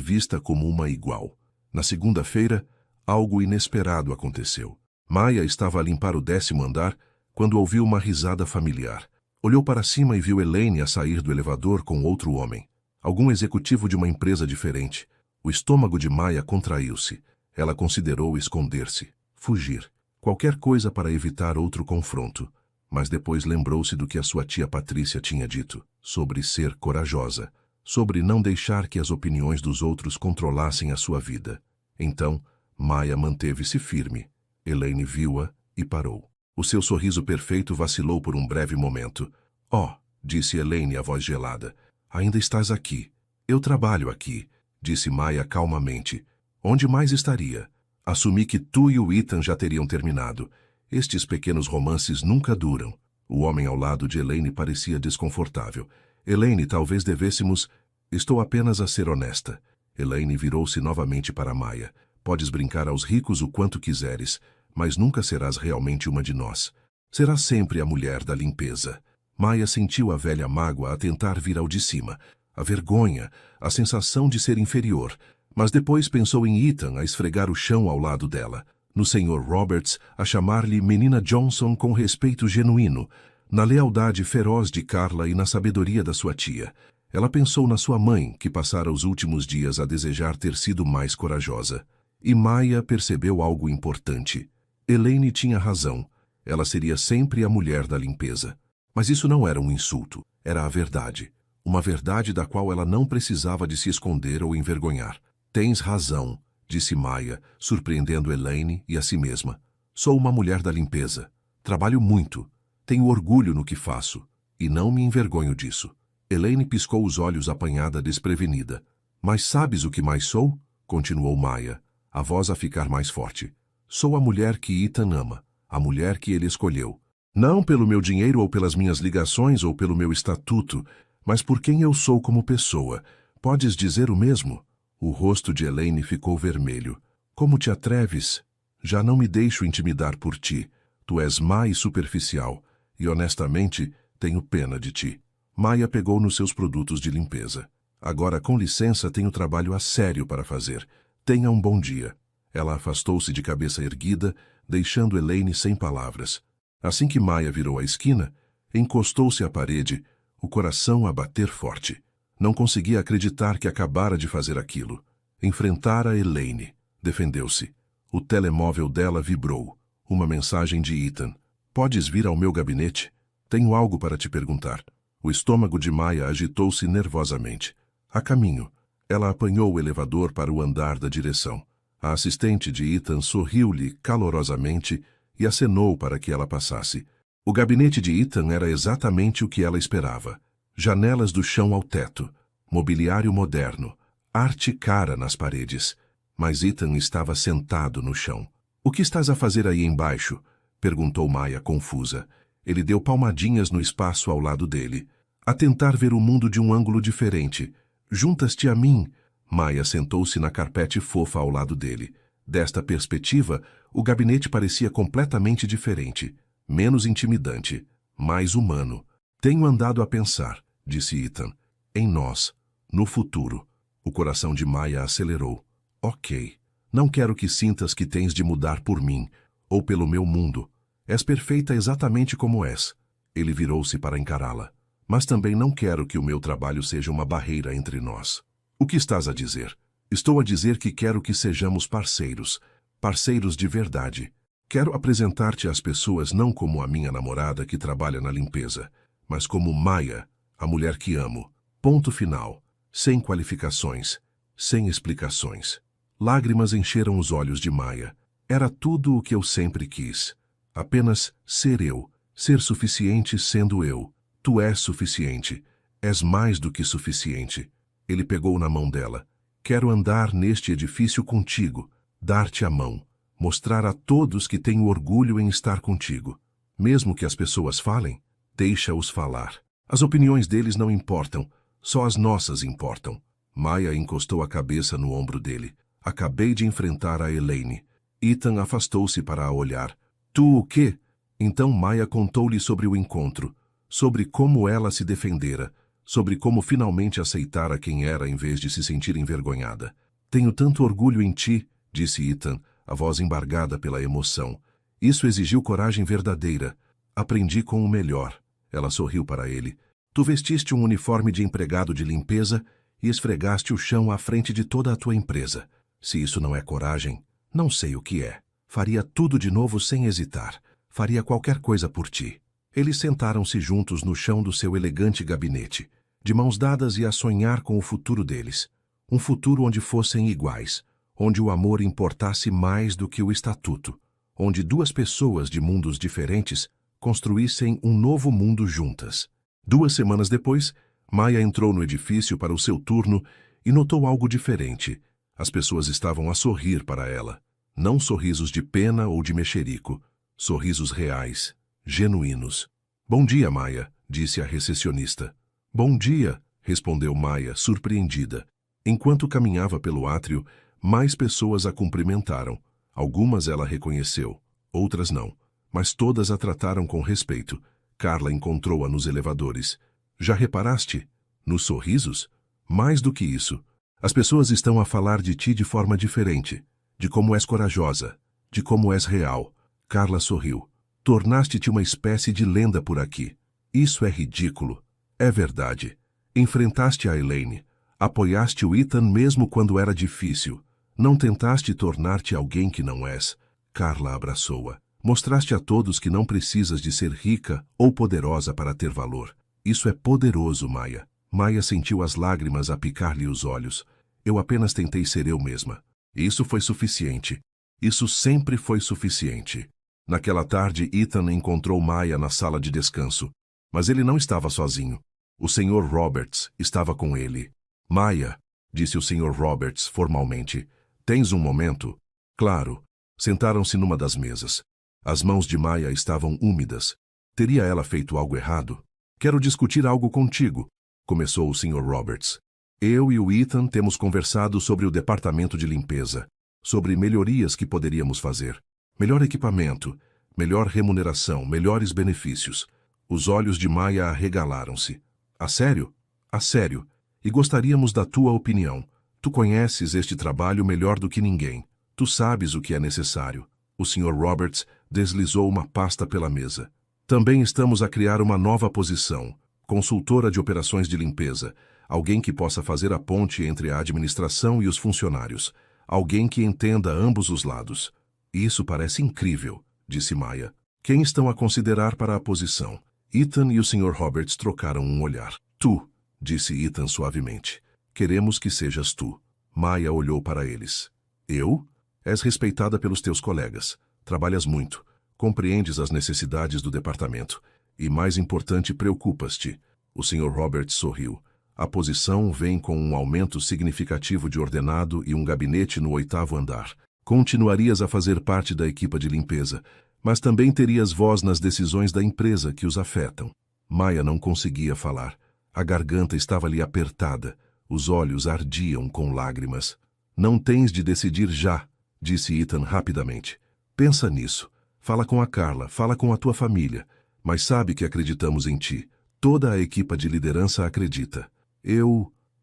vista como uma igual. Na segunda-feira, algo inesperado aconteceu. Maya estava a limpar o 10º andar quando ouviu uma risada familiar. Olhou para cima e viu Elaine a sair do elevador com outro homem. Algum executivo de uma empresa diferente. O estômago de Maya contraiu-se. Ela considerou esconder-se, fugir. Qualquer coisa para evitar outro confronto, mas depois lembrou-se do que a sua tia Patrícia tinha dito, sobre ser corajosa, sobre não deixar que as opiniões dos outros controlassem a sua vida. Então, Maya manteve-se firme. Elaine viu-a e parou. O seu sorriso perfeito vacilou por um breve momento. Oh, disse Elaine, a voz gelada, ainda estás aqui. Eu trabalho aqui, disse Maya calmamente. Onde mais estaria? Assumi que tu e o Ethan já teriam terminado. Estes pequenos romances nunca duram. O homem ao lado de Elaine parecia desconfortável. Elaine, talvez devêssemos... Estou apenas a ser honesta. Elaine virou-se novamente para Maya. Podes brincar aos ricos o quanto quiseres, mas nunca serás realmente uma de nós. Serás sempre a mulher da limpeza. Maya sentiu a velha mágoa a tentar vir ao de cima. A vergonha, a sensação de ser inferior. Mas depois pensou em Ethan a esfregar o chão ao lado dela, no Sr. Roberts a chamar-lhe Menina Johnson com respeito genuíno, na lealdade feroz de Carla e na sabedoria da sua tia. Ela pensou na sua mãe, que passara os últimos dias a desejar ter sido mais corajosa. E Maya percebeu algo importante. Elaine tinha razão. Ela seria sempre a mulher da limpeza. Mas isso não era um insulto, era a verdade. Uma verdade da qual ela não precisava de se esconder ou envergonhar. Tens razão, disse Maya, surpreendendo Elaine e a si mesma. Sou uma mulher da limpeza. Trabalho muito. Tenho orgulho no que faço. E não me envergonho disso. Elaine piscou os olhos apanhada desprevenida. Mas sabes o que mais sou? Continuou Maya, a voz a ficar mais forte. Sou a mulher que Ethan ama. A mulher que ele escolheu. Não pelo meu dinheiro ou pelas minhas ligações ou pelo meu estatuto, mas por quem eu sou como pessoa. Podes dizer o mesmo? O rosto de Elaine ficou vermelho. Como te atreves? Já não me deixo intimidar por ti. Tu és má e superficial, e honestamente tenho pena de ti. Maya pegou nos seus produtos de limpeza. Agora, com licença, tenho trabalho a sério para fazer. Tenha um bom dia. Ela afastou-se de cabeça erguida, deixando Elaine sem palavras. Assim que Maya virou a esquina, encostou-se à parede, o coração a bater forte. Não conseguia acreditar que acabara de fazer aquilo. Enfrentara Elaine. Defendeu-se. O telemóvel dela vibrou. Uma mensagem de Ethan. Podes vir ao meu gabinete? Tenho algo para te perguntar. O estômago de Maya agitou-se nervosamente. A caminho, ela apanhou o elevador para o andar da direção. A assistente de Ethan sorriu-lhe calorosamente e acenou para que ela passasse. O gabinete de Ethan era exatamente o que ela esperava. Janelas do chão ao teto, mobiliário moderno, arte cara nas paredes. Mas Ethan estava sentado no chão. O que estás a fazer aí embaixo? Perguntou Maya confusa. Ele deu palmadinhas no espaço ao lado dele. A tentar ver o mundo de um ângulo diferente. Juntas-te a mim. Maya sentou-se na carpete fofa ao lado dele. Desta perspectiva, o gabinete parecia completamente diferente. Menos intimidante, mais humano. Tenho andado a pensar, disse Ethan, em nós, no futuro. O coração de Maya acelerou. Ok. Não quero que sintas que tens de mudar por mim, ou pelo meu mundo. És perfeita exatamente como és. Ele virou-se para encará-la. Mas também não quero que o meu trabalho seja uma barreira entre nós. O que estás a dizer? Estou a dizer que quero que sejamos parceiros. Parceiros de verdade. Quero apresentar-te às pessoas não como a minha namorada que trabalha na limpeza, mas como Maya, a mulher que amo. Ponto final. Sem qualificações. Sem explicações. Lágrimas encheram os olhos de Maya. Era tudo o que eu sempre quis. Apenas ser eu. Ser suficiente sendo eu. Tu és suficiente. És mais do que suficiente. Ele pegou na mão dela. Quero andar neste edifício contigo. Dar-te a mão. Mostrar a todos que tenho orgulho em estar contigo. Mesmo que as pessoas falem, deixa-os falar. As opiniões deles não importam. Só as nossas importam. Maya encostou a cabeça no ombro dele. Acabei de enfrentar a Elaine. Ethan afastou-se para a olhar. Tu o quê? Então Maya contou-lhe sobre o encontro, sobre como ela se defendera, sobre como finalmente aceitara quem era em vez de se sentir envergonhada. Tenho tanto orgulho em ti, disse Ethan, a voz embargada pela emoção. Isso exigiu coragem verdadeira. Aprendi com o melhor. Ela sorriu para ele. Tu vestiste um uniforme de empregado de limpeza e esfregaste o chão à frente de toda a tua empresa. Se isso não é coragem, não sei o que é. Faria tudo de novo sem hesitar. Faria qualquer coisa por ti. Eles sentaram-se juntos no chão do seu elegante gabinete, de mãos dadas e a sonhar com o futuro deles. Um futuro onde fossem iguais, onde o amor importasse mais do que o estatuto, onde duas pessoas de mundos diferentes construíssem um novo mundo juntas. 2 semanas depois, Maya entrou no edifício para o seu turno e notou algo diferente. As pessoas estavam a sorrir para ela. Não sorrisos de pena ou de mexerico. Sorrisos reais, genuínos. Bom dia, Maya, disse a recepcionista. Bom dia, respondeu Maya, surpreendida. Enquanto caminhava pelo átrio, mais pessoas a cumprimentaram. Algumas ela reconheceu, outras não. Mas todas a trataram com respeito. Carla encontrou-a nos elevadores. Já reparaste? Nos sorrisos? Mais do que isso. As pessoas estão a falar de ti de forma diferente. De como és corajosa. De como és real. Carla sorriu. Tornaste-te uma espécie de lenda por aqui. Isso é ridículo. É verdade. Enfrentaste a Elaine. Apoiaste o Ethan mesmo quando era difícil. Não tentaste tornar-te alguém que não és. Carla abraçou-a. Mostraste a todos que não precisas de ser rica ou poderosa para ter valor. Isso é poderoso, Maya. Maya sentiu as lágrimas a picar-lhe os olhos. Eu apenas tentei ser eu mesma. Isso foi suficiente. Isso sempre foi suficiente. Naquela tarde, Ethan encontrou Maya na sala de descanso. Mas ele não estava sozinho. O Sr. Roberts estava com ele. Maya, disse o Sr. Roberts formalmente, tens um momento? Claro. Sentaram-se numa das mesas. As mãos de Maya estavam úmidas. Teria ela feito algo errado? Quero discutir algo contigo, começou o Sr. Roberts. Eu e o Ethan temos conversado sobre o departamento de limpeza, sobre melhorias que poderíamos fazer. Melhor equipamento, melhor remuneração, melhores benefícios. Os olhos de Maya arregalaram-se. A sério? A sério. E gostaríamos da tua opinião. Tu conheces este trabalho melhor do que ninguém. Tu sabes o que é necessário. O Sr. Roberts deslizou uma pasta pela mesa. Também estamos a criar uma nova posição, consultora de operações de limpeza, alguém que possa fazer a ponte entre a administração e os funcionários, alguém que entenda ambos os lados. Isso parece incrível, disse Maya. Quem estão a considerar para a posição? Ethan e o Sr. Roberts trocaram um olhar. Tu, disse Ethan suavemente. Queremos que sejas tu. Maya olhou para eles. Eu? És respeitada pelos teus colegas. Trabalhas muito. Compreendes as necessidades do departamento. E, mais importante, preocupas-te. O Sr. Roberts sorriu. A posição vem com um aumento significativo de ordenado e um gabinete no 8º andar. Continuarias a fazer parte da equipa de limpeza, mas também terias voz nas decisões da empresa que os afetam. Maya não conseguia falar. A garganta estava-lhe apertada. Os olhos ardiam com lágrimas. Não tens de decidir já, disse Ethan rapidamente. Pensa nisso. Fala com a Carla, fala com a tua família. Mas sabe que acreditamos em ti. Toda a equipa de liderança acredita.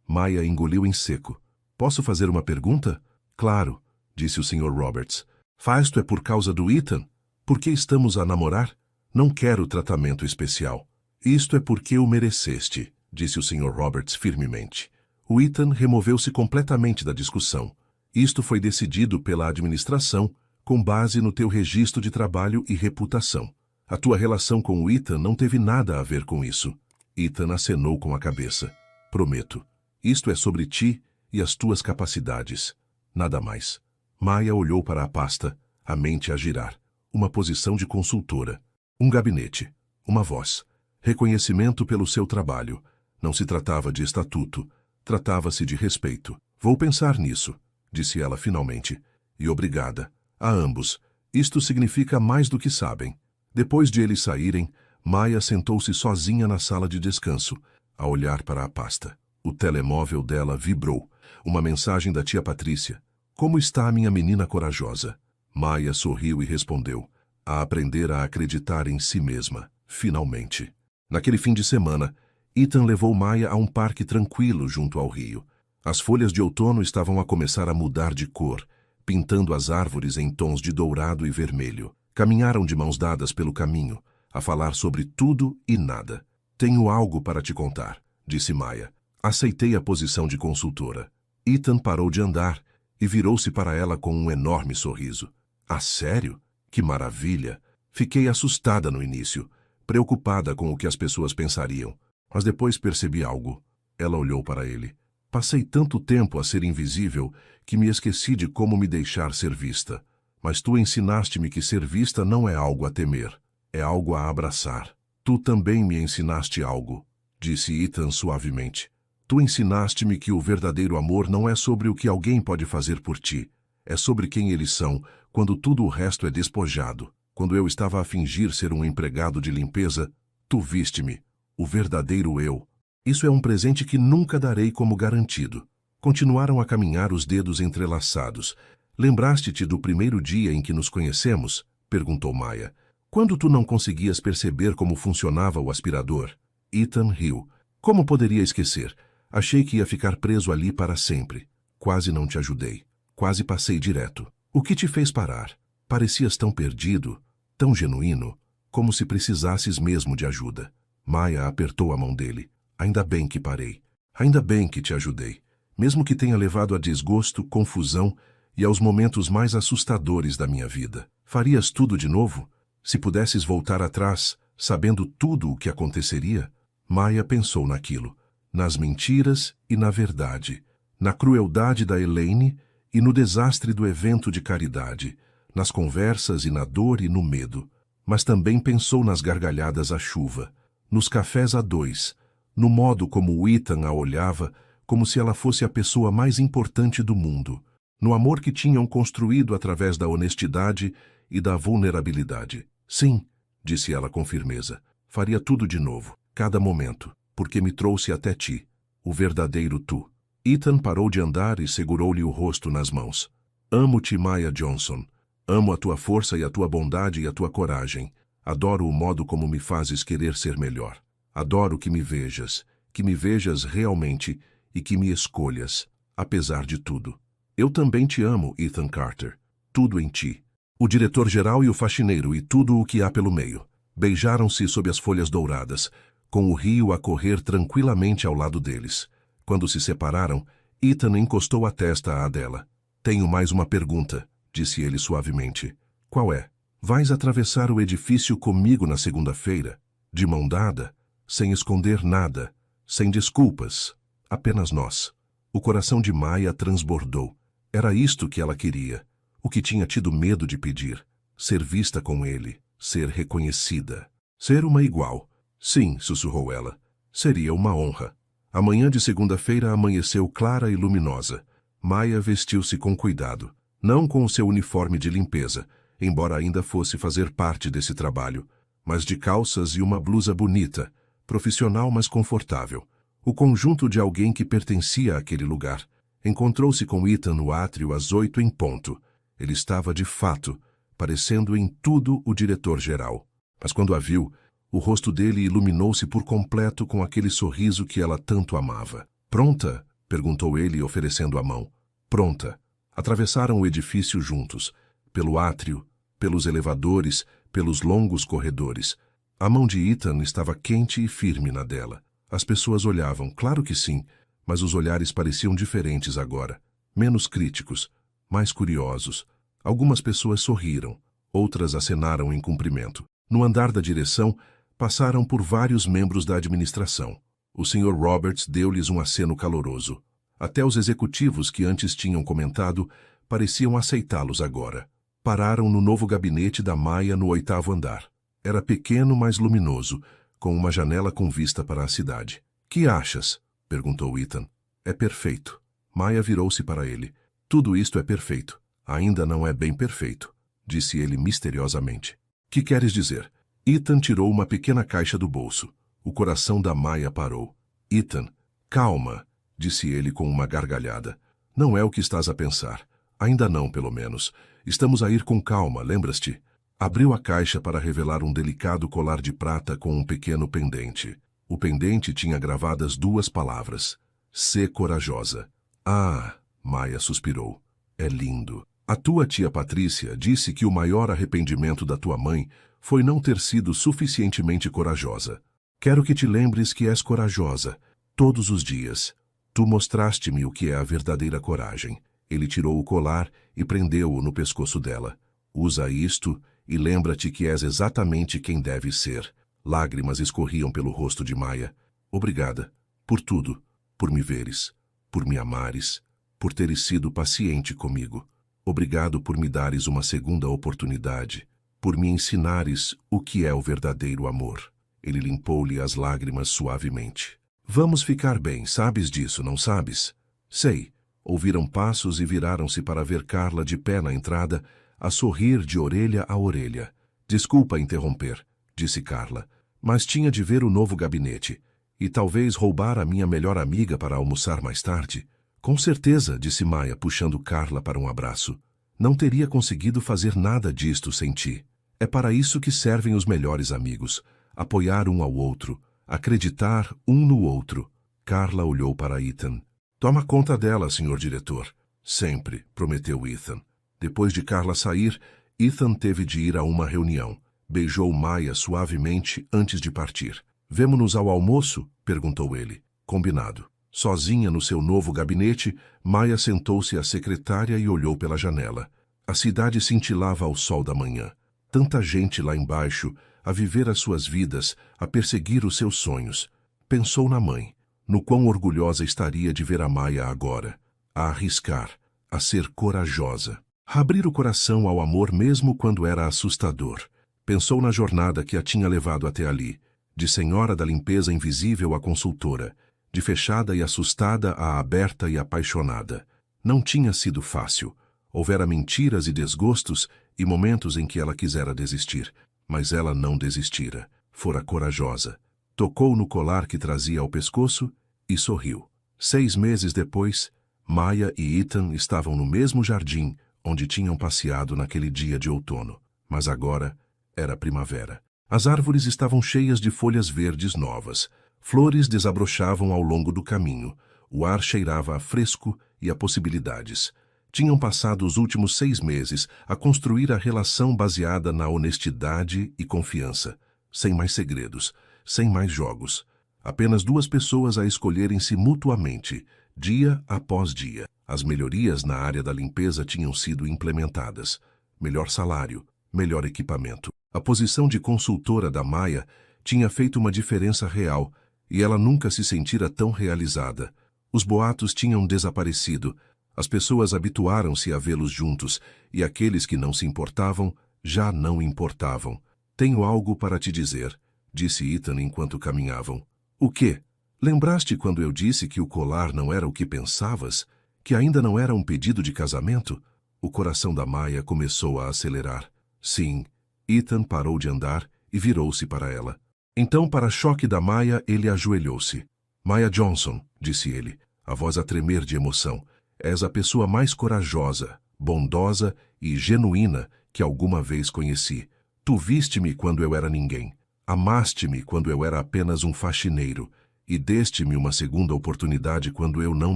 Maya engoliu em seco. Posso fazer uma pergunta? Claro, disse o Sr. Roberts. Faz-tu é por causa do Ethan? Por que estamos a namorar? Não quero tratamento especial. Isto é porque o mereceste, disse o Sr. Roberts firmemente. O Ethan removeu-se completamente da discussão. Isto foi decidido pela administração com base no teu registro de trabalho e reputação. A tua relação com o Ethan não teve nada a ver com isso. Ethan acenou com a cabeça. Prometo. Isto é sobre ti e as tuas capacidades. Nada mais. Maya olhou para a pasta, a mente a girar. Uma posição de consultora. Um gabinete. Uma voz. Reconhecimento pelo seu trabalho. Não se tratava de estatuto. Tratava-se de respeito. Vou pensar nisso, disse ela finalmente. E obrigada. A ambos. Isto significa mais do que sabem. Depois de eles saírem, Maya sentou-se sozinha na sala de descanso, a olhar para a pasta. O telemóvel dela vibrou. Uma mensagem da tia Patrícia. Como está a minha menina corajosa? Maya sorriu e respondeu. A aprender a acreditar em si mesma, finalmente. Naquele fim de semana, Ethan levou Maya a um parque tranquilo junto ao rio. As folhas de outono estavam a começar a mudar de cor, pintando as árvores em tons de dourado e vermelho. Caminharam de mãos dadas pelo caminho, a falar sobre tudo e nada. Tenho algo para te contar, disse Maya. Aceitei a posição de consultora. Ethan parou de andar e virou-se para ela com um enorme sorriso. Ah, sério? Que maravilha! Fiquei assustada no início, preocupada com o que as pessoas pensariam. Mas depois percebi algo. Ela olhou para ele. Passei tanto tempo a ser invisível que me esqueci de como me deixar ser vista. Mas tu ensinaste-me que ser vista não é algo a temer, é algo a abraçar. Tu também me ensinaste algo, disse Ethan suavemente. Tu ensinaste-me que o verdadeiro amor não é sobre o que alguém pode fazer por ti, é sobre quem eles são, quando tudo o resto é despojado. Quando eu estava a fingir ser um empregado de limpeza, tu viste-me, o verdadeiro eu. Isso é um presente que nunca darei como garantido. Continuaram a caminhar os dedos entrelaçados. Lembraste-te do primeiro dia em que nos conhecemos? Perguntou Maya. Quando tu não conseguias perceber como funcionava o aspirador? Ethan riu. Como poderia esquecer? Achei que ia ficar preso ali para sempre. Quase não te ajudei. Quase passei direto. O que te fez parar? Parecias tão perdido, tão genuíno, como se precisasses mesmo de ajuda. Maya apertou a mão dele. Ainda bem que parei. Ainda bem que te ajudei. Mesmo que tenha levado a desgosto, confusão e aos momentos mais assustadores da minha vida. Farias tudo de novo? Se pudesses voltar atrás, sabendo tudo o que aconteceria? Maya pensou naquilo. Nas mentiras e na verdade. Na crueldade da Elaine e no desastre do evento de caridade. Nas conversas e na dor e no medo. Mas também pensou nas gargalhadas à chuva. Nos cafés a dois. No modo como o Ethan a olhava, como se ela fosse a pessoa mais importante do mundo. No amor que tinham construído através da honestidade e da vulnerabilidade. Sim, disse ela com firmeza. Faria tudo de novo, cada momento, porque me trouxe até ti, o verdadeiro tu. Ethan parou de andar e segurou-lhe o rosto nas mãos. Amo-te, Maya Johnson. Amo a tua força e a tua bondade e a tua coragem. Adoro o modo como me fazes querer ser melhor. Adoro que me vejas realmente e que me escolhas, apesar de tudo. Eu também te amo, Ethan Carter. tudo em ti. O diretor-geral e o faxineiro e tudo o que há pelo meio. Beijaram-se sob as folhas douradas, com o rio a correr tranquilamente ao lado deles. Quando se separaram, Ethan encostou a testa à dela. Tenho mais uma pergunta, disse ele suavemente. Qual é? Vais atravessar o edifício comigo na segunda-feira, de mão dada, sem esconder nada, sem desculpas, apenas nós. O coração de Maya transbordou. Era isto que ela queria, o que tinha tido medo de pedir. Ser vista com ele, ser reconhecida. Ser uma igual. Sim, sussurrou ela. Seria uma honra. A manhã de segunda-feira amanheceu clara e luminosa. Maya vestiu-se com cuidado, não com o seu uniforme de limpeza, embora ainda fosse fazer parte desse trabalho, mas de calças e uma blusa bonita, profissional mas confortável. O conjunto de alguém que pertencia àquele lugar. Encontrou-se com Ethan no átrio às 8 em ponto. Ele estava, de fato, parecendo em tudo o diretor-geral. Mas quando a viu, o rosto dele iluminou-se por completo com aquele sorriso que ela tanto amava. Pronta? Perguntou ele, oferecendo a mão. Pronta. Atravessaram o edifício juntos, pelo átrio, pelos elevadores, pelos longos corredores. A mão de Ethan estava quente e firme na dela. As pessoas olhavam, claro que sim, mas os olhares pareciam diferentes agora, menos críticos, mais curiosos. Algumas pessoas sorriram, outras acenaram em cumprimento. No andar da direção, passaram por vários membros da administração. O Sr. Roberts deu-lhes um aceno caloroso. Até os executivos que antes tinham comentado pareciam aceitá-los agora. Pararam no novo gabinete da Maya no 8º andar. Era pequeno, mas luminoso, com uma janela com vista para a cidade. — Que achas? Perguntou Ethan. — É perfeito. Maya virou-se para ele. — Tudo isto é perfeito. Ainda não é bem perfeito, disse ele misteriosamente. — Que queres dizer? Ethan tirou uma pequena caixa do bolso. O coração da Maya parou. — Ethan, calma, disse ele com uma gargalhada. Não é o que estás a pensar. Ainda não, pelo menos. Estamos a ir com calma, lembras-te? Abriu a caixa para revelar um delicado colar de prata com um pequeno pendente. O pendente tinha gravadas 2 palavras. Sê corajosa. Ah, Maya suspirou. É lindo. A tua tia Patrícia disse que o maior arrependimento da tua mãe foi não ter sido suficientemente corajosa. Quero que te lembres que és corajosa, todos os dias. Tu mostraste-me o que é a verdadeira coragem. Ele tirou o colar e prendeu-o no pescoço dela. Usa isto e lembra-te que és exatamente quem deves ser. Lágrimas escorriam pelo rosto de Maya. Obrigada. Por tudo. Por me veres. Por me amares. Por teres sido paciente comigo. Obrigado por me dares uma segunda oportunidade. Por me ensinares o que é o verdadeiro amor. Ele limpou-lhe as lágrimas suavemente. Vamos ficar bem, sabes disso, não sabes? Sei. Ouviram passos e viraram-se para ver Carla de pé na entrada, a sorrir de orelha a orelha. Desculpa interromper, disse Carla, mas tinha de ver o novo gabinete. E talvez roubar a minha melhor amiga para almoçar mais tarde. Com certeza, disse Maya, puxando Carla para um abraço. Não teria conseguido fazer nada disto sem ti. É para isso que servem os melhores amigos. Apoiar um ao outro. Acreditar um no outro. Carla olhou para Ethan. Toma conta dela, senhor diretor. Sempre, prometeu Ethan. Depois de Carla sair, Ethan teve de ir a uma reunião. Beijou Maya suavemente antes de partir. Vemo-nos ao almoço? Perguntou ele. Combinado. Sozinha no seu novo gabinete, Maya sentou-se à secretária e olhou pela janela. A cidade cintilava ao sol da manhã. Tanta gente lá embaixo, a viver as suas vidas, a perseguir os seus sonhos. Pensou na mãe, no quão orgulhosa estaria de ver a Maya agora, a arriscar, a ser corajosa. A abrir o coração ao amor mesmo quando era assustador. Pensou na jornada que a tinha levado até ali, de senhora da limpeza invisível a consultora, de fechada e assustada a aberta e apaixonada. Não tinha sido fácil. Houvera mentiras e desgostos e momentos em que ela quisera desistir. Mas ela não desistira. Fora corajosa. Tocou no colar que trazia ao pescoço e sorriu. 6 meses depois, Maya e Ethan estavam no mesmo jardim onde tinham passeado naquele dia de outono. Mas agora era primavera. As árvores estavam cheias de folhas verdes novas. Flores desabrochavam ao longo do caminho. O ar cheirava a fresco e a possibilidades. Tinham passado os últimos 6 meses a construir a relação baseada na honestidade e confiança, sem mais segredos, sem mais jogos. Apenas 2 pessoas a escolherem-se mutuamente, dia após dia. As melhorias na área da limpeza tinham sido implementadas. Melhor salário, melhor equipamento. A posição de consultora da Maya tinha feito uma diferença real e ela nunca se sentira tão realizada. Os boatos tinham desaparecido. As pessoas habituaram-se a vê-los juntos, e aqueles que não se importavam, já não importavam. Tenho algo para te dizer, disse Ethan enquanto caminhavam. O quê? Lembraste quando eu disse que o colar não era o que pensavas? Que ainda não era um pedido de casamento? O coração da Maya começou a acelerar. Sim. Ethan parou de andar e virou-se para ela. Então, para choque da Maya, ele ajoelhou-se. Maya Johnson, disse ele, a voz a tremer de emoção. És a pessoa mais corajosa, bondosa e genuína que alguma vez conheci. Tu viste-me quando eu era ninguém. Amaste-me quando eu era apenas um faxineiro. E deste-me uma segunda oportunidade quando eu não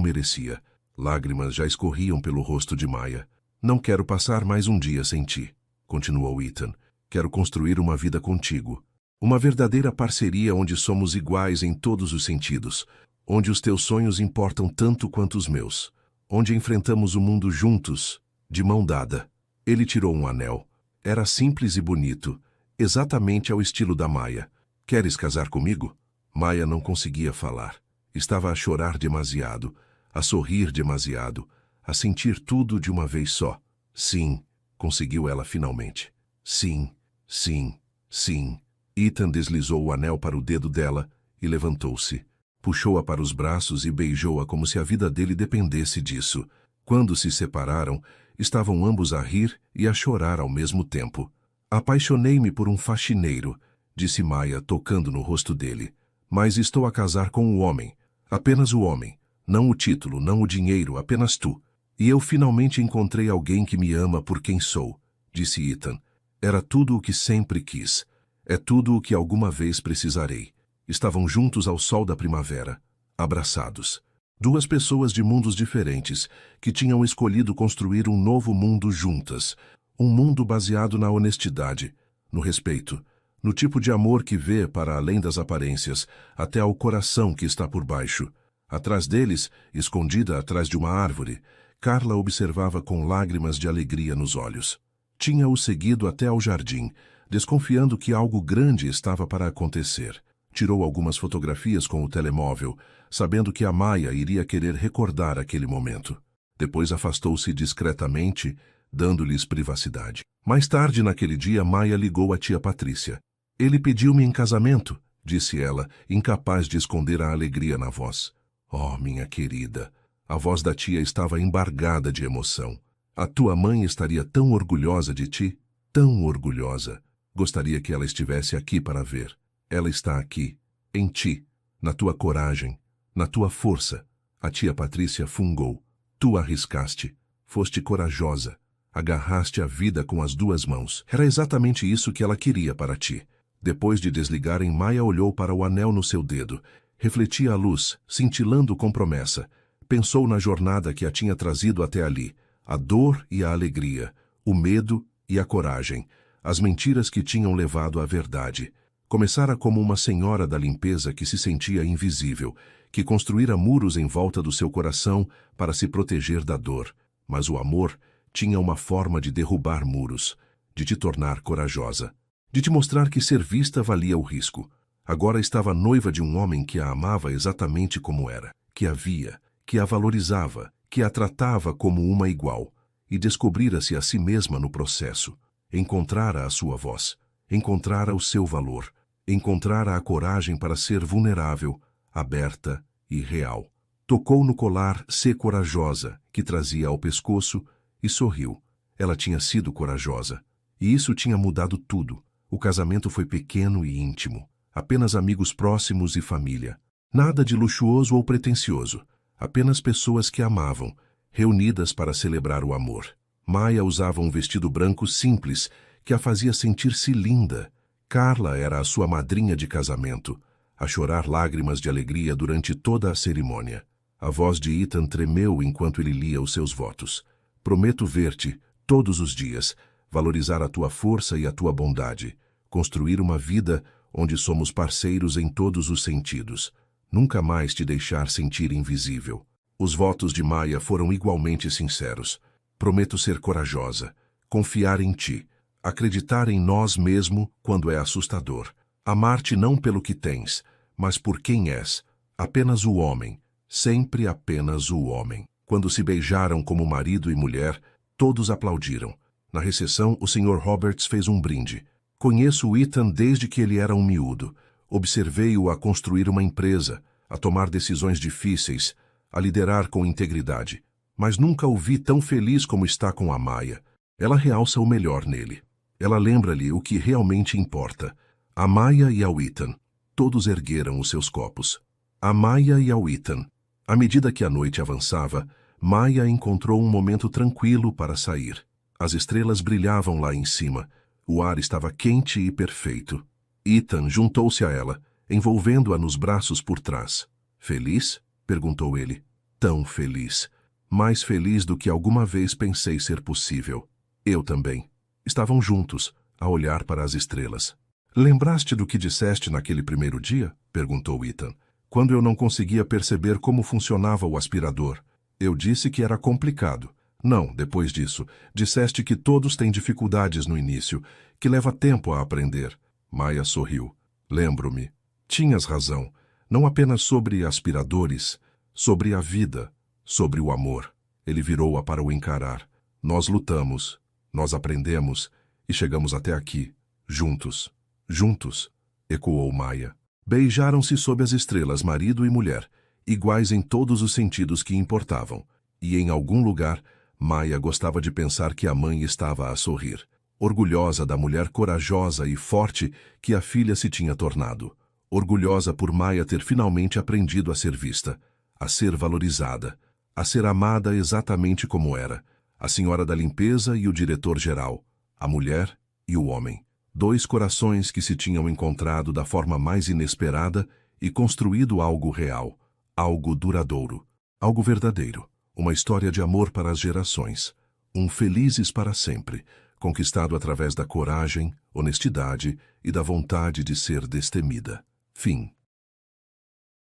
merecia. Lágrimas já escorriam pelo rosto de Maya. Não quero passar mais um dia sem ti, continuou Ethan. Quero construir uma vida contigo. Uma verdadeira parceria onde somos iguais em todos os sentidos. Onde os teus sonhos importam tanto quanto os meus. Onde enfrentamos o mundo juntos, de mão dada. Ele tirou um anel. Era simples e bonito, exatamente ao estilo da Maya. Queres casar comigo? Maya não conseguia falar. Estava a chorar demasiado, a sorrir demasiado, a sentir tudo de uma vez só. Sim, conseguiu ela finalmente. Sim, sim, sim. Ethan deslizou o anel para o dedo dela e levantou-se. Puxou-a para os braços e beijou-a como se a vida dele dependesse disso. Quando se separaram, estavam ambos a rir e a chorar ao mesmo tempo. Apaixonei-me por um faxineiro, disse Maya, tocando no rosto dele. Mas estou a casar com um homem. Apenas o homem. Não o título, não o dinheiro, apenas tu. E eu finalmente encontrei alguém que me ama por quem sou, disse Ethan. Era tudo o que sempre quis. É tudo o que alguma vez precisarei. Estavam juntos ao sol da primavera, abraçados. 2 pessoas de mundos diferentes, que tinham escolhido construir um novo mundo juntas. Um mundo baseado na honestidade, no respeito, no tipo de amor que vê para além das aparências, até ao coração que está por baixo. Atrás deles, escondida atrás de uma árvore, Carla observava com lágrimas de alegria nos olhos. Tinha-o seguido até ao jardim, desconfiando que algo grande estava para acontecer. Tirou algumas fotografias com o telemóvel, sabendo que a Maya iria querer recordar aquele momento. Depois afastou-se discretamente, dando-lhes privacidade. Mais tarde naquele dia, Maya ligou à tia Patrícia. Ele pediu-me em casamento, disse ela, incapaz de esconder a alegria na voz. Oh, minha querida! A voz da tia estava embargada de emoção. A tua mãe estaria tão orgulhosa de ti, tão orgulhosa. Gostaria que ela estivesse aqui para ver. Ela está aqui, em ti, na tua coragem, na tua força. A tia Patrícia fungou. Tu arriscaste. Foste corajosa. Agarraste a vida com as 2 mãos. Era exatamente isso que ela queria para ti. Depois de desligarem, Maya olhou para o anel no seu dedo. Refletia a luz, cintilando com promessa. Pensou na jornada que a tinha trazido até ali. A dor e a alegria. O medo e a coragem. As mentiras que tinham levado à verdade. Começara como uma senhora da limpeza que se sentia invisível, que construíra muros em volta do seu coração para se proteger da dor. Mas o amor tinha uma forma de derrubar muros, de te tornar corajosa, de te mostrar que ser vista valia o risco. Agora estava noiva de um homem que a amava exatamente como era, que a via, que a valorizava, que a tratava como uma igual, e descobrira-se a si mesma no processo. Encontrara a sua voz, encontrara o seu valor, encontrara a coragem para ser vulnerável, aberta e real. Tocou no colar Ser Corajosa, que trazia ao pescoço, e sorriu. Ela tinha sido corajosa. E isso tinha mudado tudo. O casamento foi pequeno e íntimo. Apenas amigos próximos e família. Nada de luxuoso ou pretensioso. Apenas pessoas que amavam, reunidas para celebrar o amor. Maya usava um vestido branco simples, que a fazia sentir-se linda. Carla era a sua madrinha de casamento, a chorar lágrimas de alegria durante toda a cerimônia. A voz de Ethan tremeu enquanto ele lia os seus votos. Prometo ver-te, todos os dias, valorizar a tua força e a tua bondade, construir uma vida onde somos parceiros em todos os sentidos, nunca mais te deixar sentir invisível. Os votos de Maya foram igualmente sinceros. Prometo ser corajosa, confiar em ti, acreditar em nós mesmo quando é assustador, amar-te não pelo que tens, mas por quem és, apenas o homem, sempre apenas o homem. Quando se beijaram como marido e mulher, todos aplaudiram. Na recepção, o Sr. Roberts fez um brinde. Conheço o Ethan desde que ele era um miúdo. Observei-o a construir uma empresa, a tomar decisões difíceis, a liderar com integridade. Mas nunca o vi tão feliz como está com a Maya. Ela realça o melhor nele. Ela lembra-lhe o que realmente importa. A Maya e ao Ethan. Todos ergueram os seus copos. A Maya e ao Ethan. À medida que a noite avançava, Maya encontrou um momento tranquilo para sair. As estrelas brilhavam lá em cima. O ar estava quente e perfeito. Ethan juntou-se a ela, envolvendo-a nos braços por trás. Feliz? Perguntou ele. Tão feliz. Mais feliz do que alguma vez pensei ser possível. Eu também. Estavam juntos, a olhar para as estrelas. Lembraste do que disseste naquele primeiro dia? Perguntou Ethan. Quando eu não conseguia perceber como funcionava o aspirador. Eu disse que era complicado. Não, depois disso, disseste que todos têm dificuldades no início, que leva tempo a aprender. Maya sorriu. Lembro-me. Tinhas razão. Não apenas sobre aspiradores, sobre a vida, sobre o amor. Ele virou-a para o encarar. Nós lutamos, nós aprendemos e chegamos até aqui, juntos. Juntos, ecoou Maya. Beijaram-se sob as estrelas, marido e mulher, iguais em todos os sentidos que importavam. E em algum lugar, Maya gostava de pensar que a mãe estava a sorrir, orgulhosa da mulher corajosa e forte que a filha se tinha tornado. Orgulhosa por Maya ter finalmente aprendido a ser vista, a ser valorizada, a ser amada exatamente como era, a senhora da limpeza e o diretor-geral, a mulher e o homem. Dois corações que se tinham encontrado da forma mais inesperada e construído algo real, algo duradouro, algo verdadeiro, uma história de amor para as gerações, um felizes para sempre, conquistado através da coragem, honestidade e da vontade de ser destemida. Fim.